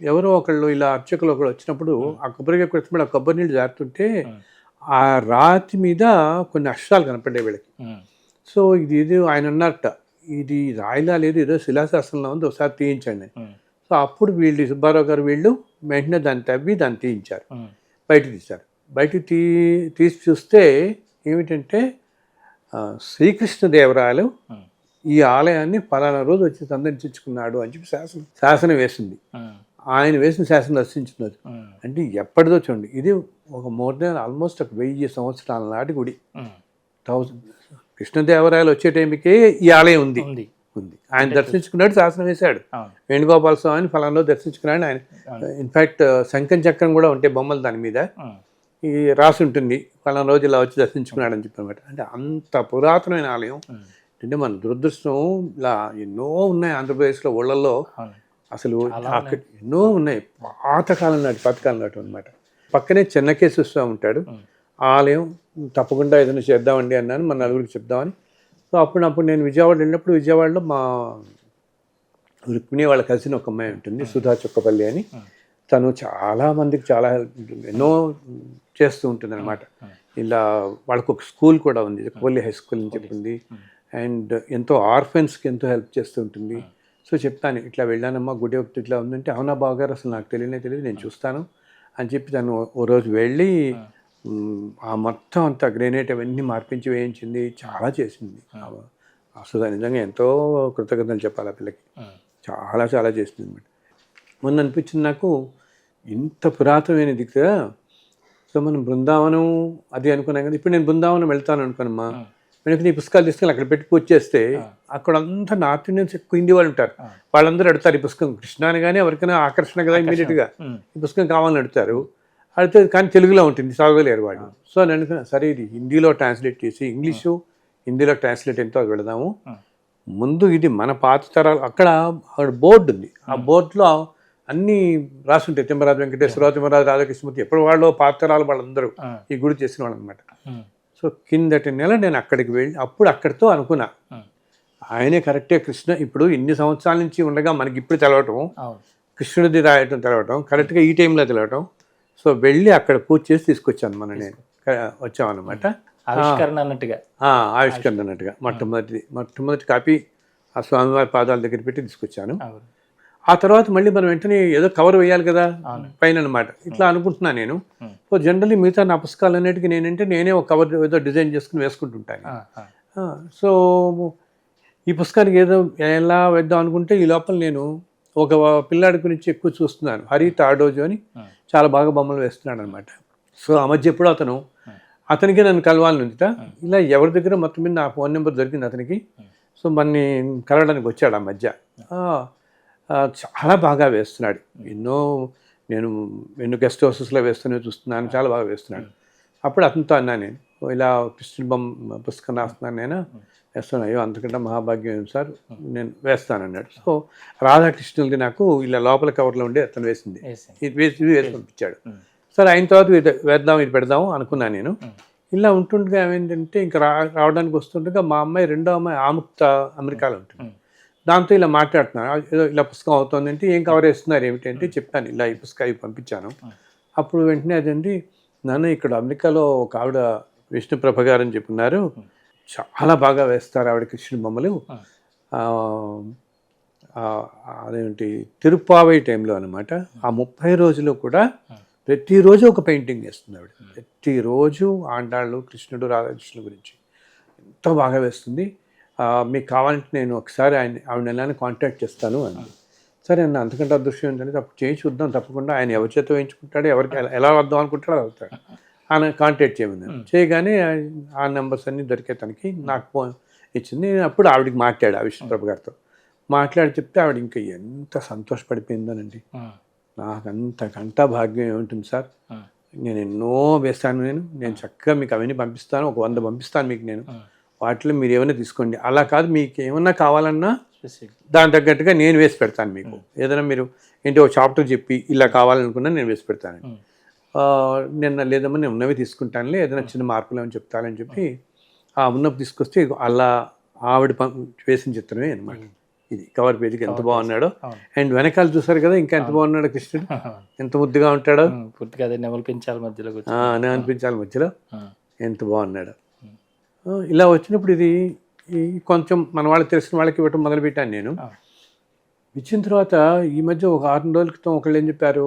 ఎవరో ఒకళ్ళు ఇలా అర్చకులు ఒకళ్ళు వచ్చినప్పుడు ఆ కొబ్బరికాయ కొడుతున్నప్పుడు ఆ కొబ్బరి నీళ్ళు జారుతుంటే ఆ రాతి మీద కొన్ని అక్షరాలు కనపడ్డాయి వీళ్ళకి. సో ఇది ఆయన అన్నట్ట, ఇది రాయిలా లేదు, ఏదో శిలాశాసనంలో ఉంది, ఒకసారి తీయించండి. సో అప్పుడు వీళ్ళు సుబ్బారావు గారు వీళ్ళు వెంటనే దాన్ని తవ్వి దాన్ని తీయించారు, బయటకు తీశారు. బయటకు తీసి చూస్తే ఏమిటంటే శ్రీకృష్ణదేవరాయలు ఈ ఆలయాన్ని ఫలానా రోజు వచ్చి సందర్శించుకున్నాడు అని చెప్పి శాసనం వేసింది. ఆయన వేసిన శాసనం దర్శించున్నది. అంటే ఎప్పటిదో చూడండి, ఇది ఒక మోర్ దెన్ ఆల్మోస్ట్ 1000 సంవత్సరాల నాటి గుడి. కృష్ణదేవరాయలు వచ్చే టైంకే ఈ ఆలయం ఉంది. ఆయన దర్శించుకున్నాడు, శాసనం వేశాడు. వేణుగోపాల స్వామిని ఫలానా దర్శించుకున్నాడు ఆయన. ఇన్ఫ్యాక్ట్ శంఖం చక్రం కూడా ఉంటే బొమ్మలు దాని మీద ఈ రాసి ఉంటుంది, ఫలానా రోజు ఇలా వచ్చి దర్శించుకున్నాడు అని చెప్పి అనమాట. అంటే అంత పురాతనమైన ఆలయం. అంటే మన దురదృష్టం ఇలా ఎన్నో ఉన్నాయి ఆంధ్రప్రదేశ్లో ఊళ్ళల్లో. అసలు అక్కడ ఎన్నో ఉన్నాయి పాతకాలం నాటి అనమాట. పక్కనే చెన్నకేశ్వర స్వామి ఉంటాడు ఆలయం. తప్పకుండా ఏదైనా చేద్దామండి అన్నాను, మన నలుగురికి చెప్దామని. సో అప్పుడు నేను విజయవాడ వెళ్ళినప్పుడు విజయవాడలో మా రుక్మిణి వాళ్ళ కలిసిన ఒక అమ్మాయి ఉంటుంది, సుధా చుక్కపల్లి అని. తను చాలా మందికి చాలా ఎన్నో చేస్తూ ఉంటుంది అనమాట. ఇలా వాళ్ళకు ఒక స్కూల్ కూడా ఉంది, చుక్కపల్లి హై స్కూల్ అని చెప్పింది. అండ్ ఎంతో ఆర్ఫెన్స్కి ఎంతో హెల్ప్ చేస్తూ ఉంటుంది. సో చెప్తాను, ఇట్లా వెళ్ళానమ్మా గుడి ఒకటి ఇట్లా ఉందంటే, అవునా బావగారు అసలు నాకు తెలియదు, నేను చూస్తాను అని చెప్పి తను ఓ రోజు వెళ్ళి ఆ మొత్తం అంతా గ్రెనేట్ అవన్నీ మార్పించి వేయించింది, చాలా చేసింది. అసలు నిజంగా ఎంతో కృతజ్ఞతలు చెప్పాలి ఆ పిల్లకి. చాలా చాలా చేసింది అనమాట. మొన్న అనిపించింది నాకు, ఇంత పురాతనమైన దిక్కు. సో మనం బృందావనం అది అనుకున్నాం కదా, ఇప్పుడు నేను బృందావనం వెళ్తాను అనుకున్నామ్మా, వెనక నీ పుస్తకాలు తీసుకెళ్ళి అక్కడ పెట్టి పూజ చేస్తే అక్కడ అంతా నార్త్ ఇండియన్స్ ఎక్కువ హిందీ వాళ్ళు ఉంటారు. వాళ్ళందరూ అడుగుతారు ఈ పుస్తకం, కృష్ణ అని కానీ ఎవరికైనా ఆకర్షణ కదా ఇమీడియట్గా ఈ పుస్తకం కావాలని అడుగుతారు. అడిగితే కానీ తెలుగులో ఉంటుంది, చదవలేరు వాళ్ళు. సో నేను అనుకున్నా, సరే ఇది హిందీలో ట్రాన్స్లేట్ చేసి ఇంగ్లీషు హిందీలో ట్రాన్స్లేట్ ఎంతో వెళదాము. ముందు ఇది మన పాత తరాలు. అక్కడ బోర్డు ఉంది, ఆ బోర్డులో అన్నీ రాసుంటాయి. తిమ్మరాజు వెంకటేశ్వరరావు, తిమ్మరాజు రాధాకృష్ణమూర్తి, ఎప్పుడు వాళ్ళు పాత తరాలు వాళ్ళందరూ ఈ గుడి చేసిన వాళ్ళు అనమాట. సో కిందటి నెల నేను అక్కడికి వెళ్ళి అప్పుడు అక్కడితో అనుకున్నా, ఆయనే కరెక్టే కృష్ణ. ఇప్పుడు ఇన్ని సంవత్సరాల నుంచి ఉండగా మనకి ఇప్పుడు తెలవటం, కృష్ణుడిది రాయటం తెలవటం, కరెక్ట్గా ఈ టైంలో తెలవటం. సో వెళ్ళి అక్కడ పూజ చేసి తీసుకొచ్చాను నేను వచ్చామన్నమాట. ఆవిష్కరణ అన్నట్టుగా మొట్టమొదటి కాపీ ఆ స్వామివారి పాదాల దగ్గర పెట్టి తీసుకొచ్చాను. ఆ తర్వాత మళ్ళీ మనం వెంటనే ఏదో కవర్ వేయాలి కదా పైన అనమాట, ఇట్లా అనుకుంటున్నాను నేను. సో జనరల్లీ మిగతా నా పుస్తకాలు అన్నిటికీ నేనే ఒక కవర్ ఏదో డిజైన్ చేసుకుని వేసుకుంటుంటాను. సో ఈ పుస్తకానికి ఏదో ఎలా వేద్దాం అనుకుంటే ఈ లోపల నేను ఒక పిల్లాడి గురించి ఎక్కువ చూస్తున్నాను, హరి తాడోజు అని, చాలా బాగా బొమ్మలు వేస్తున్నాడు అనమాట. సో ఆ మధ్య ఎప్పుడు అతనికి నన్ను కలవాలని ఉందిట. ఇలా ఎవరి దగ్గర మొత్తం మీద నా ఫోన్ నెంబర్ దొరికింది అతనికి. సో మనని కలవడానికి వచ్చాడు ఆ మధ్య. చాలా బాగా వేస్తున్నాడు. ఎన్నో గెస్ట్ హౌసెస్లో వేస్తూనే చూస్తున్నాను, చాలా బాగా వేస్తున్నాడు. అప్పుడు అతనితో అన్నా నేను, ఇలా కృష్ణుడి బొమ్మ పుస్తకం రాస్తున్నాను, నేను వేస్తాను. అయ్యో అంతకంటే మహాభాగ్యం సార్, నేను వేస్తాను అన్నాడు. సో రాధాకృష్ణులది నాకు ఇలా లోపల కవర్లో ఉండి అతను వేసింది, ఇది వేసి పంపించాడు. సరే అయిన తర్వాత ఇది పెడదాము అనుకున్నాను నేను. ఇలా ఉంటుండగా ఏమైందంటే ఇంకా రావడానికి వస్తుండగా మా అమ్మాయి రెండో అమ్మాయి ఆముక్త అమెరికాలో ఉంటుంది. దాంతో ఇలా మాట్లాడుతున్నాను, ఏదో ఇలా పుస్తకం అవుతుందంటే ఏం కవర్ చేస్తున్నారు ఏమిటంటే చెప్పాను, ఇలా ఈ పుస్తకం ఇవి పంపించాను. అప్పుడు వెంటనే అదండి, నాన్న ఇక్కడ అమెరికాలో ఒక ఆవిడ విష్ణుప్రభ గారు అని చెప్పున్నారు, చాలా బాగా వేస్తారు ఆవిడ కృష్ణుడి బొమ్మలు. అదేంటి తిరుప్పావై టైంలో అనమాట, ఆ 30 రోజులు కూడా ప్రతిరోజు ఒక పెయింటింగ్ వేస్తుంది ఆవిడ. ప్రతిరోజు ఆండాళ్ళు కృష్ణుడు రాధాకృష్ణుడు గురించి ఎంతో బాగా వేస్తుంది. మీకు కావాలంటే నేను ఒకసారి ఆవిడ నెలని కాంటాక్ట్ చేస్తాను అని. సరే అన్న, అంతకంటే అదృష్టం ఏంటంటే అప్పుడు చేయి చూద్దాం తప్పకుండా, ఆయన ఎవరి చేత వేయించుకుంటాడు, ఎవరికి ఎలా వద్దాం అనుకుంటాడో అలా అవుతాడు. ఆయన కాంటాక్ట్ చేయమన్నాను. చేయగానే ఆ నెంబర్స్ అన్నీ దొరికే తనకి నాకు ఫోన్ ఇచ్చింది. నేను అప్పుడు ఆవిడకి మాట్లాడా ఆ విష్ణుప్రభ గారితో. మాట్లాడి చెప్తే ఆవిడ ఇంకా ఎంత సంతోషపడిపోయిందోనండి. నాకు అంతకంటా భాగ్యం ఏముంటుంది సార్, నేను ఎన్నో వేస్తాను, నేను చక్కగా మీకు అవన్నీ పంపిస్తాను, ఒక 100 పంపిస్తాను మీకు, నేను వాటిలో మీరు ఏమైనా తీసుకోండి. అలా కాదు, మీకు ఏమన్నా కావాలన్నా దాని తగ్గట్టుగా నేను వేసి పెడతాను మీకు. ఏదైనా మీరు ఏంటి ఒక చాప్టర్ చెప్పి ఇలా కావాలనుకున్నా నేను వేసి పెడతాను. నిన్న లేదమ్మా నేను ఉన్నవి తీసుకుంటానులే, ఏదైనా చిన్న మార్పులు ఏమని చెప్తానని చెప్పి ఉన్నవి తీసుకొస్తే అలా ఆవిడ వేసిన చిత్రమే అనమాట ఇది. కవర్ పేజీకి ఎంత బాగున్నాడో, అండ్ వెనకాల చూసారు కదా ఇంకా ఎంత బాగున్నాడో కృష్ణుడు, ఎంత ముద్దుగా ఉంటాడో. పూర్తిగా అదే నెమలిపించాలి మధ్యలో ఎంత బాగున్నాడో. ఇలా వచ్చినప్పుడు ఇది కొంచెం మన వాళ్ళకి తెలిసిన వాళ్ళకి ఇవ్వటం మొదలుపెట్టాను నేను. ఇచ్చిన తర్వాత ఈ మధ్య ఒక 6 రోజుల క్రితం ఒకళ్ళు ఏం చెప్పారు,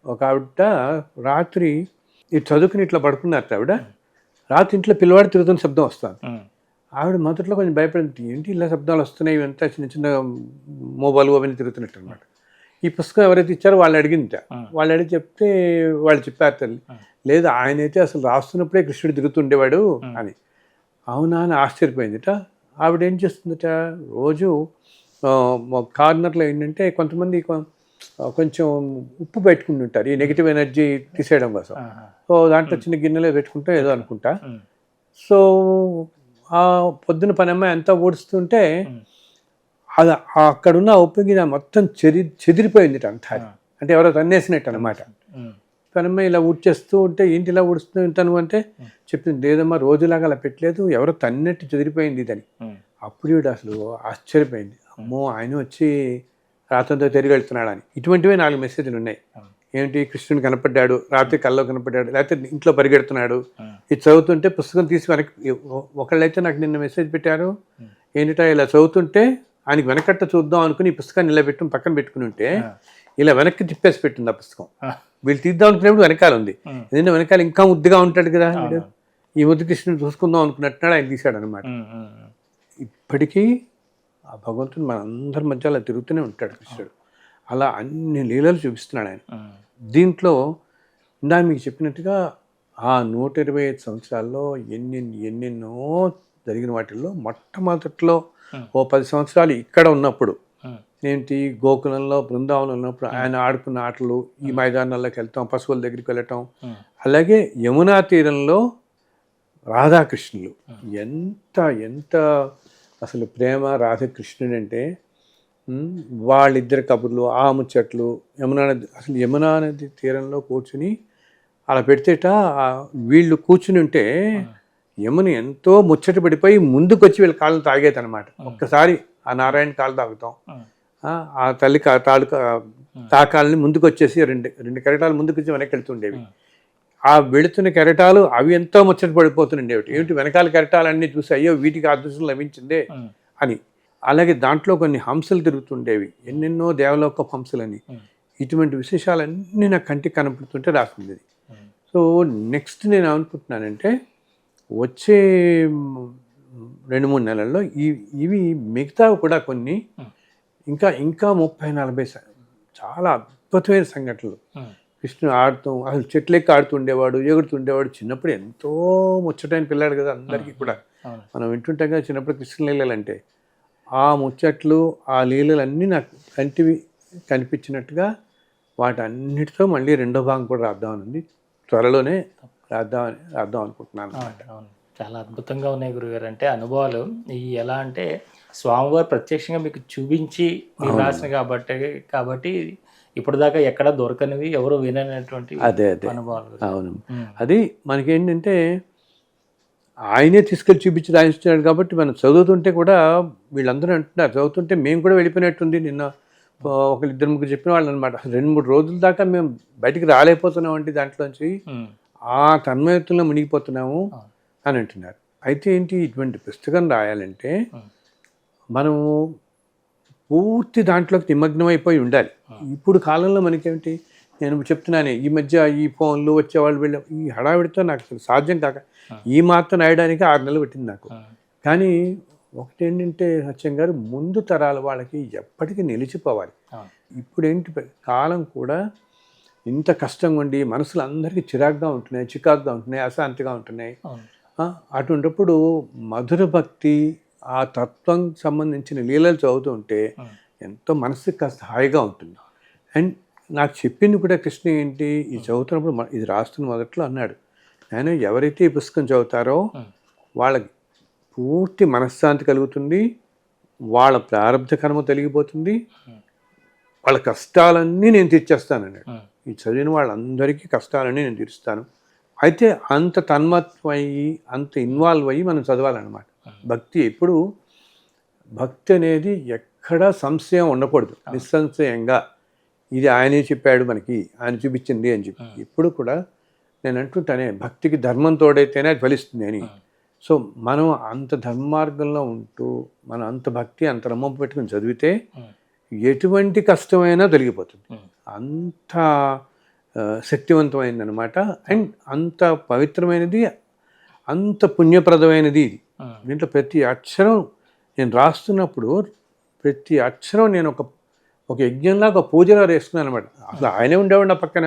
ఒక ఆవిడ రాత్రి ఇది చదువుకుని ఇట్లా పడుకున్నారు ఆవిడ, రాత్రి ఇంట్లో పిల్లవాడు తిరుగుతున్న శబ్దం వస్తుంది. ఆవిడ మొదట్లో కొంచెం భయపడింది, ఏంటి ఇలా శబ్దాలు వస్తున్నాయి, ఇవంతా చిన్న చిన్న మొబైల్ అవన్నీ తిరుగుతున్నట్టు అనమాట. ఈ పుస్తకం ఎవరైతే ఇచ్చారో వాళ్ళు అడిగింది, వాళ్ళు అడిగి చెప్తే వాళ్ళు చెప్పారు తల్లి, లేదు ఆయనైతే అసలు రాస్తున్నప్పుడే కృష్ణుడు తిరుగుతుండేవాడు అని. అవునా అని ఆశ్చర్యపోయిందిట. ఆవిడ ఏం చేస్తుందట, రోజు కార్నర్లో ఏంటంటే కొంతమంది కొంచెం ఉప్పు పెట్టుకుని ఉంటారు ఈ నెగిటివ్ ఎనర్జీ తీసేయడం కోసం. సో దాంట్లో చిన్న గిన్నెలో పెట్టుకుంటే ఏదో అనుకుంటా. సో ఆ పొద్దున పని అమ్మాయి అంతా ఊడుస్తుంటే అది అక్కడున్న ఉప్పు గిన్నె మొత్తం చెదిరిపోయింది అంతా, అంటే ఎవరో తన్నేసినట్టు అనమాట. పనమ్మాయి ఇలా ఊడ్చేస్తూ ఉంటే ఏంటి ఇలా ఊడుస్తూ ఉంటాను అంటే చెప్పింది, లేదమ్మా రోజులాగా అలా పెట్టలేదు, ఎవరో తన్నట్టు చెదిరిపోయింది ఇదని. అప్పుడు వీడు అసలు ఆశ్చర్యపోయింది, అమ్మో ఆయన వచ్చి రాత్రంతో తిరిగి వెళ్తున్నాడని. ఇటువంటివే 4 మెసేజ్లు ఉన్నాయి. ఏంటి, కృష్ణుడు కనపడ్డాడు, రాత్రి కల్లో కనపడ్డాడు, లేకపోతే ఇంట్లో పరిగెడుతున్నాడు. ఇది చదువుతుంటే పుస్తకం తీసి వెనక్కి, ఒకళ్ళైతే నాకు నిన్న మెసేజ్ పెట్టారు, ఏంటంటే ఇలా చదువుతుంటే ఆయనకి వెనకట్ట చూద్దాం అనుకుని ఈ పుస్తకాన్ని ఇలా పెట్టుకుని పక్కన పెట్టుకుని ఉంటే ఇలా వెనక్కి తిప్పేసి పెట్టింది ఆ పుస్తకం. వీళ్ళు తీద్దాం అనుకునేప్పుడు వెనకాల ఉంది, ఎందుకంటే వెనకాల ఇంకా ముద్దుగా ఉంటాడు కదా వీడు, ఈ ముద్దు కృష్ణుడు చూసుకుందాం అనుకున్నట్టున్నాడు, ఆయన తీశాడు అనమాట. ఇప్పటికీ ఆ భగవంతుడు మనందరి మధ్య అలా తిరుగుతూనే ఉంటాడు కృష్ణుడు, అలా అన్ని లీలలు చూపిస్తున్నాడు ఆయన. దీంట్లో ఇందా మీకు చెప్పినట్టుగా ఆ 125 సంవత్సరాల్లో ఎన్నెన్నో జరిగిన వాటిల్లో మొట్టమొదట్లో ఓ 10 సంవత్సరాలు ఇక్కడ ఉన్నప్పుడు ఏంటి, గోకులంలో బృందావనం ఉన్నప్పుడు ఆయన ఆడుకున్న ఆటలు, ఈ మైదానాల్లోకి వెళ్తాం, పశువుల దగ్గరికి వెళ్ళటం, అలాగే యమునా తీరంలో రాధాకృష్ణులు ఎంత ఎంత అసలు ప్రేమ రాధాకృష్ణుడు అంటే, వాళ్ళిద్దరి కబుర్లు, ఆ ముచ్చట్లు, అసలు యమునా నది తీరంలో కూర్చుని అలా పెడితేట వీళ్ళు కూర్చుని ఉంటే యమున ఎంతో ముచ్చట పడిపోయి ముందుకొచ్చి వీళ్ళ కాళ్ళు తాగేదనమాట. ఒక్కసారి ఆ నారాయణ కాళ్ళు తాగుతాం, ఆ తల్లి తాకాలని ముందుకు వచ్చేసి రెండు కెరటాలు ముందుకు వచ్చి వెనక్కి వెళ్తుండేవి. ఆ వెళుతున్న కెరటాలు అవి ఎంతో ముచ్చట పడిపోతుండేవి. ఏమిటి, వెనకాల కెరటాలన్నీ చూసి అయ్యో వీటికి అదృష్టం లభించిందే అని. అలాగే దాంట్లో కొన్ని హంసలు తిరుగుతుండేవి, ఎన్నెన్నో దేవలోక హంసలని. ఇటువంటి విశేషాలన్నీ నా కంటికి కనపడుతుంటే రాసింది. సో నెక్స్ట్ నేను అనుకుంటున్నానంటే వచ్చే 2-3 నెలల్లో ఇవి మిగతావి కూడా కొన్ని ఇంకా 30-40 చాలా అద్భుతమైన సంఘటనలు. కృష్ణుడు ఆడుతాం, అసలు చెట్లెక్కి ఆడుతుండేవాడు, ఎగురుతుండేవాడు. చిన్నప్పుడు ఎంతో ముచ్చటైన పిల్లాడు కదా అందరికీ కూడా, మనం వింటుంటాం కదా చిన్నప్పుడు కృష్ణ లీలలంటే. ఆ ముచ్చట్లు, ఆ లీలలన్నీ నాకు కనిపించినట్టుగా వాటన్నిటితో మళ్ళీ 2వ భాగం కూడా రాద్దామని త్వరలోనే రాద్దాం అనుకుంటున్నాను అన్నమాట. చాలా అద్భుతంగా ఉన్నాయి గురుగారు. అంటే అనుభవాలు ఎలా అంటే స్వామివారు ప్రత్యక్షంగా మీకు చూపించి మీరు రాసిన కాబట్టి ఇప్పటిదాకా ఎక్కడ దొరకనివి, ఎవరు వినటువంటి అదే అనుభవాలు. అవును, అది మనకేంటంటే ఆయనే తీసుకెళ్ళి చూపించి రాయించాడు కాబట్టి మనం చదువుతుంటే కూడా వీళ్ళందరూ అంటున్నారు, చదువుతుంటే మేము కూడా వెళ్ళిపోయినట్టుంది. నిన్న ఒకరిద్దరు ముగ్గురు చెప్పిన వాళ్ళు అనమాట, అసలు 2-3 రోజుల దాకా మేము బయటికి రాలేకపోతున్నాం అంటే దాంట్లోంచి ఆ తన్మయత్వంలో మునిగిపోతున్నాము అని అంటున్నారు. అయితే ఏంటి, ఇటువంటి పుస్తకం రాయాలంటే మనము పూర్తి దాంట్లోకి నిమగ్నం అయిపోయి ఉండాలి. ఇప్పుడు కాలంలో మనకేమిటి, నేను చెప్తున్నానే ఈ మధ్య ఈ ఫోన్లు వచ్చేవాళ్ళు వెళ్ళే ఈ హడావిడితో నాకు అసలు సాధ్యం కాక ఈ మాత్రం రాయడానికి 6 నెలలు పెట్టింది నాకు. కానీ ఒకటేంటంటే సత్యం గారు, ముందు తరాల వాళ్ళకి ఎప్పటికీ నిలిచిపోవాలి. ఇప్పుడు ఏంటి, కాలం కూడా ఇంత కష్టంగా ఉండి మనసులు అందరికీ చిరాగ్గా ఉంటున్నాయి, చికాగ్గా ఉంటున్నాయి, అశాంతిగా ఉంటున్నాయి. అటువంటిప్పుడు మధుర భక్తి, ఆ తత్వం సంబంధించిన లీలలు చదువుతూ ఉంటే ఎంతో మనసుకి కాస్త హాయిగా ఉంటుంది. అండ్ నాకు చెప్పింది కూడా కృష్ణ ఏంటి, ఈ చదువుతున్నప్పుడు ఇది రాస్తున్న మొదట్లో అన్నాడు, నేను ఎవరైతే ఈ పుస్తకం చదువుతారో వాళ్ళకి పూర్తి మనశ్శాంతి కలుగుతుంది, వాళ్ళ ప్రారంభ కర్మ తొలగిపోతుంది, వాళ్ళ కష్టాలన్నీ నేను తీర్చేస్తాను అన్నాడు. ఈ చదివిన వాళ్ళందరికీ కష్టాలన్నీ నేను తీరుస్తాను. అయితే అంత తన్మత్వం అయ్యి అంత ఇన్వాల్వ్ అయ్యి మనం చదవాలన్నమాట. భక్తి ఎప్పుడు, భక్తి అనేది ఎక్కడా సంశయం ఉండకూడదు, నిస్సంశయంగా ఇది ఆయనే చెప్పాడు మనకి, ఆయన చూపించింది అని చెప్పి. ఎప్పుడు కూడా నేను అంటుంటానే, భక్తికి ధర్మం తోడైతేనే అది ఫలిస్తుంది అని. సో మనం అంత ధర్మార్గంలో ఉంటూ మనం అంత భక్తి అంత నమ్మం పెట్టుకుని చదివితే ఎటువంటి కష్టమైనా తొలగిపోతుంది. అంత శక్తివంతమైనదనమాట. అండ్ అంత పవిత్రమైనది, అంత పుణ్యప్రదమైనది ఇది. దీంట్లో ప్రతి అక్షరం నేను రాస్తున్నప్పుడు ప్రతి అక్షరం నేను ఒక యజ్ఞంలాగా ఒక పూజలో వేసుకున్నాను అనమాట. అసలు ఆయనే ఉండేవాడు నా పక్కన,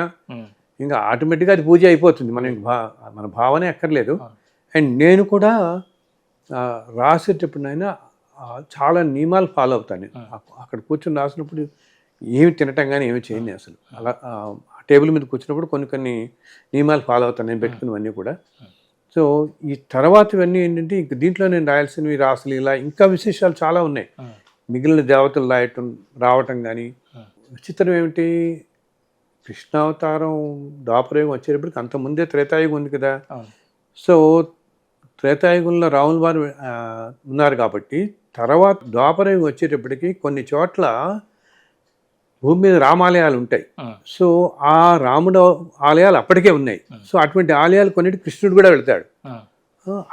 ఇంకా ఆటోమేటిక్గా అది పూజ అయిపోతుంది, మన భావనే అక్కర్లేదు. అండ్ నేను కూడా రాసేటప్పుడైనా చాలా నియమాలు ఫాలో అవుతాను. నేను అక్కడ కూర్చొని రాసినప్పుడు ఏమి తినటం కానీ ఏమి చేయను అసలు. అలా టేబుల్ మీద కూర్చున్నప్పుడు కొన్ని నియమాలు ఫాలో అవుతాను నేను పెట్టుకున్నవన్నీ కూడా. సో ఈ తర్వాత ఇవన్నీ ఏంటంటే, ఇంక దీంట్లో నేను రాయాల్సినవి రాసలీల ఇంకా విశేషాలు చాలా ఉన్నాయి. మిగిలిన దేవతలు రావటం కానీ. విచిత్రం ఏమిటి, కృష్ణావతారం ద్వాపరయుగం వచ్చేటప్పటికి అంతకుముందే త్రేతాయుగం ఉంది కదా. సో త్రేతాయుగంలో రాముల వారు ఉన్నారు కాబట్టి తర్వాత ద్వాపరయుగం వచ్చేటప్పటికి కొన్ని చోట్ల భూమి మీద రామాలయాలు ఉంటాయి. సో ఆ రాముడు ఆలయాలు అప్పటికే ఉన్నాయి. సో అటువంటి ఆలయాలు కొన్నిటి కృష్ణుడు కూడా వెళ్తాడు.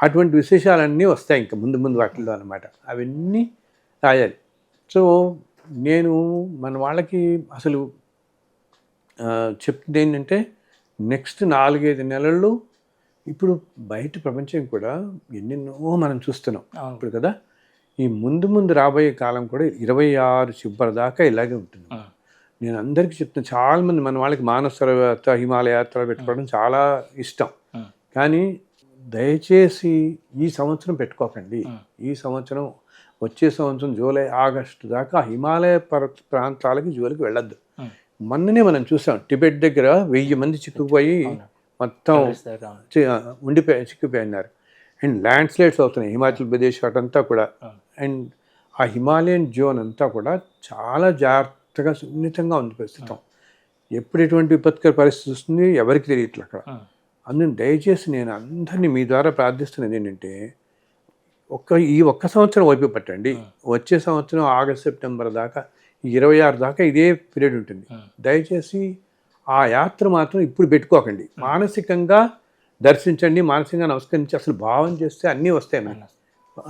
అటువంటి విశేషాలన్నీ వస్తాయి ఇంకా ముందు ముందు వాటిల్లో అనమాట. అవన్నీ రాయాలి. సో నేను మన వాళ్ళకి అసలు చెప్తుంది ఏంటంటే, నెక్స్ట్ 4-5 నెలల్లో ఇప్పుడు బయట ప్రపంచం కూడా ఎన్నెన్నో మనం చూస్తున్నాం ఇప్పుడు కదా. ఈ ముందు రాబోయే కాలం కూడా 26 చివరి దాకా ఇలాగే ఉంటుంది. నేను అందరికీ చెప్తున్నాను, చాలామంది మన వాళ్ళకి మానస యాత్ర, హిమాలయ యాత్ర పెట్టుకోవడం చాలా ఇష్టం. కానీ దయచేసి ఈ సంవత్సరం పెట్టుకోకండి. ఈ సంవత్సరం, వచ్చే సంవత్సరం జూలై ఆగస్టు దాకా హిమాలయ ప్రాంతాలకి జోలికి వెళ్ళొద్దు. మొన్ననే మనం చూసాం, టిబెట్ దగ్గర 1000 మంది చిక్కుపోయి మొత్తం చిక్కిపోయినారు. అండ్ ల్యాండ్ స్లైడ్స్ అవుతున్నాయి హిమాచల్ ప్రదేశ్ అటంతా కూడా. అండ్ ఆ హిమాలయన్ జోన్ అంతా కూడా చాలా జాగ్రత్తగా సున్నితంగా ఉంది ప్రస్తుతం. ఎప్పుడు ఎటువంటి విపత్కర పరిస్థితి వస్తుంది ఎవరికి తెలియట్లేదు అక్కడ. అందుకని దయచేసి నేను అందరినీ మీ ద్వారా ప్రార్థిస్తున్నది ఏంటంటే, ఈ ఒక్క సంవత్సరం ఓపిక పట్టండి. వచ్చే సంవత్సరం ఆగస్ట్ సెప్టెంబర్ దాకా 26 దాకా ఇదే పీరియడ్ ఉంటుంది. దయచేసి ఆ యాత్ర మాత్రం ఇప్పుడు పెట్టుకోకండి. మానసికంగా దర్శించండి, మానసికంగా నమస్కరించి అసలు భావం చేస్తే అన్నీ వస్తాయి మనకు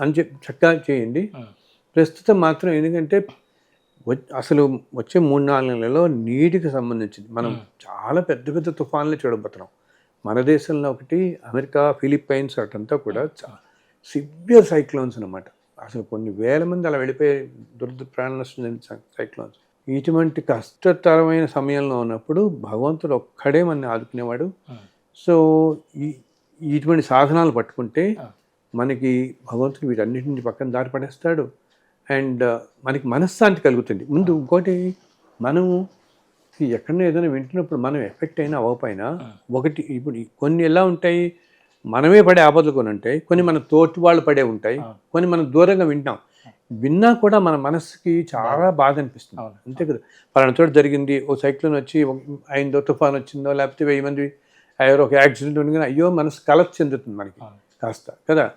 అని చెప్పి చక్కగా చేయండి. ప్రస్తుతం మాత్రం ఎందుకంటే అసలు వచ్చే 3-4 నెలల్లో నీటికి సంబంధించింది మనం చాలా పెద్ద తుఫాన్లు చూడబోతున్నాం. మన దేశంలో ఒకటి, అమెరికా, ఫిలిప్పైన్స్ అటంతా కూడా సివియర్ సైక్లోన్స్ అనమాట. అసలు కొన్ని వేల మంది అలా వెళ్ళిపోయే ప్రాణ నష్టం సైక్లోన్స్. ఇటువంటి కష్టతరమైన సమయంలో ఉన్నప్పుడు భగవంతుడు ఒక్కడే మనని ఆదుకునేవాడు. సో ఇటువంటి సాధనాలు పట్టుకుంటే మనకి భగవంతుడు వీటన్నిటిని పక్కన దారి పడేస్తాడు. అండ్ మనకి మనశ్శాంతి కలుగుతుంది. ముందు ఇంకోటి, మనము ఎక్కడైనా ఏదైనా వింటున్నప్పుడు మనం ఎఫెక్ట్ అయినా అవ్వకపోయినా, ఒకటి ఇప్పుడు కొన్ని ఎలా ఉంటాయి, మనమే పడే ఆపదలు కొన్ని ఉంటాయి, కొన్ని మన తోటి వాళ్ళు పడే ఉంటాయి, కొన్ని మనం దూరంగా విన్నా కూడా మన మనసుకి చాలా బాధ అనిపిస్తుంది. అంతే కదా, పలానా చోట జరిగింది, ఓ సైక్లోన్ వచ్చి అయిందో, తుఫాన్ వచ్చిందో, లేకపోతే 1000 మంది ఒక యాక్సిడెంట్ ఉంది, అయ్యో మనసు కలత చెందుతుంది మనకి. కాస్త కదా.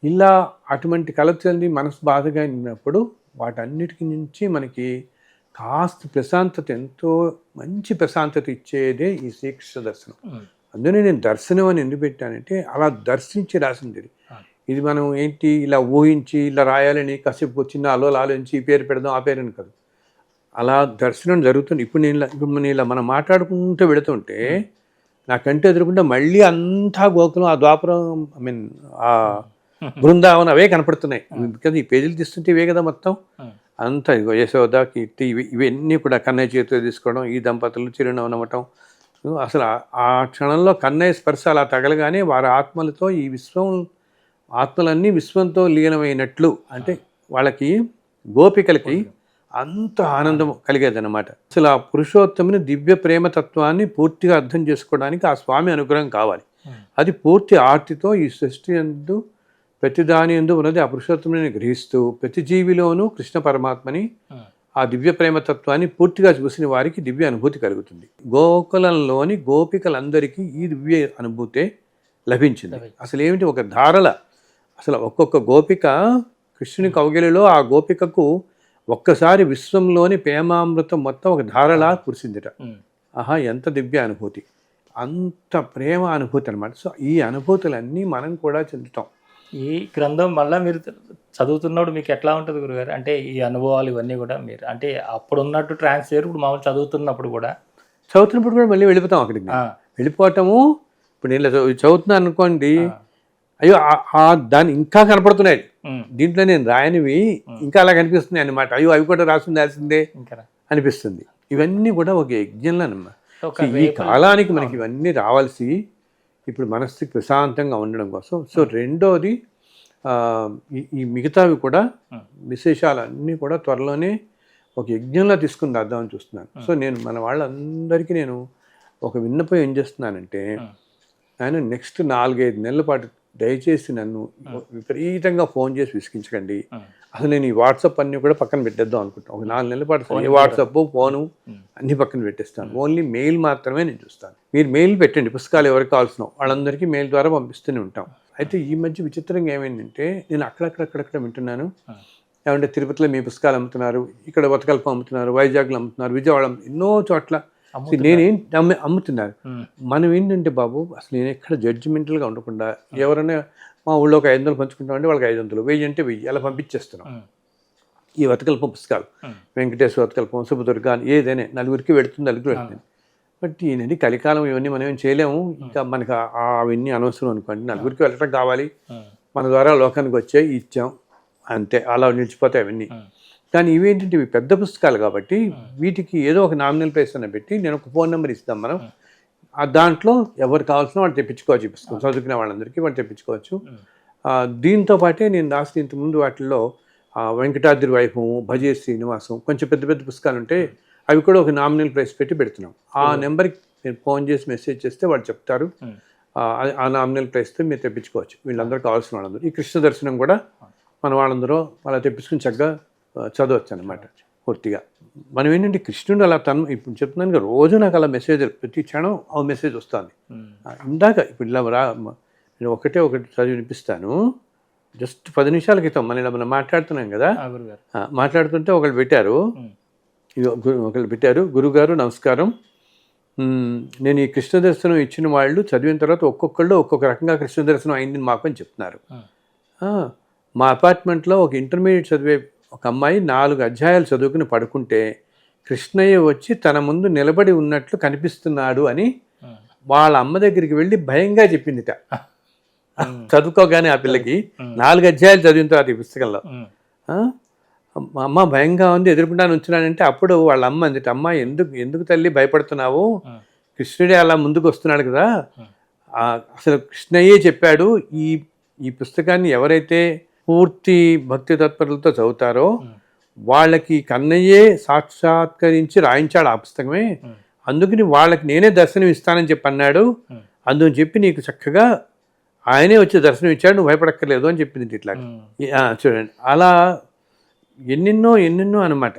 ఇలా అటువంటి కలతల్ని మనసు బాధగా ఉన్నప్పుడు వాటన్నిటికి నుంచి మనకి కాస్త ప్రశాంతత, ఎంతో మంచి ప్రశాంతత ఇచ్చేదే ఈ శ్రీకృష్ణ దర్శనం. అందుకనే నేను దర్శనం అని ఎందుకు పెట్టానంటే అలా దర్శించి రాసింది ఇది. ఇది మనం ఏంటి ఇలా ఊహించి ఇలా రాయాలని కాసేపు చిన్న ఆలోచించి ఈ పేరు పెడదాం ఆ పేరు అని కాదు. అలా దర్శనం జరుగుతుంది. ఇప్పుడు నేను ఇలా మనం మాట్లాడుకుంటూ వెళుతుంటే నాకంటే ఎదురుకుండా మళ్ళీ అంతా గోకులం, ఆ ద్వాపరం, ఆ బృందావనం అవే కనపడుతున్నాయి. బికాజ్ ఈ పేజీలు తీస్తుంటే ఇవే కదా మొత్తం అంతా. ఇగో యశోద, కీర్తి, ఇవన్నీ కూడా కన్నయ్య చేతితో తీసుకోవడం, ఈ దంపతులు చిరునవ్వు నవ్వటం. అసలు ఆ క్షణంలో కన్నయ్య స్పర్శ అలా తగలగానే వారి ఆత్మలతో ఈ విశ్వం, ఆత్మలన్నీ విశ్వంతో లీనమైనట్లు, అంటే వాళ్ళకి గోపికలకి అంత ఆనందం కలిగేదన్నమాట. అసలు ఆ పురుషోత్తముని దివ్య ప్రేమతత్వాన్ని పూర్తిగా అర్థం చేసుకోవడానికి ఆ స్వామి అనుగ్రహం కావాలి. అది పూర్తి ఆర్తితో ఈ సృష్టి యందు ప్రతి దాని యందు ఉన్నది ఆ పురుషోత్తముని గ్రహిస్తూ ప్రతి జీవిలోనూ కృష్ణ పరమాత్మని, ఆ దివ్య ప్రేమతత్వాన్ని పూర్తిగా చూసిన వారికి దివ్య అనుభూతి కలుగుతుంది. గోకులంలోని గోపికలందరికీ ఈ దివ్య అనుభూతే లభించింది. అసలు ఏమిటి, ఒక ధారల, అసలు ఒక్కొక్క గోపిక కృష్ణుని కౌగిలిలో ఆ గోపికకు ఒక్కసారి విశ్వంలోని ప్రేమామృతం మొత్తం ఒక ధారలా కురిసిందిట. ఆహా, ఎంత దివ్య అనుభూతి, అంత ప్రేమ అనుభూతి అనమాట. సో ఈ అనుభూతులన్నీ మనం కూడా చెందుతాం. ఈ గ్రంథం మళ్ళీ మీరు చదువుతున్నప్పుడు మీకు ఎట్లా ఉంటుంది గురుగారు? అంటే ఈ అనుభవాలు ఇవన్నీ కూడా మీరు అంటే అప్పుడు ఉన్నట్టు ట్రాన్స్లేట్ ఇప్పుడు మామూలు చదువుతున్నప్పుడు కూడా మళ్ళీ వెళ్ళిపోతాం అక్కడికి. వెళ్ళిపోవటము, ఇప్పుడు నేను చదువుతున్నాను అనుకోండి, అయ్యో దాన్ని ఇంకా కనపడుతున్నాయి దీంట్లో నేను రాయనివి ఇంకా అలా కనిపిస్తున్నాయి అన్నమాట. అయ్యో అవి కూడా రాసిందాల్సిందే అనిపిస్తుంది. ఇవన్నీ కూడా ఒక యజ్ఞంలో అన్నమాట. ఈ కాలానికి మనకి ఇవన్నీ రావాల్సి, ఇప్పుడు మనస్సుకి ప్రశాంతంగా ఉండడం కోసం. సో రెండోది, ఈ మిగతావి కూడా విశేషాలన్నీ కూడా త్వరలోనే ఒక యజ్ఞంలో తీసుకుని రాద్దామని చూస్తున్నాను. సో నేను మన వాళ్ళందరికీ నేను ఒక విన్నపం ఏం చేస్తున్నానంటే, ఆయన నెక్స్ట్ 4-5 నెలల పాటు దయచేసి నన్ను విపరీతంగా ఫోన్ చేసి విసిగించకండి. అసలు నేను ఈ వాట్సాప్ అన్నీ కూడా పక్కన పెట్టేద్దాం అనుకుంటాను. ఒక 4 నెలల పాటు ఏ వాట్సాప్, ఫోను అన్ని పక్కన పెట్టేస్తాను. ఓన్లీ మెయిల్ మాత్రమే నేను చూస్తాను. మీరు మెయిల్ పెట్టండి, పుస్తకాలు ఎవరికి కావాల్సిన వాళ్ళందరికీ మెయిల్ ద్వారా పంపిస్తూనే ఉంటాం. అయితే ఈ మధ్య విచిత్రంగా ఏమైందంటే, నేను అక్కడక్కడ వింటున్నాను, ఏమంటే తిరుపతిలో మీ పుస్తకాలు అమ్ముతున్నారు, ఇక్కడ వతకల్పం అమ్ముతున్నారు, వైజాగ్లో అమ్ముతున్నారు, విజయవాడ, ఎన్నో చోట్ల నేనేంటి అమ్ముతున్నారు. మనం ఏంటంటే బాబు, అసలు నేను ఎక్కడ జడ్జిమెంటల్గా ఉండకుండా ఎవరైనా మా ఊళ్ళో ఒక 500 పంచుకుంటామంటే వాళ్ళకి 500, 1000 అంటే 1000 అలా పంపించేస్తున్నాం. ఈ వతకల్పం పుస్తకాలు, వెంకటేశ్వర వతకల్పం, శుభదుర్గ, ఏదైనా నలుగురికి వెళుతుంది. బట్ ఈయనది కలికాలం, ఇవన్నీ మనం ఏం చేయలేము. ఇంకా మనకు అవన్నీ అనవసరం అనుకోండి. నలుగురికి వెళ్ళటం కావాలి, మన ద్వారా లోకానికి వచ్చే ఇచ్చాం అంతే, అలా నిలిచిపోతాయి అవన్నీ. కానీ ఇవేంటంటే ఇవి పెద్ద పుస్తకాలు కాబట్టి వీటికి ఏదో ఒక నామినల్ ప్రైస్ అని పెట్టి నేను ఒక ఫోన్ నెంబర్ ఇస్తాం మనం, దాంట్లో ఎవరు కావాల్సిన వాళ్ళు తెప్పించుకోవచ్చు. ఈ పుస్తకం చదువుకునే వాళ్ళందరికీ వాళ్ళు తెప్పించుకోవచ్చు. దీంతో పాటే నేను రాసిన ఇంతకుముందు వాటిల్లో వెంకటాద్రి వైభవం, భజే శ్రీనివాసం, కొంచెం పెద్ద పెద్ద పుస్తకాలు ఉంటే అవి కూడా ఒక నామినల్ ప్రైస్ పెట్టి పెడుతున్నాం. ఆ నెంబర్కి నేను ఫోన్ చేసి మెసేజ్ చేస్తే వాళ్ళు చెప్తారు, ఆ నామినల్ ప్రైస్తో మీరు తెప్పించుకోవచ్చు. వీళ్ళందరూ కావాల్సిన వాళ్ళందరూ. ఈ కృష్ణ దర్శనం కూడా మన వాళ్ళందరూ అలా తెప్పించుకుని చక్కగా చదవచ్చు అన్నమాట పూర్తిగా. మనం ఏంటంటే కృష్ణుడు అలా ఇప్పుడు చెప్తున్నాను కదా, రోజు నాకు అలా మెసేజ్, ప్రతి క్షణం ఆ మెసేజ్ వస్తుంది. ఇందాక ఇప్పుడు ఇలా నేను ఒకటి చదివి వినిపిస్తాను. జస్ట్ 10 నిమిషాల క్రితం మనం మాట్లాడుతున్నాం కదా, మాట్లాడుతుంటే ఒకళ్ళు పెట్టారు, గురుగారు నమస్కారం, నేను ఈ కృష్ణ దర్శనం ఇచ్చిన వాళ్ళు చదివిన తర్వాత ఒక్కొక్కళ్ళు ఒక్కొక్క రకంగా కృష్ణ దర్శనం అయింది మాకు అని చెప్తున్నారు. మా అపార్ట్మెంట్లో ఒక ఇంటర్మీడియట్ చదివే ఒక అమ్మాయి 4 అధ్యాయాలు చదువుకుని పడుకుంటే కృష్ణయ్య వచ్చి తన ముందు నిలబడి ఉన్నట్లు కనిపిస్తున్నాడు అని వాళ్ళ అమ్మ దగ్గరికి వెళ్ళి భయంగా చెప్పిందిట. చదువుకోగానే ఆ పిల్లకి 4 అధ్యాయాలు చదివిన తర్వాత ఈ పుస్తకంలో, మా అమ్మ భయంగా ఉంది, ఎదుర్కొంటా ఉంచున్నానంటే అప్పుడు వాళ్ళ అమ్మ అందిట, అమ్మ ఎందుకు తల్లి భయపడుతున్నావు, కృష్ణుడే అలా ముందుకు వస్తున్నాడు కదా, అసలు కృష్ణయ్యే చెప్పాడు, ఈ పుస్తకాన్ని ఎవరైతే పూర్తి భక్తి తత్పరులతో చదువుతారో వాళ్ళకి కన్నయ్యే సాక్షాత్కరించి రాయించాడు ఆ పుస్తకమే, అందుకని వాళ్ళకి నేనే దర్శనం ఇస్తానని చెప్పి అన్నాడు, అందుకని చెప్పి నీకు చక్కగా ఆయనే వచ్చి దర్శనం ఇచ్చాడు, నువ్వు భయపడక్కర్లేదు అని చెప్పింది. ఇట్లా చూడండి, అలా ఎన్నెన్నో అనమాట.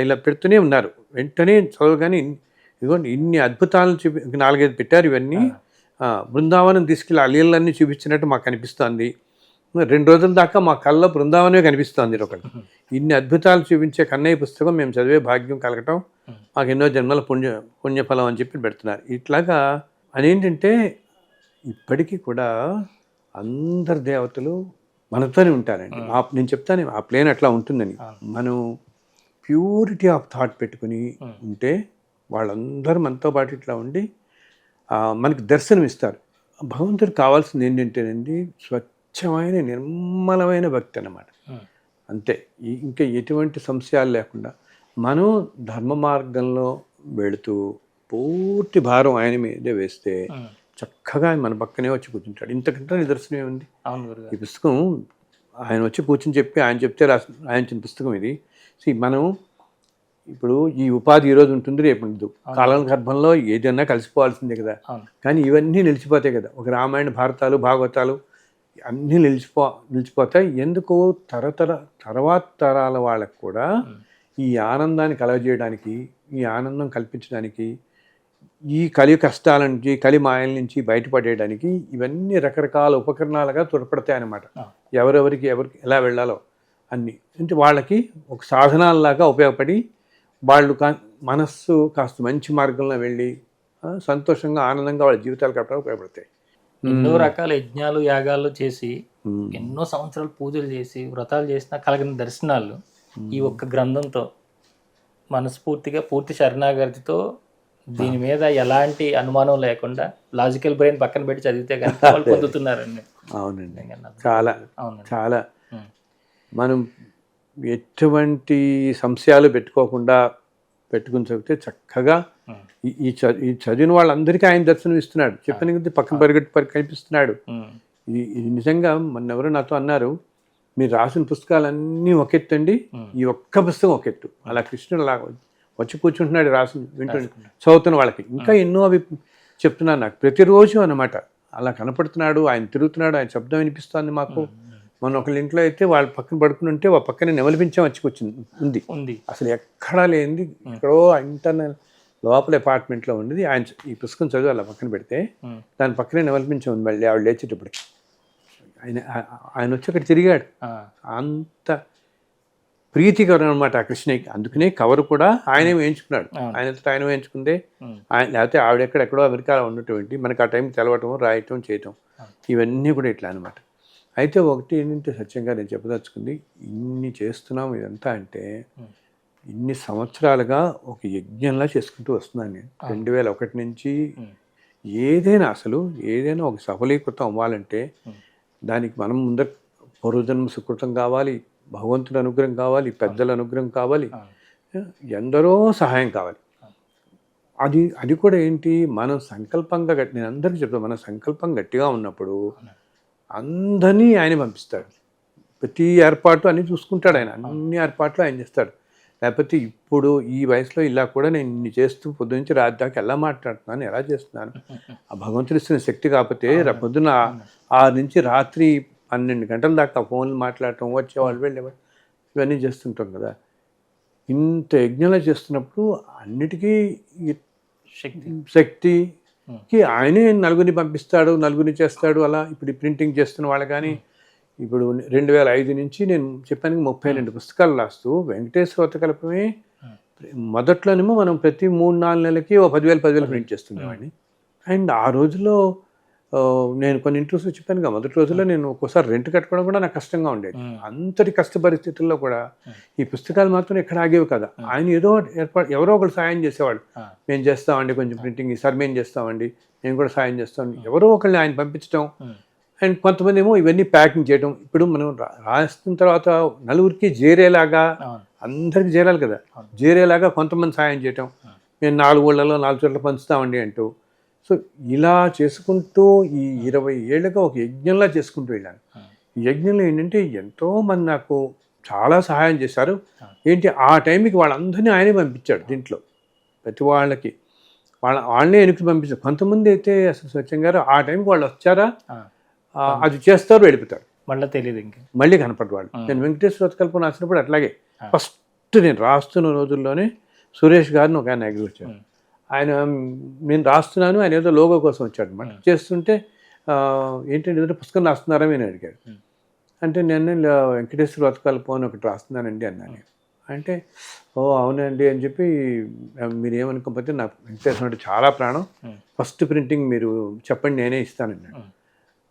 ఇలా పెడుతూనే ఉన్నారు. వెంటనే చదవగానే ఇదిగోండి ఇన్ని అద్భుతాలు 4-5 పెట్టారు. ఇవన్నీ బృందావనం తీసుకెళ్ళి ఆ లీలన్నీ చూపించినట్టు మాకు అనిపిస్తోంది. 2 రోజుల దాకా మా కళ్ళలో బృందావనమే కనిపిస్తోంది ఒకటి. ఇన్ని అద్భుతాలు చూపించే కన్నయ్య పుస్తకం మేము చదివే భాగ్యం కలగటం మాకు ఎన్నో జన్మల పుణ్యఫలం అని చెప్పి పెడుతున్నారు. ఇట్లాగా అదేంటంటే ఇప్పటికీ కూడా అందరు దేవతలు మనతోనే ఉంటారండి. నేను చెప్తాను ఆ ప్లేన్ అట్లా ఉంటుందని. మనం ప్యూరిటీ ఆఫ్ థాట్ పెట్టుకుని ఉంటే వాళ్ళందరూ మనతో పాటు ఇట్లా ఉండి మనకి దర్శనం ఇస్తారు. భగవంతుడికి కావాల్సింది ఏంటంటేనండి స్వచ్ఛమైన నిర్మలమైన భక్తి అన్నమాట. అంతే, ఇంకా ఎటువంటి సంశయాలు లేకుండా మనం ధర్మ మార్గంలో వెళుతూ పూర్తి భారం ఆయన మీదే వేస్తే చక్కగా మన పక్కనే వచ్చి కూర్చుంటాడు. ఇంతకంటే నిదర్శనం ఏముంది? ఈ పుస్తకం ఆయన వచ్చి కూర్చుని చెప్పి ఆయన చెప్తే రాయించిన పుస్తకం ఇది. మనం ఇప్పుడు ఈ ఉపాధి ఈరోజు ఉంటుంది, రేపు ఉండదు. కాలం గర్భంలో ఏదైనా కలిసిపోవాల్సిందే కదా. కానీ ఇవన్నీ నిలిచిపోతాయి కదా. ఒక రామాయణ భారతాలు భాగవతాలు అన్నీ నిలిచిపోతాయి. ఎందుకు? తర్వాత తరాల వాళ్ళకు కూడా ఈ ఆనందాన్ని కలగజేయడానికి, ఈ ఆనందం కల్పించడానికి, ఈ కలి కష్టాల నుంచి, కలి మాయల నుంచి బయటపడేయడానికి ఇవన్నీ రకరకాల ఉపకరణాలుగా తోడ్పడతాయి అన్నమాట. ఎవరికి ఎలా వెళ్ళాలో అన్నీ అంటే వాళ్ళకి ఒక సాధనాలలాగా ఉపయోగపడి వాళ్ళు మనస్సు కాస్త మంచి మార్గంలో వెళ్ళి సంతోషంగా ఆనందంగా వాళ్ళ జీవితాలు గడపడానికి ఉపయోగపడతాయి. ఎన్నో రకాల యజ్ఞాలు యాగాలు చేసి ఎన్నో సంవత్సరాలు పూజలు చేసి వ్రతాలు చేసినా కలిగిన దర్శనాలు ఈ ఒక్క గ్రంథంతో మనస్ఫూర్తిగా పూర్తి శరణాగతితో దీని మీద ఎలాంటి అనుమానం లేకుండా లాజికల్ బ్రెయిన్ పక్కన పెట్టి చదివితే కనుక వాళ్ళు పొందుతున్నారండి. అవునండి, చాలా చాలా మనం ఎటువంటి సంశయాలు పెట్టుకుని చదివితే చక్కగా ఈ చదివిన వాళ్ళందరికీ ఆయన దర్శనం ఇస్తున్నాడు. చెప్పిన కొద్దీ పక్కన పరిగెట్టి కనిపిస్తున్నాడు. ఇది నిజంగా మొన్నెవరో నాతో అన్నారు, మీరు రాసిన పుస్తకాలన్నీ ఒకెత్తండి, ఈ ఒక్క పుస్తకం ఒకెత్తు. అలా కృష్ణుడు అలా వచ్చి కూర్చుంటున్నాడు రాసిన చదువుతున్న వాళ్ళకి. ఇంకా ఎన్నో అవి చెప్తున్నాను నాకు ప్రతిరోజు అన్నమాట. అలా కనపడుతున్నాడు, ఆయన తిరుగుతున్నాడు, ఆయన శబ్దం వినిపిస్తుంది మాకు. మన ఒకళ్ళ ఇంట్లో అయితే వాళ్ళ పక్కన పడుకుని ఉంటే వాళ్ళ పక్కనే నెమలిపించం వచ్చి కూర్చుంది ఉంది. అసలు ఎక్కడా లేనిది ఎక్కడో ఇంటర్నల్ లోపల అపార్ట్మెంట్లో ఉండేది. ఆయన ఈ పుస్తకం చదివి అలా పక్కన పెడితే దాని పక్కనే నెమలిపించం ఉంది. మళ్ళీ ఆవిడ లేచేటప్పటికి ఆయన వచ్చి అక్కడ తిరిగాడు. అంత ప్రీతికరం అనమాట కృష్ణయ్యకి. అందుకనే కవర్ కూడా ఆయనే వేయించుకున్నాడు. ఆయన వేయించుకుందే ఆయన, లేకపోతే ఆవిడ ఎక్కడెక్కడో అమెరికాలో ఉన్నటువంటి మనకి ఆ టైంకి తెలవటం, రాయటం, చేయటం ఇవన్నీ కూడా ఇట్లా అనమాట. అయితే ఒకటి ఏంటంటే సత్యంగా నేను చెప్పదలుచుకుంది, ఇన్ని చేస్తున్నాం ఇదంతా అంటే ఇన్ని సంవత్సరాలుగా ఒక యజ్ఞంలా చేసుకుంటూ వస్తున్నాను నేను. 2001 నుంచి ఏదైనా ఒక సఫలీకృతం అవ్వాలంటే దానికి మనం ముందర పూర్వజన్మ సుకృతం కావాలి, భగవంతుడి అనుగ్రహం కావాలి, పెద్దల అనుగ్రహం కావాలి, ఎందరో సహాయం కావాలి. అది కూడా ఏంటి, మనం సంకల్పంగా నేను అందరికీ చెప్తాను, మన సంకల్పం గట్టిగా ఉన్నప్పుడు అందరినీ ఆయన పంపిస్తాడు. ప్రతి ఏర్పాటు అన్నీ చూసుకుంటాడు ఆయన. అన్ని ఏర్పాట్లు ఆయన చేస్తాడు. లేకపోతే ఇప్పుడు ఈ వయసులో ఇలా కూడా నేను ఇన్ని చేస్తూ పొద్దునుంచి రాత్రి దాకా ఎలా మాట్లాడుతున్నాను, ఎలా చేస్తున్నాను, ఆ భగవంతుడు ఇస్తున్న శక్తి. కాకపోతే పొద్దున్న 6 నుంచి రాత్రి 12 గంటల దాకా ఫోన్లు మాట్లాడటం, వచ్చేవాళ్ళు వెళ్ళేవాళ్ళు ఇవన్నీ చేస్తుంటాం కదా. ఇంత యజ్ఞంలో చేస్తున్నప్పుడు అన్నిటికీ శక్తికి ఆయనే నలుగురిని పంపిస్తాడు, నలుగురిని చేస్తాడు. అలా ఇప్పుడు ప్రింటింగ్ చేస్తున్న వాళ్ళు కానీ ఇప్పుడు 2005 నుంచి నేను చెప్పాను 32 పుస్తకాలు రాస్తూ వెంకటేశ్వర కల్పమే మొదట్లోనేమో మనం ప్రతి 3-4 నెలలకి 10,000 ప్రింట్ చేస్తుండేవాడిని. అండ్ ఆ రోజుల్లో నేను కొన్ని ఇంటర్వ్యూస్లో చెప్పాను కదా, మొదటి రోజుల్లో నేను ఒక్కోసారి రెంట్ కట్టుకోవడం కూడా నాకు కష్టంగా ఉండేది. అంతటి కష్ట పరిస్థితుల్లో కూడా ఈ పుస్తకాలు మాత్రం ఎక్కడ ఆగేవి కదా. ఆయన ఏదో ఎవరో ఒకరు సాయం చేసేవాడు. మేము చేస్తామండి కొంచెం ప్రింటింగ్, ఈసారి మేము చేస్తామండి, మేము కూడా సాయం చేస్తామండి, ఎవరో ఒకరిని ఆయన పంపించడం. అండ్ కొంతమంది ఏమో ఇవన్నీ ప్యాకింగ్ చేయడం. ఇప్పుడు మనం రాస్తున్న తర్వాత నలుగురికి చేరేలాగా, అందరికి చేరాలి కదా, చేరేలాగా కొంతమంది సాయం చేయటం. మేము 4 ఊళ్ళలో 4 చోట్ల పంచుతామండి అంటూ. సో ఇలా చేసుకుంటూ ఈ 20 ఏళ్ళుగా ఒక యజ్ఞంలా చేసుకుంటూ వెళ్ళాను. ఈ యజ్ఞంలో ఏంటంటే ఎంతోమంది నాకు చాలా సహాయం చేశారు. ఏంటి ఆ టైంకి వాళ్ళందరినీ ఆయనే పంపించాడు. దీంట్లో ప్రతి వాళ్ళకి వాళ్ళనే వెనక్కి పంపించారు. కొంతమంది అయితే అసలు సత్యం గారు ఆ టైంకి వాళ్ళు వచ్చారా, అది చేస్తారు, వెళ్ళిపోతారు, మళ్ళీ తెలియదు, ఇంకా మళ్ళీ కనపడ్డ వాళ్ళు. నేను వెంకటేశ్వర కల్పన రాసినప్పుడు అట్లాగే ఫస్ట్ నేను రాస్తున్న రోజుల్లోనే సురేష్ గారిని ఒక ఆయన ఎగిరొచ్చారు. ఆయన నేను రాస్తున్నాను, ఆయన ఏదో లోగో కోసం వచ్చాడు అనమాట. చేస్తుంటే ఏంటంటే ఏదో పుస్తకం రాస్తున్నారా అని అడిగాడు. అంటే నేను వెంకటేశ్వర వ్రతకల్పం అని ఒకటి రాస్తున్నానండి అన్నాను. అంటే ఓ అవునండి అని చెప్పి, మీరు ఏమనుకోకపోతే నాకు వెంకటేశ్వర అంటే చాలా ప్రాణం, ఫస్ట్ ప్రింటింగ్ మీరు చెప్పండి నేనే ఇస్తానన్నాడు.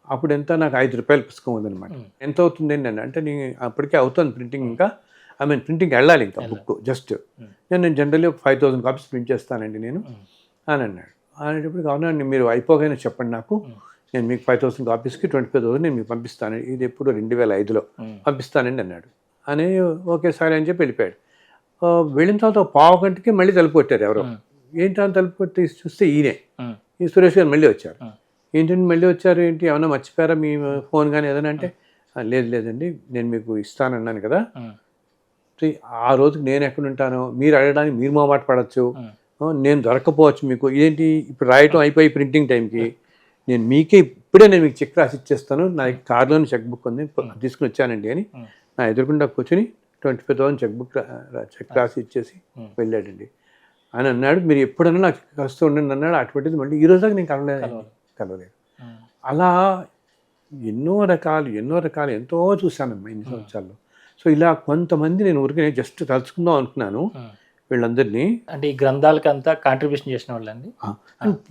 అప్పుడు ఎంత, నాకు ₹5 పుస్తకం ఉందన్నమాట. ఎంత అవుతుందండి అన్న. అంటే నేను అప్పటికే అవుతుంది ప్రింటింగ్, ఇంకా ప్రింటింగ్ వెళ్ళాలి ఇంకా బుక్ జస్ట్. నేను జనరల్లీ ఒక 5000 కాపీస్ ప్రింట్ చేస్తానండి నేను అని అన్నాడు. అనేటప్పటికి అవునండి మీరు అయిపోగానే చెప్పండి నాకు, నేను మీకు 5000 కాపీస్కి 25,000 నేను మీకు పంపిస్తాను, ఇది ఎప్పుడు 2005లో పంపిస్తానండి అన్నాడు. అని ఓకే సరే అని చెప్పి వెళ్ళిపోయాడు. వెళ్ళిన తర్వాత పావు గంటకి మళ్ళీ తలుపు కొట్టారు ఎవరో. ఏంటని తలుపు కొట్టి చూస్తే ఈయనే, ఈ సురేష్ గారు మళ్ళీ వచ్చారు. ఏంటంటే మళ్ళీ వచ్చారు, ఏంటి ఏమన్నా మర్చిపోయారా మీ ఫోన్ కానీ ఏదైనా అంటే, లేదండి నేను మీకు ఇస్తానన్నాను కదా, ఆ రోజుకి నేను ఎక్కడ ఉంటానో మీరు అడగడానికి మీరు మాట పడవచ్చు, నేను దొరకపోవచ్చు మీకు, ఏంటి ఇప్పుడు రాయటం అయిపోయి ప్రింటింగ్ టైంకి నేను మీకే ఇప్పుడే నేను మీకు చెక్ రాసి ఇచ్చేస్తాను, నా కార్లోని చెక్ బుక్ ఉంది తీసుకుని వచ్చానండి అని నా ఎదురుకుండా కూర్చొని 25,000 చెక్ రాసి ఇచ్చేసి వెళ్ళాడండి అని అన్నాడు. మీరు ఎప్పుడన్నా నాకు కలుస్తూ ఉండండి అన్నాడు. అటువంటిది మళ్ళీ ఈ రోజుకి నేను కలవలేదు. అలా ఎన్నో రకాలు ఎంతో చూశానమ్మా ఇన్ని సంవత్సరాల్లో. సో ఇలా కొంతమంది నేను ఊరికే జస్ట్ తలుచుకుందాం అనుకున్నాను వీళ్ళందరినీ. అంటే ఈ గ్రంథాలకి అంతా కాంట్రిబ్యూషన్ చేసిన వాళ్ళండి,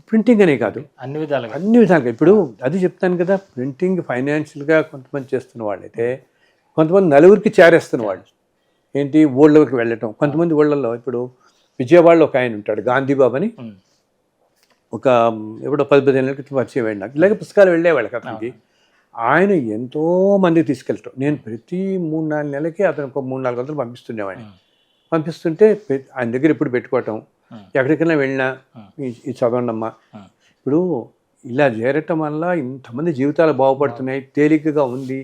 ప్రింటింగ్ అనే కాదు అన్ని విధాలుగా. ఇప్పుడు అది చెప్తాను కదా, ప్రింటింగ్ ఫైనాన్షియల్గా కొంతమంది చేస్తున్న వాళ్ళైతే, కొంతమంది నలుగురికి చేరేస్తున్న వాళ్ళు ఏంటి ఊళ్ళోకి వెళ్ళటం. కొంతమంది ఊళ్ళల్లో ఇప్పుడు విజయవాడలో ఒక ఆయన ఉంటాడు గాంధీబాబు అని, ఒక ఎప్పుడో 10-15 ఏళ్ళ క్రితం పరిచయం వెళ్ళిన ఇలాగ పుస్తకాలు వెళ్ళేవాళ్ళకి అతనికి. ఆయన ఎంతో మంది తీసుకెళ్ళటం. నేను ప్రతి 3-4 నెలలకి అతనికి ఒక 300-400 పంపిస్తుండేవాడిని. పంపిస్తుంటే ఆయన దగ్గర ఇప్పుడు పెట్టుకోవటం, ఎక్కడికైనా వెళ్ళినా ఇది చదవండమ్మా. ఇప్పుడు ఇలా చేరటం వల్ల ఇంతమంది జీవితాలు బాగుపడుతున్నాయి, తేలికగా ఉంది.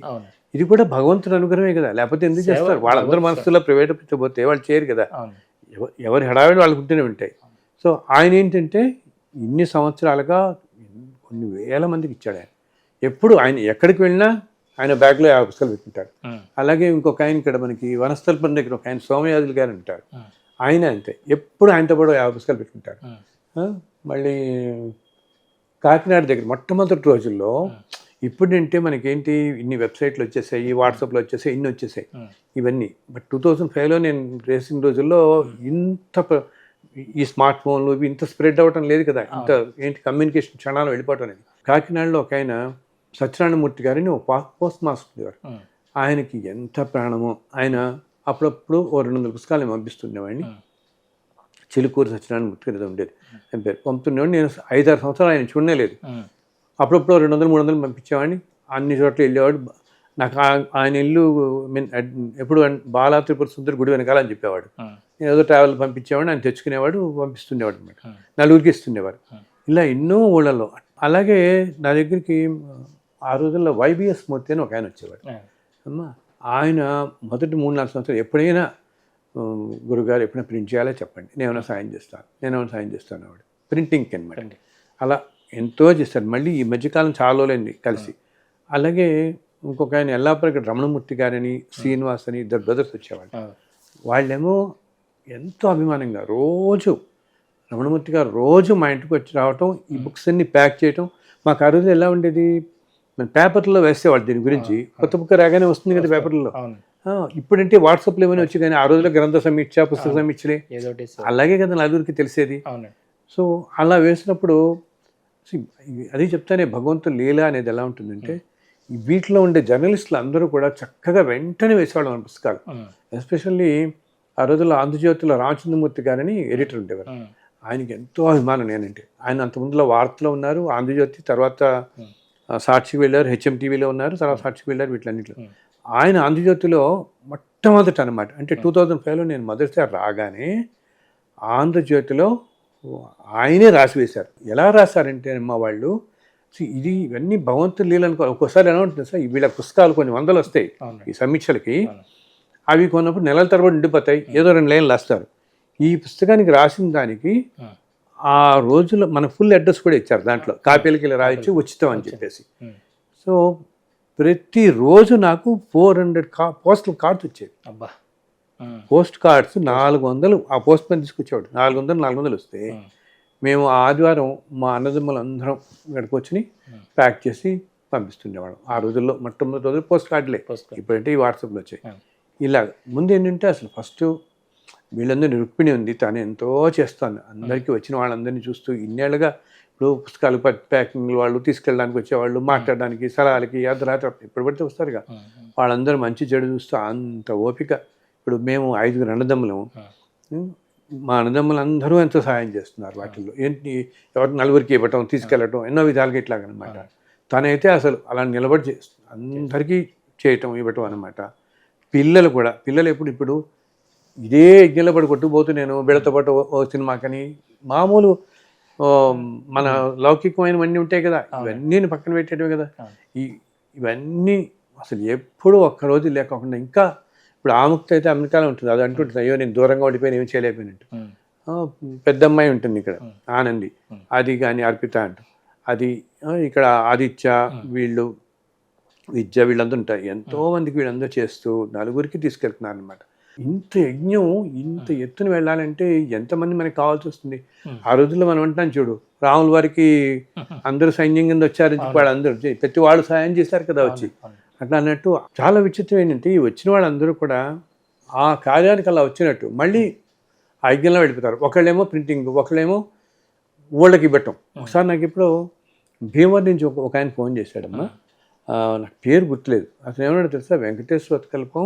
ఇది కూడా భగవంతుడు అనుగ్రహమే కదా, లేకపోతే ఎందుకు చేస్తారు? వాళ్ళందరూ మనసులో ప్రైవేట్ పోతే వాళ్ళు చేయరు కదా, ఎవరి హడావిడి వాళ్ళకు ఉంటూనే ఉంటాయి. సో ఆయన ఏంటంటే ఇన్ని సంవత్సరాలుగా కొన్ని వేల మందికి ఇచ్చాడు ఆయన. ఎప్పుడు ఆయన ఎక్కడికి వెళ్ళినా ఆయన బ్యాగ్లో 50 పుస్తకాలు పెట్టుకుంటాడు. అలాగే ఇంకొక ఆయన ఇక్కడ మనకి వనస్థలపురం దగ్గర ఒక ఆయన సోమయాజులు గారు ఉంటారు, ఆయన అంతే ఎప్పుడు ఆయనతో పాటు 50 పుస్తకాలు పెట్టుకుంటారు. మళ్ళీ కాకినాడ దగ్గర మొట్టమొదటి రోజుల్లో, ఇప్పుడంటే మనకేంటి ఇన్ని వెబ్సైట్లు వచ్చేసాయి, వాట్సాప్లో వచ్చేసాయి, ఇన్ని వచ్చేసాయి ఇవన్నీ. బట్ 2005లో నేను రేసిన రోజుల్లో ఇంత ఈ స్మార్ట్ ఫోన్లు ఇవి ఇంత స్ప్రెడ్ అవ్వటం లేదు కదా, ఇంత ఏంటి కమ్యూనికేషన్ క్షణాలు వెళ్ళిపోవటం అనేది. కాకినాడలో ఒక ఆయన సత్యనారాయణమూర్తి గారిని ఒక పోస్ట్ మాస్టర్ గారు, ఆయనకి ఎంత ప్రాణమో. ఆయన అప్పుడప్పుడు 200 పుస్తకాలు పంపిస్తుండేవాడిని. చిలుకూరు సత్యనారాయణమూర్తి గారు ఉండేది ఆయన పేరు, పంపుతుండేవాడిని. నేను 5-6 సంవత్సరాలు ఆయన చూడలేదు. అప్పుడప్పుడు 200-300 పంపించేవాడిని. అన్ని చోట్ల వెళ్ళేవాడు. నాకు ఆయన ఇల్లు ఎప్పుడు బాలా త్రిపుర సుందరి గుడి వెనకాల అని చెప్పేవాడు. నేను ఏదో ట్రావెల్ పంపించేవాడిని, ఆయన తెచ్చుకునేవాడు, పంపిస్తుండేవాడు అనమాట. నలుగురికి ఇస్తుండేవారు. ఇలా ఎన్నో ఊళ్ళలో. అలాగే నా దగ్గరికి ఆ రోజుల్లో వైబిఎస్ మూర్తి అని ఒక ఆయన వచ్చేవాడు. అమ్మా ఆయన మొదటి 3-4 సంవత్సరాలు ఎప్పుడైనా గురుగారు ఎప్పుడైనా ప్రింట్ చేయాలో చెప్పండి, నేనేమైనా సాయం చేస్తాను వాడు ప్రింటింగ్కి అనమాట. అలా ఎంతో చేస్తారు. మళ్ళీ ఈ మధ్యకాలం చాలా రోజులైంది కలిసి. అలాగే ఇంకొక ఆయన ఎల్లాపురం రమణమూర్తి గారని, శ్రీనివాస్ అని 2 బ్రదర్స్ వచ్చేవాళ్ళు. వాళ్ళేమో ఎంతో అభిమానంగా రోజు రమణమూర్తి గారు రోజు మా ఇంటికి వచ్చి రావటం, ఈ బుక్స్ అన్ని ప్యాక్ చేయటం. మాకు ఆ రోజు ఎలా ఉండేది, పేపర్లో వేసేవాళ్ళు దీని గురించి. కొత్త బుక్ రాగానే వస్తుంది కదా పేపర్లో. ఇప్పుడంటే వాట్సాప్లో ఏమైనా వచ్చి, కానీ ఆ రోజుల్లో గ్రంథ సమీక్ష, పుస్తక సమీక్షలే, అలాగే కదా నలుగురికి తెలిసేది. సో అలా వేసినప్పుడు అది చెప్తానే భగవంతుడు లీల అనేది ఎలా ఉంటుందంటే, వీటిలో ఉండే జర్నలిస్టులు అందరూ కూడా చక్కగా వెంటనే వేసేవాళ్ళు మన పుస్తకాలు. ఎస్పెషల్లీ ఆ రోజుల్లో ఆంధ్రజ్యోతిలో రామచంద్రమూర్తి గారని ఎడిటర్ ఉండేవారు. ఆయనకి ఎంతో అభిమానం నేనంటే. ఆయన అంతకుముందులో వార్తలో ఉన్నారు, ఆంధ్రజ్యోతి, తర్వాత సాక్షికి వెళ్ళారు, హెచ్ఎం టీవీలో ఉన్నారు, తర్వాత సాక్షికి వెళ్ళారు, వీటిలన్నింటిలో. ఆయన ఆంధ్రజ్యోతిలో మొట్టమొదట అనమాట. అంటే 2005లో నేను మొదటిసారి రాగానే ఆంధ్రజ్యోతిలో ఆయనే రాసి వేశారు. ఎలా రాశారంటే అమ్మ వాళ్ళు, ఇవన్నీ భగవంతుని లీల అనుకో. ఒక్కోసారి ఎలా ఉంటుంది సార్, వీళ్ళ పుస్తకాలు కొన్ని 100 వస్తాయి ఈ సమీక్షలకి. అవి కొన్నప్పుడు నెలల తరబడి ఉండిపోతాయి, ఏదో 2 లైన్లు రాస్తారు. ఈ పుస్తకానికి రాసిన దానికి ఆ రోజులో మన ఫుల్ అడ్రస్ కూడా ఇచ్చారు, దాంట్లో కాపీలకి ఇలా రాయించి ఉచితం అని చెప్పేసి. సో ప్రతిరోజు నాకు 400 పోస్టల్ కార్డ్స్ వచ్చేవి. పోస్ట్ కార్డ్స్ 400 ఆ పోస్ట్ మ్యాన్ తీసుకొచ్చేవాడు. 400 వస్తే మేము ఆదివారం మా అన్నదమ్ములందరం ఇక్కడికి వచ్చి ప్యాక్ చేసి పంపిస్తుండేవాళ్ళం. ఆ రోజుల్లో మొట్టమొదటి రోజులు పోస్ట్ కార్డులే, ఇప్పుడంటే ఈ వాట్సాప్లో వచ్చాయి. ఇలా ముందు ఏంటంటే అసలు ఫస్ట్ వీళ్ళందరినీ రుక్మిణి ఉంది, తను ఎంతో చేస్తాను అందరికీ వచ్చిన వాళ్ళందరినీ చూస్తూ ఇన్నేళ్ళుగా. ఇప్పుడు పుస్తకాలు ప్యాకింగ్ వాళ్ళు తీసుకెళ్ళడానికి వచ్చేవాళ్ళు, మాట్లాడడానికి సలహాలకి అర్ధరాత్రి ఎప్పుడు పడితే వస్తారుగా, వాళ్ళందరూ మంచి చెడు చూస్తూ అంత ఓపిక. ఇప్పుడు మేము 5 అన్నదమ్ములము, మా అన్నదమ్ములందరూ ఎంతో సహాయం చేస్తున్నారు వాటిల్లో. ఏంటి ఎవరికి నలుగురికి ఇవ్వటం, తీసుకెళ్ళటం, ఎన్నో విధాలుగా ఇట్లాగనమాట. తనైతే అసలు అలా నిలబడి చేస్తుంది, అందరికీ చేయటం ఇవ్వటం అనమాట. పిల్లలు కూడా, పిల్లలు ఇప్పుడు ఇదే యజ్ఞంలో పడి కొట్టుకుపోతూ నేను వీళ్ళతో పాటు ఓ సినిమాకని మామూలు మన లౌకికమైనవన్నీ ఉంటాయి కదా, ఇవన్నీ పక్కన పెట్టేటివి కదా. ఇవన్నీ అసలు ఎప్పుడు ఒక్కరోజు లేకుండా. ఇంకా ఇప్పుడు ఆముక్తి అయితే అమెరికాలో ఉంటుంది, అది అంటుంటుంది, అయ్యో నేను దూరంగా ఉండిపోయిన ఏమి చేయలేకపోయినట్టు. పెద్ద అమ్మాయి ఉంటుంది ఇక్కడ, ఆనంది, అది కానీ అర్పిత అంటూ, అది ఇక్కడ ఆదిత్య, వీళ్ళు విద్య, వీళ్ళందరూ ఉంటారు. ఎంతోమందికి వీళ్ళందరూ చేస్తూ నలుగురికి తీసుకెళ్తున్నారు అనమాట. ఇంత యజ్ఞం ఇంత ఎత్తున వెళ్ళాలంటే ఎంతమంది మనకి కావాల్సి వస్తుంది. ఆ రోజుల్లో మనం అంటున్నాం చూడు, రాముల వారికి అందరూ సైన్యం కింద వచ్చారని వాళ్ళందరూ ప్రతి వాళ్ళు సాయం చేశారు కదా వచ్చి. అట్లా అన్నట్టు చాలా విచిత్రం ఏంటంటే ఈ వచ్చిన వాళ్ళందరూ కూడా ఆ కార్యానికి అలా వచ్చినట్టు మళ్ళీ ఆ యజ్ఞంలో వెళ్ళిపోతారు. ఒకళ్ళేమో ప్రింటింగ్, ఒకళ్ళేమో ఊళ్ళకి ఇవ్వటం. ఒకసారి నాకు ఇప్పుడు భీమవరం నుంచి ఒక ఆయన ఫోన్ చేశాడమ్మా, నాకు పేరు గుర్తులేదు. అతను ఏమన్నాడు తెలుసా, వెంకటేశ్వర కల్పం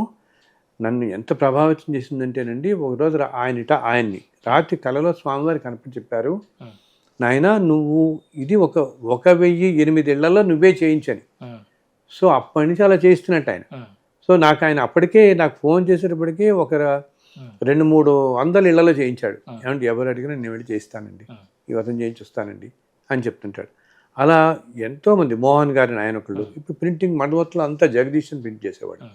నన్ను ఎంత ప్రభావితం చేసిందంటేనండి, ఒకరోజు ఆయన్ని రాత్రి కలలో స్వామివారి కనపడి చెప్పారు, నాయన నువ్వు ఇది 1008 ఇళ్లలో నువ్వే చేయించని. సో అప్పటి నుంచి అలా చేస్తున్నట్టు ఆయన. సో ఆయన అప్పటికే నాకు ఫోన్ చేసేటప్పటికే 200-300 ఇళ్లలో చేయించాడు. ఏమంటే ఎవరు అడిగినా నేను వెళ్ళి చేయిస్తానండి, ఈ వ్రతం చేయించి వస్తానండి అని చెప్తుంటాడు. అలా ఎంతోమంది, మోహన్ గారిని ఆయన ఒకళ్ళు. ఇప్పుడు ప్రింటింగ్ మండవత్లో అంతా జగదీశ్ని ప్రింట్ చేసేవాడు.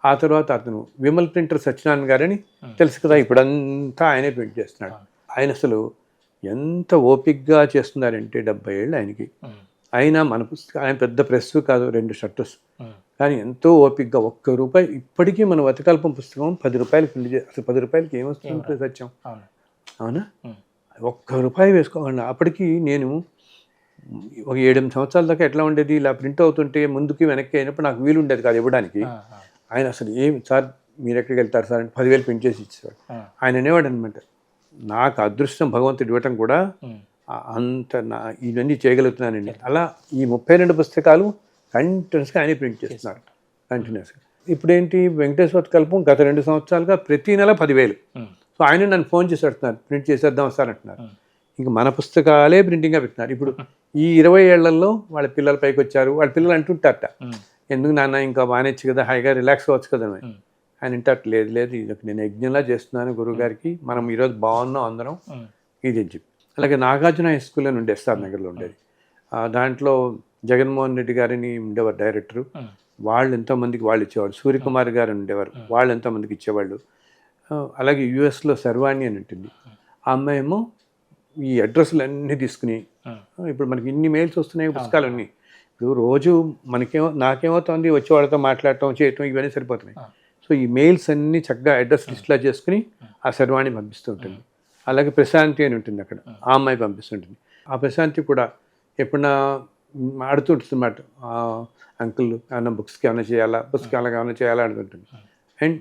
ఆ తర్వాత అతను విమల్ ప్రింటర్ సత్యనారాయణ గారని తెలుసు కదా, ఇప్పుడంతా ఆయనే ప్రింట్ చేస్తున్నాడు. ఆయన అసలు ఎంత ఓపిక్గా చేస్తున్నారంటే 70 ఏళ్ళు ఆయనకి. అయినా మన పుస్తకం, ఆయన పెద్ద ప్రెస్ కాదు, 2 షట్టర్స్, కానీ ఎంతో ఓపిక్గా ₹1 ఇప్పటికీ మన వతకల్పం పుస్తకం ₹10 ప్రింట్ అసలు ₹10 ఏమొస్తుంది సత్యం, అవునా? ₹1 వేసుకోవాలి. అప్పటికి నేను ఒక 7-8 సంవత్సరాల దాకా ఎట్లా ఉండేది, ఇలా ప్రింట్ అవుతుంటే ముందుకి వెనక్కి అయినప్పుడు నాకు వీలు ఉండేది కాదు ఇవ్వడానికి. ఆయన అసలు సార్ మీరు ఎక్కడికి వెళ్తారు సార్ అంటే 10,000 ప్రింట్ చేసి ఇచ్చేవాడు. ఆయన అనేవాడు అనమాట, నాకు అదృష్టం భగవంతుడు ఇవ్వటం కూడా అంత ఇవన్నీ చేయగలుగుతున్నానండి. అలా ఈ 32 పుస్తకాలు కంటిన్యూస్గా ఆయనే ప్రింట్ చేస్తున్నారు, కంటిన్యూస్గా. ఇప్పుడేంటి, వెంకటేశ్వర కల్పం గత 2 సంవత్సరాలుగా ప్రతి నెల 10,000. సో ఆయన నన్ను ఫోన్ చేసి అడుగుతున్నారు, ప్రింట్ చేసేద్దాం సార్ అంటున్నారు. ఇంకా మన పుస్తకాలే ప్రింటింగ్గా పెట్టినారు. ఇప్పుడు ఈ 20 ఏళ్లలో వాళ్ళ పిల్లల పైకి వచ్చారు. వాళ్ళ పిల్లలు అంటుంటారట, ఎందుకు నాన్న ఇంకా మానేచ్చు కదా, హాయిగా రిలాక్స్ అవ్వచ్చు కదా. ఆయన ఇంటట్ లేదు ఇది నేను యజ్ఞంలా చేస్తున్నాను గురువుగారికి, మనం ఈరోజు బాగున్నాం అందరం ఇది అని చెప్పి. అలాగే నాగార్జున హై స్కూల్ అని ఉండే ఎస్ఆర్ నగర్లో ఉండేది. దాంట్లో జగన్మోహన్ రెడ్డి గారిని ఉండేవారు డైరెక్టరు, వాళ్ళు ఎంతోమందికి వాళ్ళు ఇచ్చేవాళ్ళు. సూర్యకుమార్ గారు ఉండేవారు, వాళ్ళు ఎంతోమందికి ఇచ్చేవాళ్ళు. అలాగే యుఎస్లో సర్వాణి అని ఉంటుంది, ఆ అమ్మాయి ఏమో ఈ అడ్రస్లు అన్నీ తీసుకుని, ఇప్పుడు మనకి ఇన్ని మెయిల్స్ వస్తున్నాయి, పుస్తకాలు అన్నీ. ఇప్పుడు రోజు నాకేమవుతుంది, వచ్చే వాళ్ళతో మాట్లాడటం చేయటం ఇవన్నీ సరిపోతున్నాయి. సో ఈ మెయిల్స్ అన్నీ చక్కగా అడ్రస్ లిస్ట్లా చేసుకుని ఆ సర్వాణి పంపిస్తూ ఉంటుంది. అలాగే ప్రశాంతి అని ఉంటుంది అక్కడ, ఆ అమ్మాయి పంపిస్తుంటుంది. ఆ ప్రశాంతి కూడా ఎప్పుడన్నా ఆడుతుంటుంది అన్నమాట, అంకుల్ ఏమన్నా బుక్స్కి ఏమైనా చేయాలా, పుస్తకాలకు ఏమైనా చేయాలా అడుగుతుంటుంది. అండ్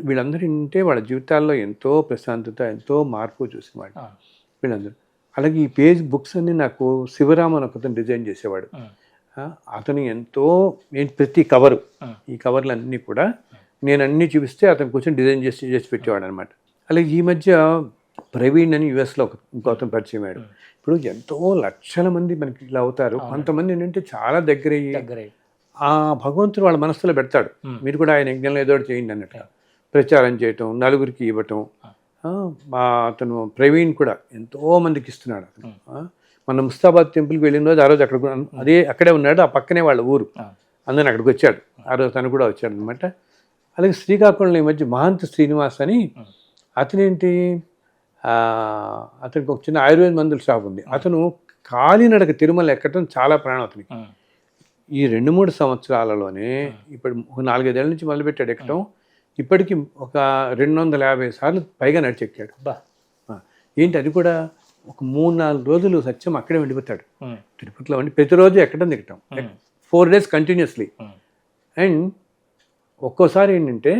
వీళ్ళందరూ ఉంటే వాళ్ళ జీవితాల్లో ఎంతో ప్రశాంతత, ఎంతో మార్పు చూసిన వాళ్ళు వీళ్ళందరూ. అలాగే ఈ పేజ్ బుక్స్ అన్నీ నాకు శివరామన్ ఒకతను డిజైన్ చేసేవాడు. అతను ఎంతో ప్రతి కవరు, ఈ కవర్లు అన్నీ కూడా నేను అన్నీ చూపిస్తే అతను కొంచెం డిజైన్ చేసి పెట్టేవాడు అనమాట. అలాగే ఈ మధ్య ప్రవీణ్ అని యుఎస్లో ఇంకో అతను పరిచయం అయ్యాడు. ఇప్పుడు ఎంతో లక్షల మంది మనకి ఇలా అవుతారు. కొంతమంది ఏంటంటే చాలా దగ్గరయ్యి ఆ భగవంతుడు వాళ్ళ మనసులో పెడతాడు, మీరు కూడా ఆయన యజ్ఞంలో ఏదో చేయండి అన్నట్టుగా ప్రచారం చేయటం, నలుగురికి ఇవ్వటం. అతను ప్రవీణ్ కూడా ఎంతో మందికి ఇస్తున్నాడు. అతను మన ముస్తాబాద్ టెంపుల్కి వెళ్ళిన రోజు, ఆ రోజు అక్కడే ఉన్నాడు, ఆ పక్కనే వాళ్ళ ఊరు, అందుకని అక్కడికి వచ్చాడు. ఆ రోజు తను కూడా వచ్చాడు అనమాట. అలాగే శ్రీకాకుళంలో ఈ మధ్య మహంత్ శ్రీనివాస్ అని అతనేంటి, అతనికి ఒక చిన్న ఆయుర్వేద మందుల షాప్ ఉంది. అతను కాలినడక తిరుమల ఎక్కడం చాలా ప్రాణం అతనికి. ఈ 2-3 సంవత్సరాలలోనే ఇప్పుడు ఒక 4-5 ఏళ్ళ నుంచి మొదలుపెట్టాడు ఎక్కడం. ఇప్పటికీ ఒక 250 సార్లు పైగా నడిచెక్కాడు. ఏంటి అది కూడా ఒక 3-4 రోజులు సత్యం అక్కడే ఉండిపోతాడు తిరుపతిలో ఉండి, ప్రతిరోజు ఎక్కడం దిగటం 4 days కంటిన్యూస్లీ. అండ్ ఒక్కోసారి ఏంటంటే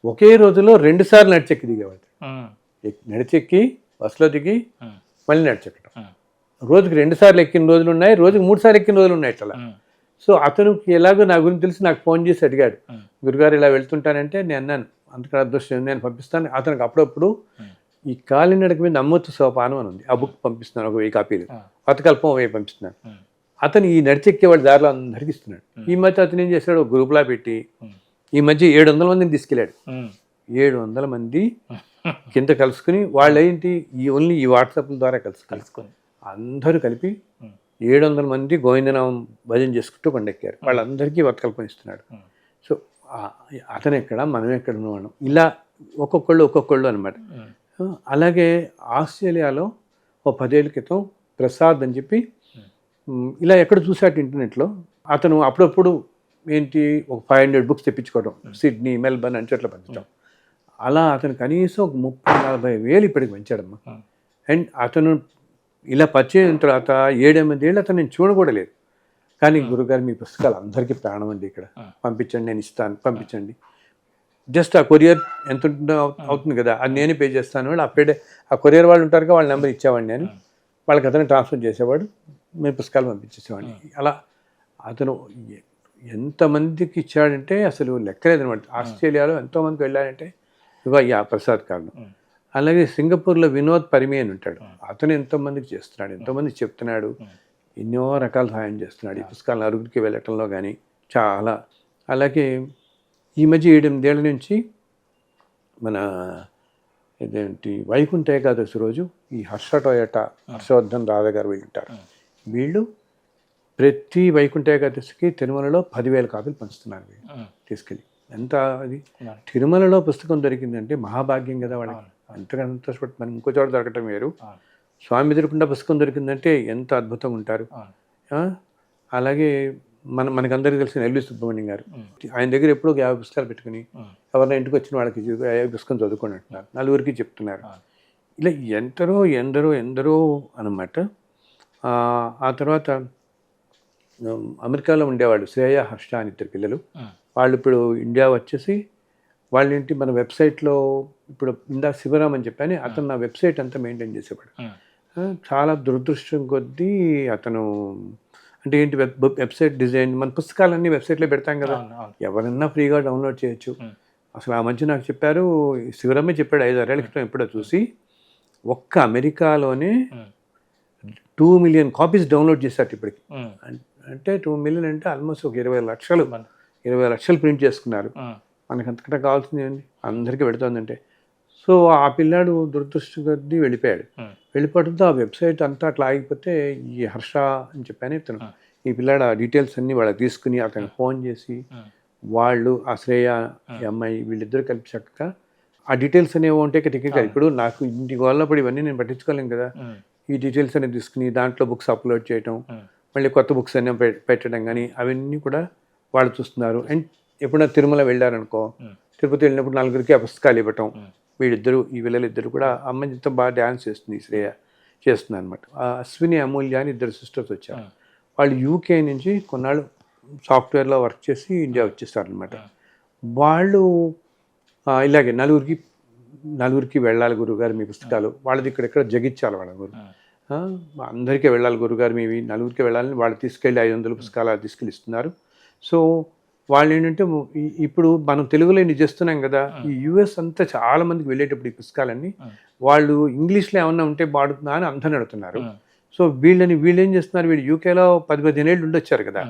ఒకే రోజులో 2 సార్లు నడిచెక్కి దిగేవాడు. నడిచెక్కి బస్సులో దిగి మళ్ళీ నడిచెక్కడం. రోజుకి 2 సార్లు ఎక్కిన రోజులు ఉన్నాయి, రోజుకి 3 సార్లు ఎక్కిన రోజులు ఉన్నాయి అట్లా. సో అతనికి ఎలాగో నా గురించి తెలిసి నాకు ఫోన్ చేసి అడిగాడు, గురుగారు ఇలా వెళ్తుంటానంటే నేను అన్నాను అందుకని అదృష్టం నేను పంపిస్తాను. అతనికి అప్పుడప్పుడు ఈ కాలినడక మీద అమ్మొత్తు సోపానం అని ఉంది, ఆ బుక్ పంపిస్తున్నాను, ఒక 1000 కాపీలు, పథకల్పం 1000 పంపిస్తున్నాను. అతను ఈ నడిచెక్కేవాడు దారిలో అందరికి ఇస్తున్నాడు. ఈ మధ్య అతను ఏం చేశాడు, ఒక గ్రూప్లా పెట్టి ఈ మధ్య 700 మందిని తీసుకెళ్ళాడు. 700 మంది కింద కలుసుకుని వాళ్ళు ఏంటి ఓన్లీ ఈ వాట్సాప్ ద్వారా కలుసుకొని అందరూ కలిపి 700 మంది గోవిందనామం భజన చేసుకుంటూ కొండెక్కారు. వాళ్ళందరికీ వర్తకల్పం ఇస్తున్నాడు. సో అతను ఎక్కడ మనం ఎక్కడ ఉన్నవాళ్ళం, ఇలా ఒక్కొక్కళ్ళు అనమాట. అలాగే ఆస్ట్రేలియాలో ఒక 10 ఏళ్ళ క్రితం ప్రసాద్ అని చెప్పి ఇలా ఎక్కడ చూసాడు ఇంటర్నెట్లో, అతను అప్పుడప్పుడు ఏంటి ఒక 500 బుక్స్ తెప్పించుకోవడం, సిడ్నీ మెల్బర్న్ అని చోట్ల పంచడం. అలా అతను కనీసం ఒక 30-40 వేలు ఇప్పటికి పెంచాడమ్మా. అండ్ అతను ఇలా పరిచయం తర్వాత 7-8 ఏళ్ళు అతను నేను చూడకూడలేదు. కానీ గురుగారు మీ పుస్తకాలు అందరికీ ప్రాణం అండి, ఇక్కడ పంపించండి, నేను ఇస్తాను, పంపించండి. జస్ట్ ఆ కొరియర్ ఎంత అవుతుంది కదా అది నేనే పే చేస్తాను. వాళ్ళు అప్పుడే ఆ కొరియర్ వాళ్ళు ఉంటారు కదా, వాళ్ళ నెంబర్ ఇచ్చేవాడిని నేను, వాళ్ళకి అతను ట్రాన్స్ఫర్ చేసేవాడు, మేము పుస్తకాలు పంపించేసేవాడిని. అలా అతను ఎంతమందికి ఇచ్చాడంటే అసలు లెక్కలేదనమాట. ఆస్ట్రేలియాలో ఎంతోమందికి వెళ్ళాడంటే ఇక ప్రసాద్ కారణం. అలాగే సింగపూర్లో వినోద్ పరిమి అని ఉంటాడు, అతను ఎంతోమందికి చేస్తున్నాడు, ఎంతోమందికి చెప్తున్నాడు, ఎన్నో రకాల సహాయం చేస్తున్నాడు ఈ పుస్తకాలను అరుగురికి వెళ్ళటంలో కానీ చాలా. అలాగే ఈ మధ్య 7-8 ఏళ్ళ నుంచి మన ఇదేంటి వైకుంఠ ఏకాదశి రోజు ఈ హర్షవర్ధన్ రాధా గారు వీళ్ళు ఉంటారు, వీళ్ళు ప్రతి వైకుంఠ ఏకాదశికి తిరుమలలో 10,000 కాపీలు పంచుతున్నారు వీళ్ళు తీసుకెళ్ళి. ఎంత అది తిరుమలలో పుస్తకం దొరికిందంటే మహాభాగ్యం కదా వాళ్ళకి, అంతకంత మనం ఇంకో చోట దొరకటం వేరు. స్వామి ఎదురకుండా పుస్తకం దొరికిందంటే ఎంత అద్భుతంగా ఉంటారు. అలాగే మనకందరికీ తెలిసిన ఎల్వి సుబ్రహ్మణ్యం గారు, ఆయన దగ్గర ఎప్పుడో 50 పుస్తకాలు పెట్టుకుని ఎవరైనా ఇంటికి వచ్చిన వాళ్ళకి 50 పుస్తకం చదువుకొని అంటున్నారు, 4 చెప్తున్నారు. ఇలా ఎందరో అన్నమాట. ఆ తర్వాత అమెరికాలో ఉండేవాళ్ళు శ్రేయ హర్ష అని 2 పిల్లలు, వాళ్ళు ఇప్పుడు ఇండియా వచ్చేసి వాళ్ళేంటి మన వెబ్సైట్లో ఇప్పుడు ఇందాక శివరామ్ అని చెప్పాను, అతను నా వెబ్సైట్ అంతా మెయింటైన్ చేసేవాడు. చాలా దురదృష్టం కొద్దీ అతను అంటే ఏంటి వెబ్సైట్ డిజైన్, మన పుస్తకాలన్నీ వెబ్సైట్లో పెడతాం కదా, ఎవరన్నా ఫ్రీగా డౌన్లోడ్ చేయొచ్చు. అసలు ఆ మధ్య నాకు చెప్పారు, శివరామే చెప్పాడు 5-6 ఏళ్ళ క్రితం ఎప్పుడో చూసి, ఒక్క అమెరికాలోనే 2 మిలియన్ కాపీస్ డౌన్లోడ్ చేశారు ఇప్పటికి. అంటే 2 మిలియన్ అంటే ఆల్మోస్ట్ ఒక 20 లక్షలు ప్రింట్ చేసుకున్నారు. మనకు అంతకంటే కావాల్సింది ఏంటి, అందరికీ పెడుతుందంటే. సో ఆ పిల్లాడు దురదృష్టం కొద్దీ వెళ్ళిపోవడంతో ఆ వెబ్సైట్ అంతా అట్లా ఆగిపోతే ఈ హర్ష అని చెప్పాను ఇతను, ఈ పిల్లాడు ఆ డీటెయిల్స్ అన్నీ వాళ్ళకి తీసుకుని అతనికి ఫోన్ చేసి వాళ్ళు ఆ శ్రేయ ఈ అమ్మాయి వీళ్ళిద్దరు కలిపి చక్కగా ఆ డీటెయిల్స్ అనేవి ఉంటే టెక్నికల్. ఇప్పుడు నాకు ఇంటికి వాళ్ళప్పుడు ఇవన్నీ నేను పట్టించుకోలేను కదా, ఈ డీటెయిల్స్ అనేవి తీసుకుని దాంట్లో బుక్స్ అప్లోడ్ చేయటం, మళ్ళీ కొత్త బుక్స్ అన్నీ పెట్టడం కానీ అవన్నీ కూడా వాళ్ళు చూస్తున్నారు. అండ్ ఎప్పుడైనా తిరుమల వెళ్ళారనుకో, తిరుపతి వెళ్ళినప్పుడు 4 ఆ పుస్తకాలు ఇవ్వటం. వీళ్ళిద్దరూ ఈ పిల్లలిద్దరు కూడా, అమ్మాయి ఎంతో బాగా డ్యాన్స్ చేస్తుంది శ్రేయ చేస్తుంది అనమాట. అశ్విని అమూల్య అని 2 సిస్టర్స్ వచ్చారు, వాళ్ళు యూకే నుంచి కొన్నాళ్ళు సాఫ్ట్వేర్లో వర్క్ చేసి ఇండియా వచ్చేస్తారనమాట. వాళ్ళు ఇలాగే నలుగురికి వెళ్ళాలి గురుగారు మీ పుస్తకాలు, వాళ్ళది ఇక్కడెక్కడ జగిచ్చాలి వాళ్ళ గురు, అందరికీ వెళ్ళాలి గురుగారు మీవి, 4 వెళ్ళాలని వాళ్ళు తీసుకెళ్ళి 500 పుస్తకాలు తీసుకెళ్ళి ఇస్తున్నారు. సో వాళ్ళు ఏంటంటే ఇప్పుడు మనం తెలుగులో ఇన్ని చేస్తున్నాం కదా, ఈ యూఎస్ అంతా చాలా మందికి వెళ్ళేటప్పుడు ఈ పుస్తకాలన్నీ వాళ్ళు ఇంగ్లీష్లో ఏమన్నా ఉంటే బాడుతుందా అని అందరిని అడుగుతున్నారు. సో వీళ్ళు ఏం చేస్తున్నారు, వీళ్ళు యూకేలో 10-15 ఏళ్ళు ఉండొచ్చారు కదా,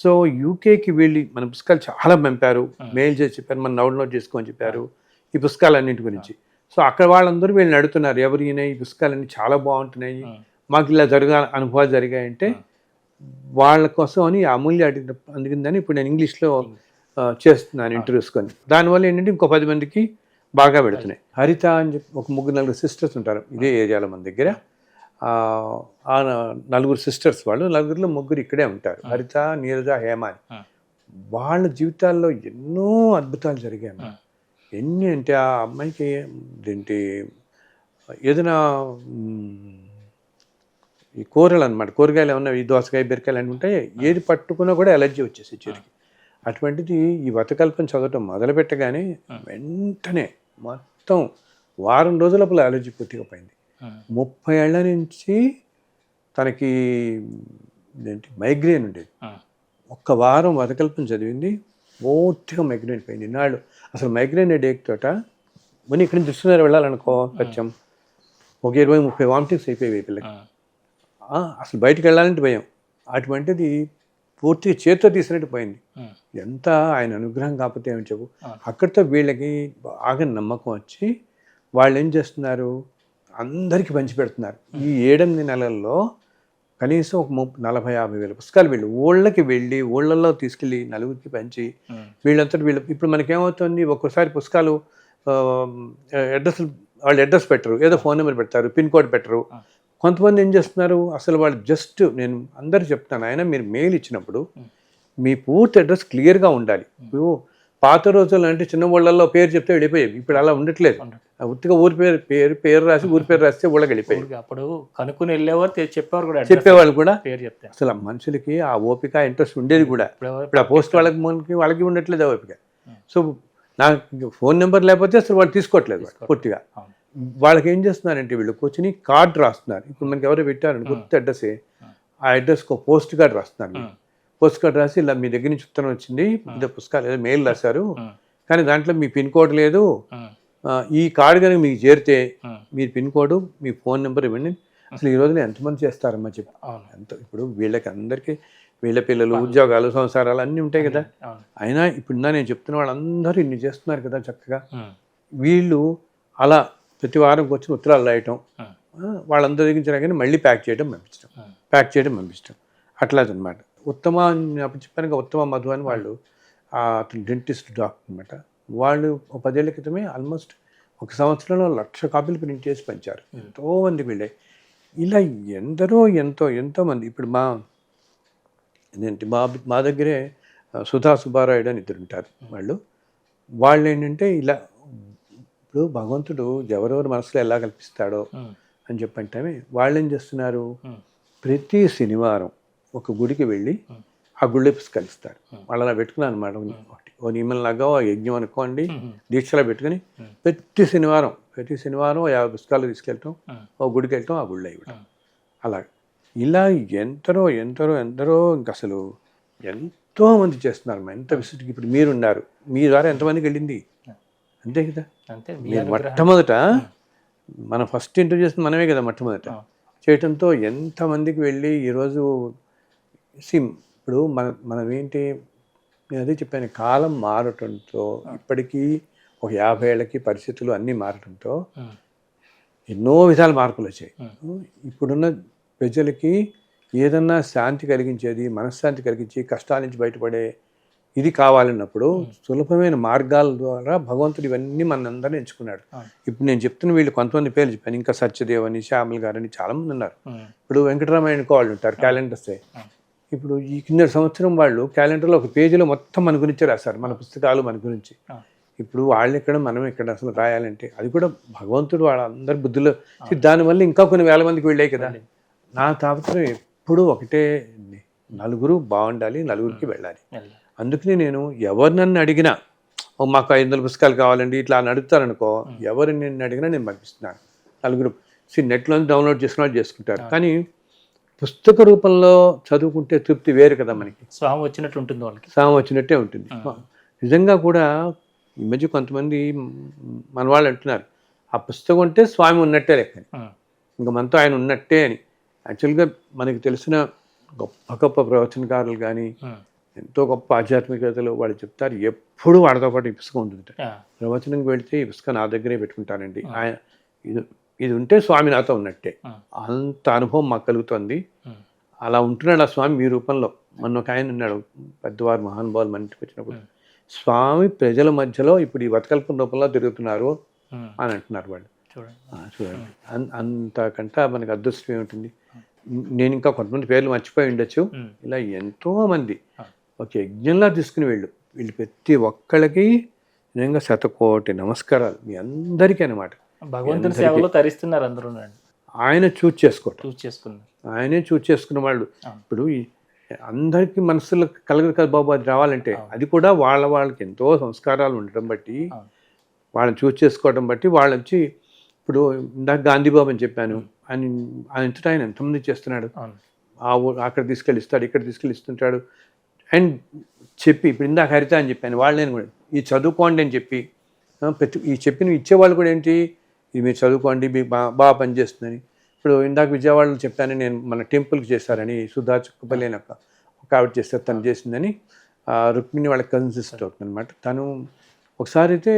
సో యూకేకి వెళ్ళి మన పుస్తకాలు చాలా పంపారు, మెయిల్ చేసి చెప్పారు, మనం డౌన్లోడ్ చేసుకోమని చెప్పారు ఈ పుస్తకాలన్నింటి గురించి. సో అక్కడ వాళ్ళందరూ వీళ్ళని అడుగుతున్నారు, ఎవరు ఈయన, ఈ పుస్తకాలన్నీ చాలా బాగుంటున్నాయి, మాకు ఇలా అనుభవాలు జరిగాయంటే వాళ్ళ కోసం అని అమూల్య అందుకుందని ఇప్పుడు నేను ఇంగ్లీష్లో చేస్తున్నాను ఇంటర్వ్యూస్ కొని. దానివల్ల ఏంటంటే ఇంకో 10 మందికి బాగా పెడుతున్నాయి. హరిత అని చెప్పి ఒక 3-4 సిస్టర్స్ ఉంటారు ఇదే ఏరియాలో మన దగ్గర. ఆ 4 సిస్టర్స్, వాళ్ళు 4లో 3 ఇక్కడే ఉంటారు, హరిత, నీరజ, హేమ అని. వాళ్ళ జీవితాల్లో ఎన్నో అద్భుతాలు జరిగాయి. ఎన్ని అంటే ఆ అమ్మాయికి ఏంటి ఏదైనా ఈ కూరలు అనమాట, కూరగాయలు ఏమన్నా ఈ దోసకాయ బీరకాయలు అని ఉంటాయి, ఏది పట్టుకున్నా కూడా ఎలర్జీ వచ్చేసి చెరికి. అటువంటిది ఈ వతకల్పన చదవటం మొదలు పెట్టగానే వెంటనే మొత్తం వారం రోజుల అలర్జీ పూర్తిగా పోయింది. 30 ఏళ్ల నుంచి తనకి మైగ్రేన్ ఉండేది. ఒక్క వారం వతకల్పన చదివింది, పూర్తిగా మైగ్రేన్ పోయింది. ఇన్నాళ్ళు అసలు మైగ్రేన్ హెడేక్ తోట మరి ఇక్కడి నుంచి దృష్టిలో వెళ్ళాలనుకో సత్యం, ఒక 20-30 వామిటింగ్స్ అయిపోయాయి పిల్లకి. అసలు బయటికి వెళ్ళాలంటే భయం. అటువంటిది పూర్తిగా చేతితో తీసినట్టు పోయింది. ఎంత ఆయన అనుగ్రహం కాకపోతే ఏమని చెప్పు. అక్కడితో వీళ్ళకి బాగా నమ్మకం వచ్చి వాళ్ళు ఏం చేస్తున్నారు, అందరికీ పంచి పెడుతున్నారు. ఈ 7-8 నెలల్లో కనీసం ఒక 40-50 వేల పుస్తకాలు వీళ్ళు ఊళ్ళకి వెళ్ళి ఊళ్ళల్లో తీసుకెళ్ళి నలుగురికి పంచి వీళ్ళంతా వీళ్ళు. ఇప్పుడు మనకేమవుతుంది, ఒక్కోసారి పుస్తకాలు అడ్రస్, వాళ్ళు అడ్రస్ పెట్టరు, ఏదో ఫోన్ నెంబర్ పెడతారు, పిన్ కోడ్ పెట్టరు. కొంతమంది ఏం చేస్తున్నారు, అసలు వాళ్ళు జస్ట్, నేను అందరికీ చెప్తాను, ఆయన మీరు మెయిల్ ఇచ్చినప్పుడు మీ పూర్తి అడ్రస్ క్లియర్గా ఉండాలి. ఇప్పుడు పాత రోజుల్లో అంటే చిన్న ఊళ్ళల్లో పేరు చెప్తే వెళ్ళిపోయేవి, ఇప్పుడు అలా ఉండట్లేదు. ఉత్తిగా ఊరి పేరు రాసి ఊరి పేరు రాస్తే ఊళ్ళకి వెళ్ళిపోయాయి. అప్పుడు కనుక్కుని వెళ్ళేవారు చెప్పేవాళ్ళు కూడా. పేరు చెప్తే అసలు మనుషులకి ఆ ఓపిక ఇంట్రెస్ట్ ఉండేది కూడా. ఇప్పుడు ఆ పోస్ట్ వాళ్ళకి ఉండట్లేదు ఆ ఓపిక. సో నాకు ఫోన్ నెంబర్ లేకపోతే అసలు వాళ్ళు తీసుకోవట్లేదు పూర్తిగా. వాళ్ళకి ఏం చేస్తున్నారంటే వీళ్ళు కూర్చొని కార్డు రాస్తున్నారు. ఇప్పుడు మనకి ఎవరో పెట్టారని గుర్తు అడ్రస్సే, ఆ అడ్రస్కి ఒక పోస్ట్ కార్డు రాస్తున్నారు. పోస్ట్ కార్డు రాసి ఇలా మీ దగ్గర నుంచి ఉత్తరం వచ్చింది, ఇదే పుస్తకాలు ఏదో మెయిల్ రాశారు, కానీ దాంట్లో మీ పిన్ కోడ్ లేదు, ఈ కార్డు కనుక మీకు చేరితే మీ పిన్ కోడ్ మీ ఫోన్ నెంబర్ ఇవ్వండి. అసలు ఈ రోజున ఎంతమంది చేస్తారమ్మా చెప్పి. ఎంత ఇప్పుడు వీళ్ళకి అందరికీ వీళ్ళ పిల్లలు, ఉద్యోగాలు, సంసారాలు అన్నీ ఉంటాయి కదా. అయినా ఇప్పుడు నేను చెప్తున్న వాళ్ళందరూ ఇన్ని చేస్తున్నారు కదా చక్కగా. వీళ్ళు అలా ప్రతి వారం వచ్చి ఉత్తరాలు రాయటం, వాళ్ళందరి దగ్గర కానీ మళ్ళీ ప్యాక్ చేయడం పంపించడం అట్లాదన్నమాట. ఉత్తమ అప్పుడు చెప్పాను, ఉత్తమ మధు అని వాళ్ళు అతను డెంటిస్ట్ డాక్టర్ అనమాట. వాళ్ళు 10 ఏళ్ల క్రితమే ఆల్మోస్ట్ 1 సంవత్సరంలో 1,00,000 కాపీలు ప్రింట్ చేసి పంచారు. ఎంతోమంది వీళ్ళే ఇలా ఎంతోమంది. ఇప్పుడు మా దగ్గరే సుధా సుబ్బారాయుడు అని 2 ఉంటారు. వాళ్ళు ఏంటంటే ఇలా, ఇప్పుడు భగవంతుడు ఎవరెవరు మనసులో ఎలా కల్పిస్తాడో అని చెప్పంటే వాళ్ళు ఏం చేస్తున్నారు, ప్రతి శనివారం ఒక గుడికి వెళ్ళి ఆ గుళ్ళో పుస్తకాలు ఇస్తారు. వాళ్ళు అలా పెట్టుకున్నాను అనమాట. ఓ నియమంలాగా యజ్ఞం అనుకోండి, దీక్షలా పెట్టుకుని ప్రతి శనివారం 50 పుస్తకాలు తీసుకెళ్ళటం, ఓ గుడికి వెళ్ళటం, ఆ గుళ్ళో ఇవ్వడం. అలా ఇలా ఎందరో ఇంక అసలు ఎంతోమంది చేస్తున్నారు. ఎంత విసుటికి ఇప్పుడు మీరున్నారు, మీ ద్వారా ఎంతమందికి వెళ్ళింది అంతే కదా. మీరు మొట్టమొదట మనం ఫస్ట్ ఇంటర్వ్యూ చేస్తుంది మనమే కదా మొట్టమొదట చేయటంతో ఎంతమందికి వెళ్ళి ఈరోజు ఇప్పుడు మనం ఏంటి, నేను అదే చెప్పాను, కాలం మారటంతో ఇప్పటికీ ఒక 50 ఏళ్ళకి పరిస్థితులు అన్నీ మారటంతో ఎన్నో విధాల మార్పులు వచ్చాయి. ఇప్పుడున్న ప్రజలకి ఏదన్నా శాంతి కలిగించేది, మనశ్శాంతి కలిగించి కష్టాల నుంచి బయటపడే ఇది కావాలన్నప్పుడు సులభమైన మార్గాల ద్వారా భగవంతుడు ఇవన్నీ మనందరినీ ఎంచుకున్నాడు. ఇప్పుడు నేను చెప్తున్న వీళ్ళు కొంతమంది పేర్లు చెప్పాను, ఇంకా సత్యదేవ్ అని, శ్యామల్ గారు అని చాలామంది ఉన్నారు. ఇప్పుడు వెంకటరామయ్య వాళ్ళు ఉంటారు, క్యాలెండర్స్. ఇప్పుడు ఈ కింద సంవత్సరం వాళ్ళు క్యాలెండర్లో ఒక పేజీలో మొత్తం మన గురించి రాశారు, మన పుస్తకాలు మన గురించి. ఇప్పుడు వాళ్ళు ఎక్కడ మనం ఎక్కడ అసలు రాయాలంటే అది కూడా భగవంతుడు వాళ్ళందరి బుద్ధిలో. దానివల్ల ఇంకా కొన్ని వేల మందికి వెళ్ళాయి కదా. నా తాపత్రం ఎప్పుడు ఒకటే, నలుగురు బాగుండాలి, నలుగురికి వెళ్ళాలి. అందుకని నేను ఎవరు నన్ను అడిగినా, మాకు 500 పుస్తకాలు కావాలండి ఇట్లా అని అడుగుతారనుకో, ఎవరు నిన్ను అడిగినా నేను పంపిస్తున్నాను. నలుగురు నెట్లో డౌన్లోడ్ చేసుకుంటారు. కానీ పుస్తక రూపంలో చదువుకుంటే తృప్తి వేరు కదా మనకి. స్వామి వచ్చినట్టు ఉంటుంది, వాళ్ళకి స్వామి వచ్చినట్టే ఉంటుంది. నిజంగా కూడా ఈ మధ్య కొంతమంది మన వాళ్ళు అంటున్నారు, ఆ పుస్తకం ఉంటే స్వామి ఉన్నట్టే లెక్కని, ఇంకా మనతో ఆయన ఉన్నట్టే అని. యాక్చువల్గా మనకి తెలిసిన గొప్ప ప్రవచనకారులు కానీ, ఎంతో గొప్ప ఆధ్యాత్మికతలు వాళ్ళు చెప్తారు, ఎప్పుడు వాడితో పాటు ఈ పుస్తకం ఉంటుంది. ప్రవచనంకి వెళితే ఈ పుస్తకం నా దగ్గరే పెట్టుకుంటానండి, ఆయన ఇది ఉంటే స్వామి నాతో ఉన్నట్టే. అంత అనుభవం మాకు కలుగుతుంది. అలా ఉంటున్నాడు ఆ స్వామి మీ రూపంలో. మొన్న ఒక ఆయన ఉన్నాడు, పెద్దవారు మహానుభావులు మన ఇంటికి వచ్చినప్పుడు, స్వామి ప్రజల మధ్యలో ఇప్పుడు ఈ వతకల్పన రూపంలో తిరుగుతున్నారు అని అంటున్నారు వాళ్ళు. చూడండి, అంతకంటే మనకి అదృష్టం ఏముంటుంది. నేను ఇంకా కొంతమంది పేర్లు మర్చిపోయి ఉండొచ్చు. ఇలా ఎంతోమంది ఒక యజ్ఞంలా తీసుకుని వీళ్ళు ప్రతి ఒక్కళ్ళకి నిజంగా 100,000,000 నమస్కారాలు మీ అందరికీ అనమాట. భగవంతుని సేవలో తరిస్తున్నారు అందరూ. ఆయన చూజ్ చేసుకోవటం, చూస్ చేసుకున్నారు. ఆయనే చూజ్ చేసుకున్న వాళ్ళు. అవును. ఇప్పుడు అందరికీ మనసులో కలగదు కదా బాబు అది రావాలంటే. అది కూడా వాళ్ళకి ఎంతో సంస్కారాలు ఉండటం బట్టి, అవును. వాళ్ళని చూజ్ చేసుకోవడం బట్టి వాళ్ళు వచ్చి, ఇప్పుడు ఇందాక గాంధీబాబు అని చెప్పాను, ఆయన ఎంతటా ఆయన ఎంతమంది చేస్తున్నాడు. అవును. అక్కడ తీసుకెళ్ళి ఇస్తాడు, ఇక్కడ తీసుకెళ్ళి ఇస్తుంటాడు. అండ్ చెప్పి ఇప్పుడు ఇందాక హరిత అని చెప్పాను, వాళ్ళని కూడా ఈ చదువుకోండి అని చెప్పి ప్రతి ఈ చెప్పిన ఇచ్చేవాళ్ళు కూడా ఏంటి, ఇది మీరు చదువుకోండి మీకు బాగా పనిచేస్తుందని. ఇప్పుడు ఇందాక విజయవాడలో చెప్పాను నేను, మన టెంపుల్కి చేశారని, సుధా చుక్కపల్లి అని ఒక ఆవిడ చేస్తారు, తను చేసిందని. రుక్మిణి వాళ్ళకి కన్సిస్ట్ అవుతుంది అనమాట. తను ఒకసారి అయితే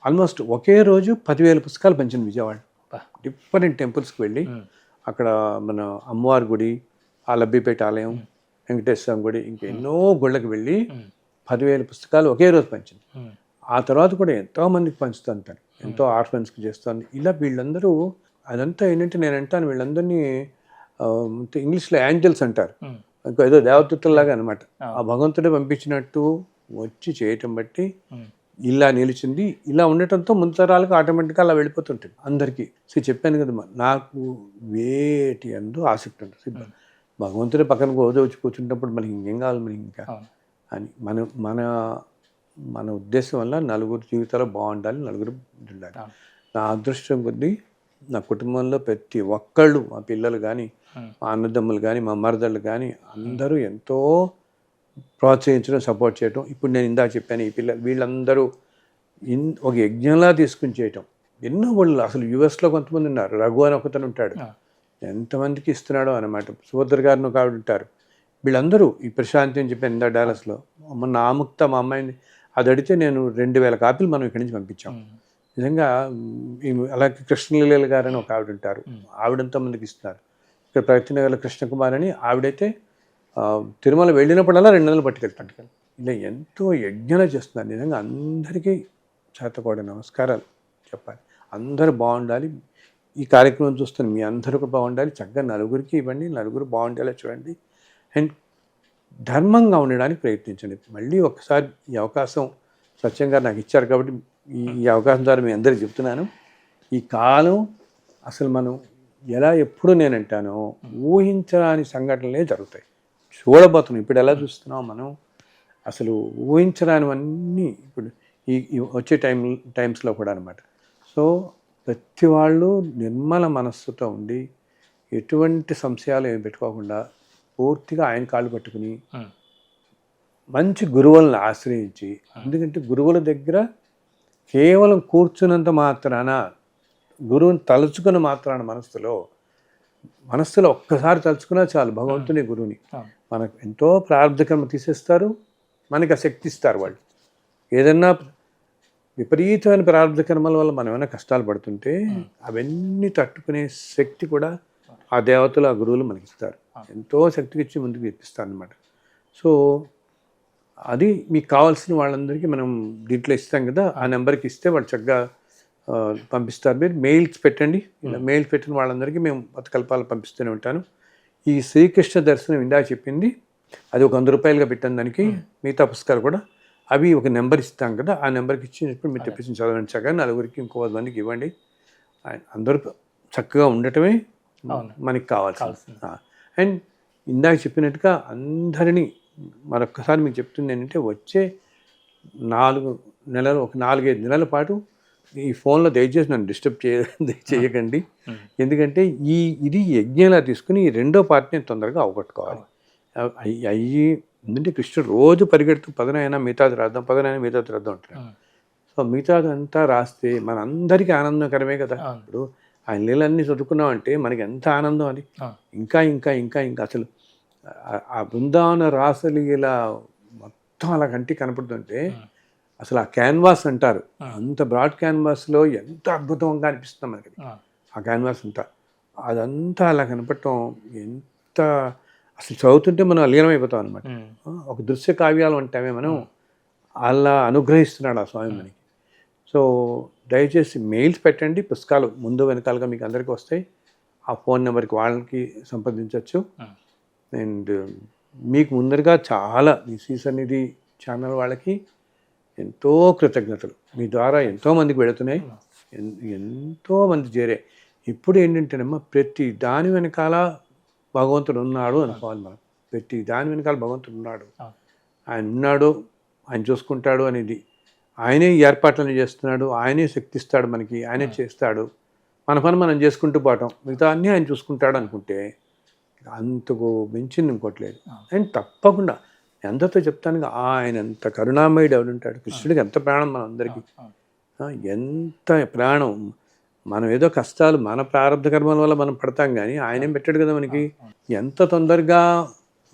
ఆల్మోస్ట్ ఒకే రోజు 10,000 పుస్తకాలు పంచింది విజయవాడ. డిఫరెంట్ టెంపుల్స్కి వెళ్ళి అక్కడ మన అమ్మవారి గుడి, ఆ లబ్బిపేట ఆలయం, వెంకటేశ్వర స్వామి గుడి, ఇంకా ఎన్నో గుళ్ళకి వెళ్ళి 10,000 పుస్తకాలు ఒకే రోజు పంచింది. ఆ తర్వాత కూడా ఎంతోమందికి పంచుతాను తను, ఎంతో ఆర్ఫన్స్కి చేస్తాను. ఇలా వీళ్ళందరూ అదంతా ఏంటంటే నేను అంటాను వీళ్ళందరినీ ఇంగ్లీష్లో యాంజల్స్ అంటారు, ఇంకా ఏదో దేవదూతల్లాగా అనమాట. ఆ భగవంతుడే పంపించినట్టు వచ్చి చేయటం బట్టి ఇలా నిలిచింది. ఇలా ఉండటంతో ముందు తరాలకు ఆటోమేటిక్గా అలా వెళ్ళిపోతుంటుంది అందరికీ. సో చెప్పాను కదా, నాకు వేటి అందు ఆసక్తి ఉంటుంది. భగవంతుడే పక్కన రోజు వచ్చి కూర్చుంటప్పుడు మనకి ఇంకేం కావాలి మనకి ఇంకా అని మన ఉద్దేశం వల్ల నలుగురు జీవితాలు బాగుండాలి, నలుగురు ఉండాలి. నా అదృష్టం కొద్దీ నా కుటుంబంలో ప్రతి ఒక్కళ్ళు, మా పిల్లలు కానీ, మా అన్నదమ్ములు కానీ, మా మరదళ్ళు కానీ అందరూ ఎంతో ప్రోత్సహించడం, సపోర్ట్ చేయటం. ఇప్పుడు నేను ఇందాక చెప్పాను, ఈ పిల్లలు వీళ్ళందరూ ఒక యజ్ఞంలా తీసుకుని చేయటం. ఎన్నో వాళ్ళు అసలు యుఎస్లో కొంతమంది ఉన్నారు, రఘు అని ఒకతను ఉంటాడు, ఎంతమందికి ఇస్తున్నాడో అనమాట. సుభద్ర గారిని ఒక ఆవిడ ఉంటారు. వీళ్ళందరూ ఈ ప్రశాంతి అని చెప్పాను ఇందా డాలస్లో, మొన్న ఆముక్త మా అమ్మాయిని అది అడిగితే నేను 2,000 కాపీలు మనం ఇక్కడి నుంచి పంపించాం. నిజంగా అలాగే కృష్ణలీల గారు అని ఒక ఆవిడ ఉంటారు, ఆవిడంతా మందికి ఇస్తున్నారు. ఇక్కడ ప్రగతినగర్లో కృష్ణకుమార్ అని ఆవిడైతే తిరుమల వెళ్ళినప్పుడల్లా 2 నెలలు పట్టుకెళ్తాను. ఇలా ఎంతో యజ్ఞాలు చేస్తున్నారు. నిజంగా అందరికీ చేతకోడ నమస్కారాలు చెప్పాలి. అందరూ బాగుండాలి. ఈ కార్యక్రమం చూస్తున్న మీ అందరూ కూడా బాగుండాలి. చక్కగా నలుగురికి ఇవ్వండి, నలుగురు బాగుండేలా చూడండి. అండ్ ధర్మంగా ఉండడానికి ప్రయత్నించండి. మళ్ళీ ఒకసారి ఈ అవకాశం సత్యంగా నాకు ఇచ్చారు కాబట్టి ఈ అవకాశం ద్వారా మీ అందరికీ చెప్తున్నాను. ఈ కాలం అసలు మనం ఎలా ఎప్పుడు నేనంటానో ఊహించరాని సంఘటనలే జరుగుతాయి, చూడబోతున్నాం. ఇప్పుడు ఎలా చూస్తున్నాం మనం, అసలు ఊహించరానివన్నీ ఇప్పుడు ఈ వచ్చే టైమ్స్లో కూడా అనమాట. సో ప్రతి వాళ్ళు నిర్మల మనస్సుతో ఉండి ఎటువంటి సంశయాలు ఏమి పెట్టుకోకుండా పూర్తిగా ఆయన కాళ్ళు పట్టుకుని మంచి గురువులను ఆశ్రయించి, ఎందుకంటే గురువుల దగ్గర కేవలం కూర్చున్నంత మాత్రాన, గురువుని తలుచుకున్న మాత్రాన మనస్సులో ఒక్కసారి తలుచుకున్నా చాలు భగవంతుని గురువుని. మనకు ఎంతో ప్రార్థకర్మ తీసేస్తారు, మనకి ఆ శక్తి ఇస్తారు వాళ్ళు. ఏదన్నా విపరీతమైన ప్రారంభ కర్మల వల్ల మనం ఏమైనా కష్టాలు పడుతుంటే అవన్నీ తట్టుకునే శక్తి కూడా ఆ దేవతలు, ఆ గురువులు మనకి ఇస్తారు. ఎంతో శక్తికి ఇచ్చి ముందుకు ఇప్పిస్తారు అనమాట. సో అది మీకు కావాల్సిన వాళ్ళందరికీ మనం దీంట్లో ఇస్తాం కదా, ఆ నెంబర్కి ఇస్తే వాళ్ళు చక్కగా పంపిస్తారు. మీరు మెయిల్స్ పెట్టండి. ఇలా మెయిల్స్ పెట్టిన వాళ్ళందరికీ మేము పథకల్పాలు పంపిస్తూనే ఉంటాను. ఈ శ్రీకృష్ణ దర్శనం ఇందాక చెప్పింది అది ఒక 100 రూపాయలుగా పెట్టాను దానికి. మిగతా పుస్తకాలు కూడా అవి ఒక నెంబర్ ఇస్తాం కదా, ఆ నెంబర్కి ఇచ్చినప్పుడు మీరు తెప్పించి చదవండి. చక్కగా నలుగురికి, ఇంకో 10 మందికి ఇవ్వండి. అందరూ చక్కగా ఉండటమే మనకి కావాల్సింది. అండ్ ఇందాక చెప్పినట్టుగా అందరినీ మరొక్కసారి మీకు చెప్తుంది ఏంటంటే, వచ్చే 4 నెలలు, ఒక 4-5 నెలల పాటు ఈ ఫోన్లో దయచేసి నన్ను డిస్టర్బ్ చేయకండి. ఎందుకంటే ఇది యజ్ఞంలా తీసుకుని ఈ రెండో పార్ట్ని తొందరగా అవగొట్టుకోవాలి. ఎందుకంటే కృష్ణుడు రోజు పరిగెడుతూ పదనైనా మిగతాది రాద్దాం, పదనైనా మిగతాది రాద్దాం అంటున్నాడు. సో మిగతాది అంతా రాస్తే మన అందరికీ ఆనందకరమే కదా. ఇప్పుడు ఆయన లీలన్నీ చదువుకున్నామంటే మనకి ఎంత ఆనందం అది. ఇంకా ఇంకా ఇంకా ఇంకా అసలు ఆ బృందావన రాసలీల మొత్తం అలా కంటికి కనపడుతుంటే, అసలు ఆ క్యాన్వాస్ అంటారు, అంత బ్రాడ్ క్యాన్వాస్లో ఎంత అద్భుతంగా అనిపిస్తుంది మనకి ఆ క్యాన్వాస్ అంతా. అదంతా అలా కనపడటం ఎంత అసలు చదువుతుంటే మనం లీనమైపోతాం అనమాట. ఒక దృశ్య కావ్యాలు అంటామే మనం, అలా అనుగ్రహిస్తున్నాడు ఆ స్వామి మనకి. సో దయచేసి మెయిల్స్ పెట్టండి, పుస్తకాలు ముందు వెనకాలుగా మీకు అందరికీ వస్తాయి. ఆ ఫోన్ నెంబర్కి వాళ్ళకి సంప్రదించవచ్చు. అండ్ మీకు ముందరగా చాలా ఈ శ్రీసన్నిధి ఛానల్ వాళ్ళకి ఎంతో కృతజ్ఞతలు. మీ ద్వారా ఎంతోమందికి వెళుతున్నాయి. ఎంతో మంది చేరే. ఇప్పుడు ఏంటంటేనమ్మా ప్రతి దాని వెనకాల భగవంతుడు ఉన్నాడు అనుకోవాలి మనం. ప్రతి దాని వెనకాల భగవంతుడు ఉన్నాడు, ఆయన ఉన్నాడు, ఆయన చూసుకుంటాడు అనేది. ఆయనే ఈ ఏర్పాట్లను చేస్తున్నాడు, ఆయనే శక్తి ఇస్తాడు మనకి, ఆయనే చేస్తాడు. మన పని మనం చేసుకుంటూ పోవటం, మిగతా అన్నీ ఆయన చూసుకుంటాడు అనుకుంటే అంతకు మించింది ఇంకోట్లేదు. అండ్ తప్పకుండా ఎంతతో చెప్తాను, ఆయన ఎంత కరుణామయుడు ఎవడుంటాడు. కృష్ణుడికి ఎంత ప్రాణం మన అందరికీ, ఎంత ప్రాణం. మనం ఏదో కష్టాలు మన ప్రారంభ కర్మల వల్ల మనం పడతాం, కానీ ఆయనేం పెట్టాడు కదా మనకి. ఎంత తొందరగా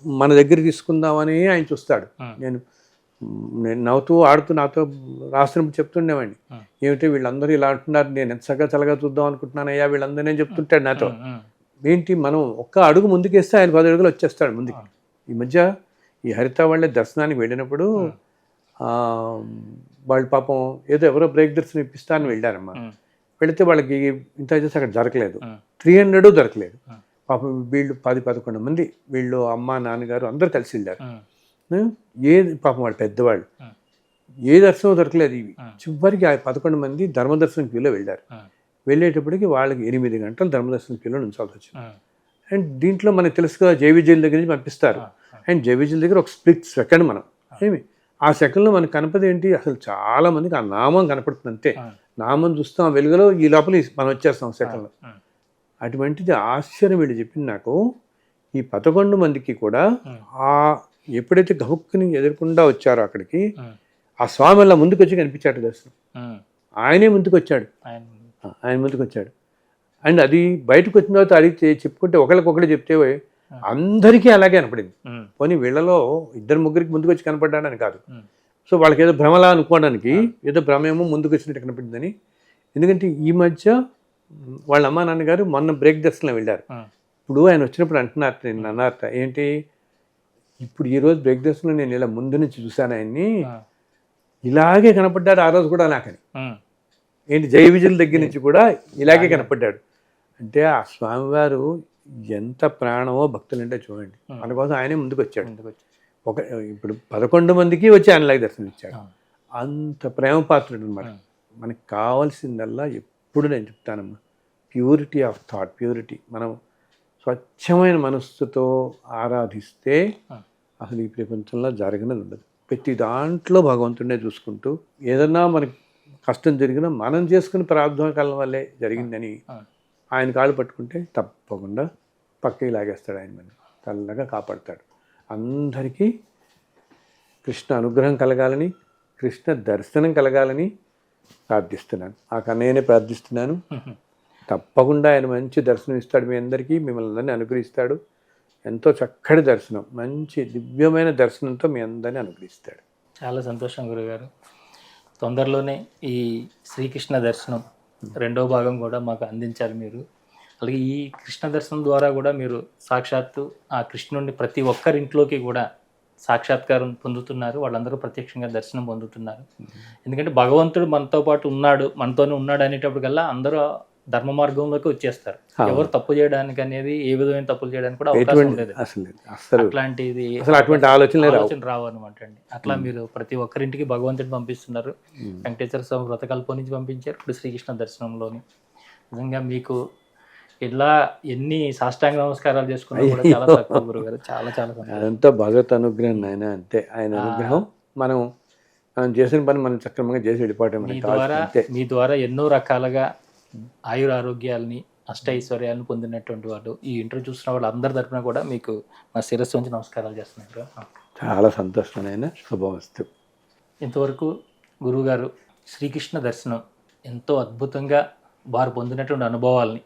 మన దగ్గర తీసుకుందామని ఆయన చూస్తాడు. నేను నవ్వుతూ ఆడుతూ నాతో రాస్తున్నప్పుడు చెప్తుండేవాడిని, ఏమిటి వీళ్ళందరూ ఇలా అంటున్నారు, నేను ఎంత చల్లగా చూద్దాం అనుకుంటున్నానయ్యా వీళ్ళందరూ నేను చెప్తుంటాడు నాతో. ఏంటి, మనం ఒక్క అడుగు ముందుకేస్తే ఆయన 10 అడుగులు వచ్చేస్తాడు ముందుకి. ఈ మధ్య ఈ హరిత వాళ్ళే దర్శనానికి వెళ్ళినప్పుడు వాళ్ళు పాపం ఏదో ఎవరో బ్రేక్ దర్శనం ఇప్పిస్తానని వెళ్ళారమ్మా. వెళితే వాళ్ళకి ఇంత చేసి అక్కడ దొరకలేదు, 300 దొరకలేదు. పాపం వీళ్ళు 10-11 మంది, వీళ్ళు అమ్మ నాన్నగారు అందరూ కలిసి వెళ్ళారు. పాపం వాళ్ళు పెద్దవాళ్ళు, ఏ దర్శనం దొరకలేదు. ఇవి చివరికి 11 మంది ధర్మదర్శనం క్యూలో వెళ్ళారు. వెళ్ళేటప్పటికి వాళ్ళకి 8 గంటలు ధర్మదర్శనం క్యూలో ఉంచాల్సి వచ్చింది. అండ్ దీంట్లో మనకు తెలుసు కదా, జేవిజీల దగ్గర నుంచి పంపిస్తారు. అండ్ జేవిజీల దగ్గర ఒక స్ప్లిట్ సెకండ్ మనం ఆ సెకండ్లో మనకు కనపది ఏంటి, అసలు చాలా మందికి ఆ నామం కనపడుతుంది అంతే. నామం చూస్తాం వెలుగులో, ఈ లోపల మనం వచ్చేస్తాం సెకండ్లో. అటువంటిది ఆశ్చర్యం వీళ్ళు చెప్పింది నాకు. ఈ 11 మందికి కూడా ఆ ఎప్పుడైతే గహుక్కుని ఎదురకుండా వచ్చారో అక్కడికి, ఆ స్వామి అలా ముందుకు వచ్చి కనిపించాడు దర్శనం. ఆయనే ముందుకు వచ్చాడు, ఆయన ముందుకు వచ్చాడు. అండ్ అది బయటకు వచ్చిన తర్వాత అడిగితే చెప్పుకుంటే ఒకళ్ళకొకళ్ళు చెప్తే అందరికీ అలాగే కనపడింది. పోనీ వీళ్ళలో 2-3 ముందుకు వచ్చి కనపడ్డాడని కాదు. సో వాళ్ళకి ఏదో భ్రమలా అనుకోవడానికి, ఏదో భ్రమేమో ముందుకు వచ్చినట్టు కనపడిందని. ఎందుకంటే ఈ మధ్య వాళ్ళ అమ్మా నాన్నగారు మొన్న బ్రేక్ దర్శనం వెళ్ళారు. ఇప్పుడు ఆయన వచ్చినప్పుడు అంటున్నారు, నేను అన్నారట ఏంటి, ఇప్పుడు ఈరోజు బ్రేక్ దర్శనం నేను ఇలా ముందు నుంచి చూశాను ఆయన్ని, ఇలాగే కనపడ్డాడు ఆ రోజు కూడా నాకని. ఏంటి, జయ విజయుల దగ్గర నుంచి కూడా ఇలాగే కనపడ్డాడు. అంటే ఆ స్వామివారు ఎంత ప్రాణమో భక్తులంటే చూడండి, మన కోసం ఆయనే ముందుకు వచ్చాడు. ఇప్పుడు 11 మందికి వచ్చి ఆయనలాగే దర్శనం ఇచ్చాడు. అంత ప్రేమ పాత్రుడు అనమాట. మనకి కావాల్సిందల్లా ఎప్పుడు నేను చెప్తానమ్మా, ప్యూరిటీ ఆఫ్ థాట్, ప్యూరిటీ. మనం స్వచ్ఛమైన మనస్సుతో ఆరాధిస్తే అసలు ఈ ప్రపంచంలో జరగనది ఉండదు. ప్రతి దాంట్లో భగవంతుడినే చూసుకుంటూ, ఏదన్నా మనకి కష్టం జరిగినా మనం చేసుకుని ప్రార్థన కాలం వల్లే జరిగిందని ఆయన కాళ్ళు పట్టుకుంటే తప్పకుండా పక్కకి లాగేస్తాడు. ఆయన మన చల్లగా కాపాడుతాడు. అందరికీ కృష్ణ అనుగ్రహం కలగాలని, కృష్ణ దర్శనం కలగాలని ప్రార్థిస్తున్నాను. ఆ కన్నయ్యనే ప్రార్థిస్తున్నాను. తప్పకుండా ఆయన మంచి దర్శనం ఇస్తాడు మీ అందరికీ, మిమ్మల్ని అందరినీ అనుగ్రహిస్తాడు. ఎంతో చక్కటి దర్శనం, మంచి దివ్యమైన దర్శనంతో మీ అందరినీ అనుగ్రహిస్తాడు. చాలా సంతోషం గురుగారు. తొందరలోనే ఈ శ్రీకృష్ణ దర్శనం 2వ భాగం కూడా మాకు అందించారు మీరు. అలాగే ఈ కృష్ణ దర్శనం ద్వారా కూడా మీరు సాక్షాత్తు ఆ కృష్ణుడిని ప్రతి ఒక్కరింట్లోకి కూడా సాక్షాత్కారం పొందుతున్నారు. వాళ్ళందరూ ప్రత్యక్షంగా దర్శనం పొందుతున్నారు. ఎందుకంటే భగవంతుడు మనతో పాటు ఉన్నాడు, మనతోనే ఉన్నాడు అనేటప్పటికల్లా అందరూ ధర్మ మార్గంలోకి వచ్చేస్తారు. ఎవరు తప్పు చేయడానికి అనేది, ఏ విధమైన తప్పులు చేయడానికి కూడా అవకాశం లేదు. అట్లాంటిది అటువంటి ఆలోచన రావు అనమాట అండి. అట్లా మీరు ప్రతి ఒక్కరింటికి భగవంతుడిని పంపిస్తున్నారు. వెంకటేశ్వర స్వామి వ్రతకల్పం నుంచి పంపించారు, ఇప్పుడు శ్రీకృష్ణ దర్శనంలోని. నిజంగా మీకు ఇలా ఎన్ని సాష్టాంగ నమస్కారాలు చేసుకున్నా కూడా చాలా తక్కువ గురుగారు. చాలా చాలా అదంతా భగవత్ అనుగ్రహం ఆయన, అంతే. ఆయన అనుగ్రహం. మనం చేసిన పని మనం సక్రమంగా చేసి వెళ్ళిపోవటం. మీ ద్వారా ఎన్నో రకాలుగా ఆయుర ఆరోగ్యాలని, అష్టైశ్వర్యాలను పొందినటువంటి వాళ్ళు ఈ ఇంటర్వ్యూ చూసిన వాళ్ళు అందరి తరఫున కూడా మీకు నా శిరస్సు నుంచి నమస్కారాలు చేస్తున్నారు. చాలా సంతోషమైన శుభవస్తు. ఇంతవరకు గురువుగారు శ్రీకృష్ణ దర్శనం ఎంతో అద్భుతంగా వారు పొందినటువంటి అనుభవాల్ని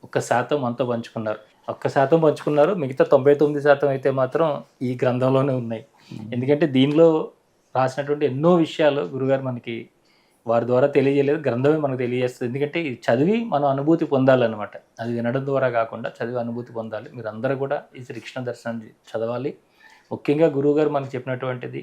1% మనతో పంచుకున్నారు. 1% పంచుకున్నారు, మిగతా 99% అయితే మాత్రం ఈ గ్రంథంలోనే ఉన్నాయి. ఎందుకంటే దీనిలో రాసినటువంటి ఎన్నో విషయాలు గురుగారు మనకి వారి ద్వారా తెలియజేయలేదు, గ్రంథమే మనకు తెలియజేస్తుంది. ఎందుకంటే ఇది చదివి మనం అనుభూతి పొందాలన్నమాట. అది వినడం ద్వారా కాకుండా చదివి అనుభూతి పొందాలి. మీరు అందరూ కూడా ఈ శ్రీకృష్ణ దర్శనం చదవాలి. ముఖ్యంగా గురువుగారు మనకు చెప్పినటువంటిది,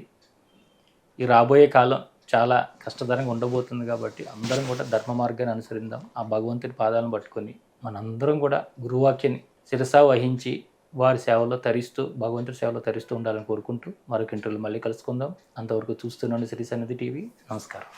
ఈ రాబోయే కాలం చాలా కష్టతరంగా ఉండబోతుంది కాబట్టి అందరం కూడా ధర్మ మార్గాన్ని అనుసరిద్దాం. ఆ భగవంతుడి పాదాలను పట్టుకొని మనందరం కూడా గురువాక్యాన్ని శిరసా వహించి వారి సేవలో తరిస్తూ, భగవంతుడి సేవలో తరిస్తూ ఉండాలని కోరుకుంటూ మరొక ఇంటర్వ్యూలో మళ్ళీ కలుసుకుందాం. అంతవరకు చూస్తున్నాను శ్రీ సన్నిధి టీవీ. నమస్కారం.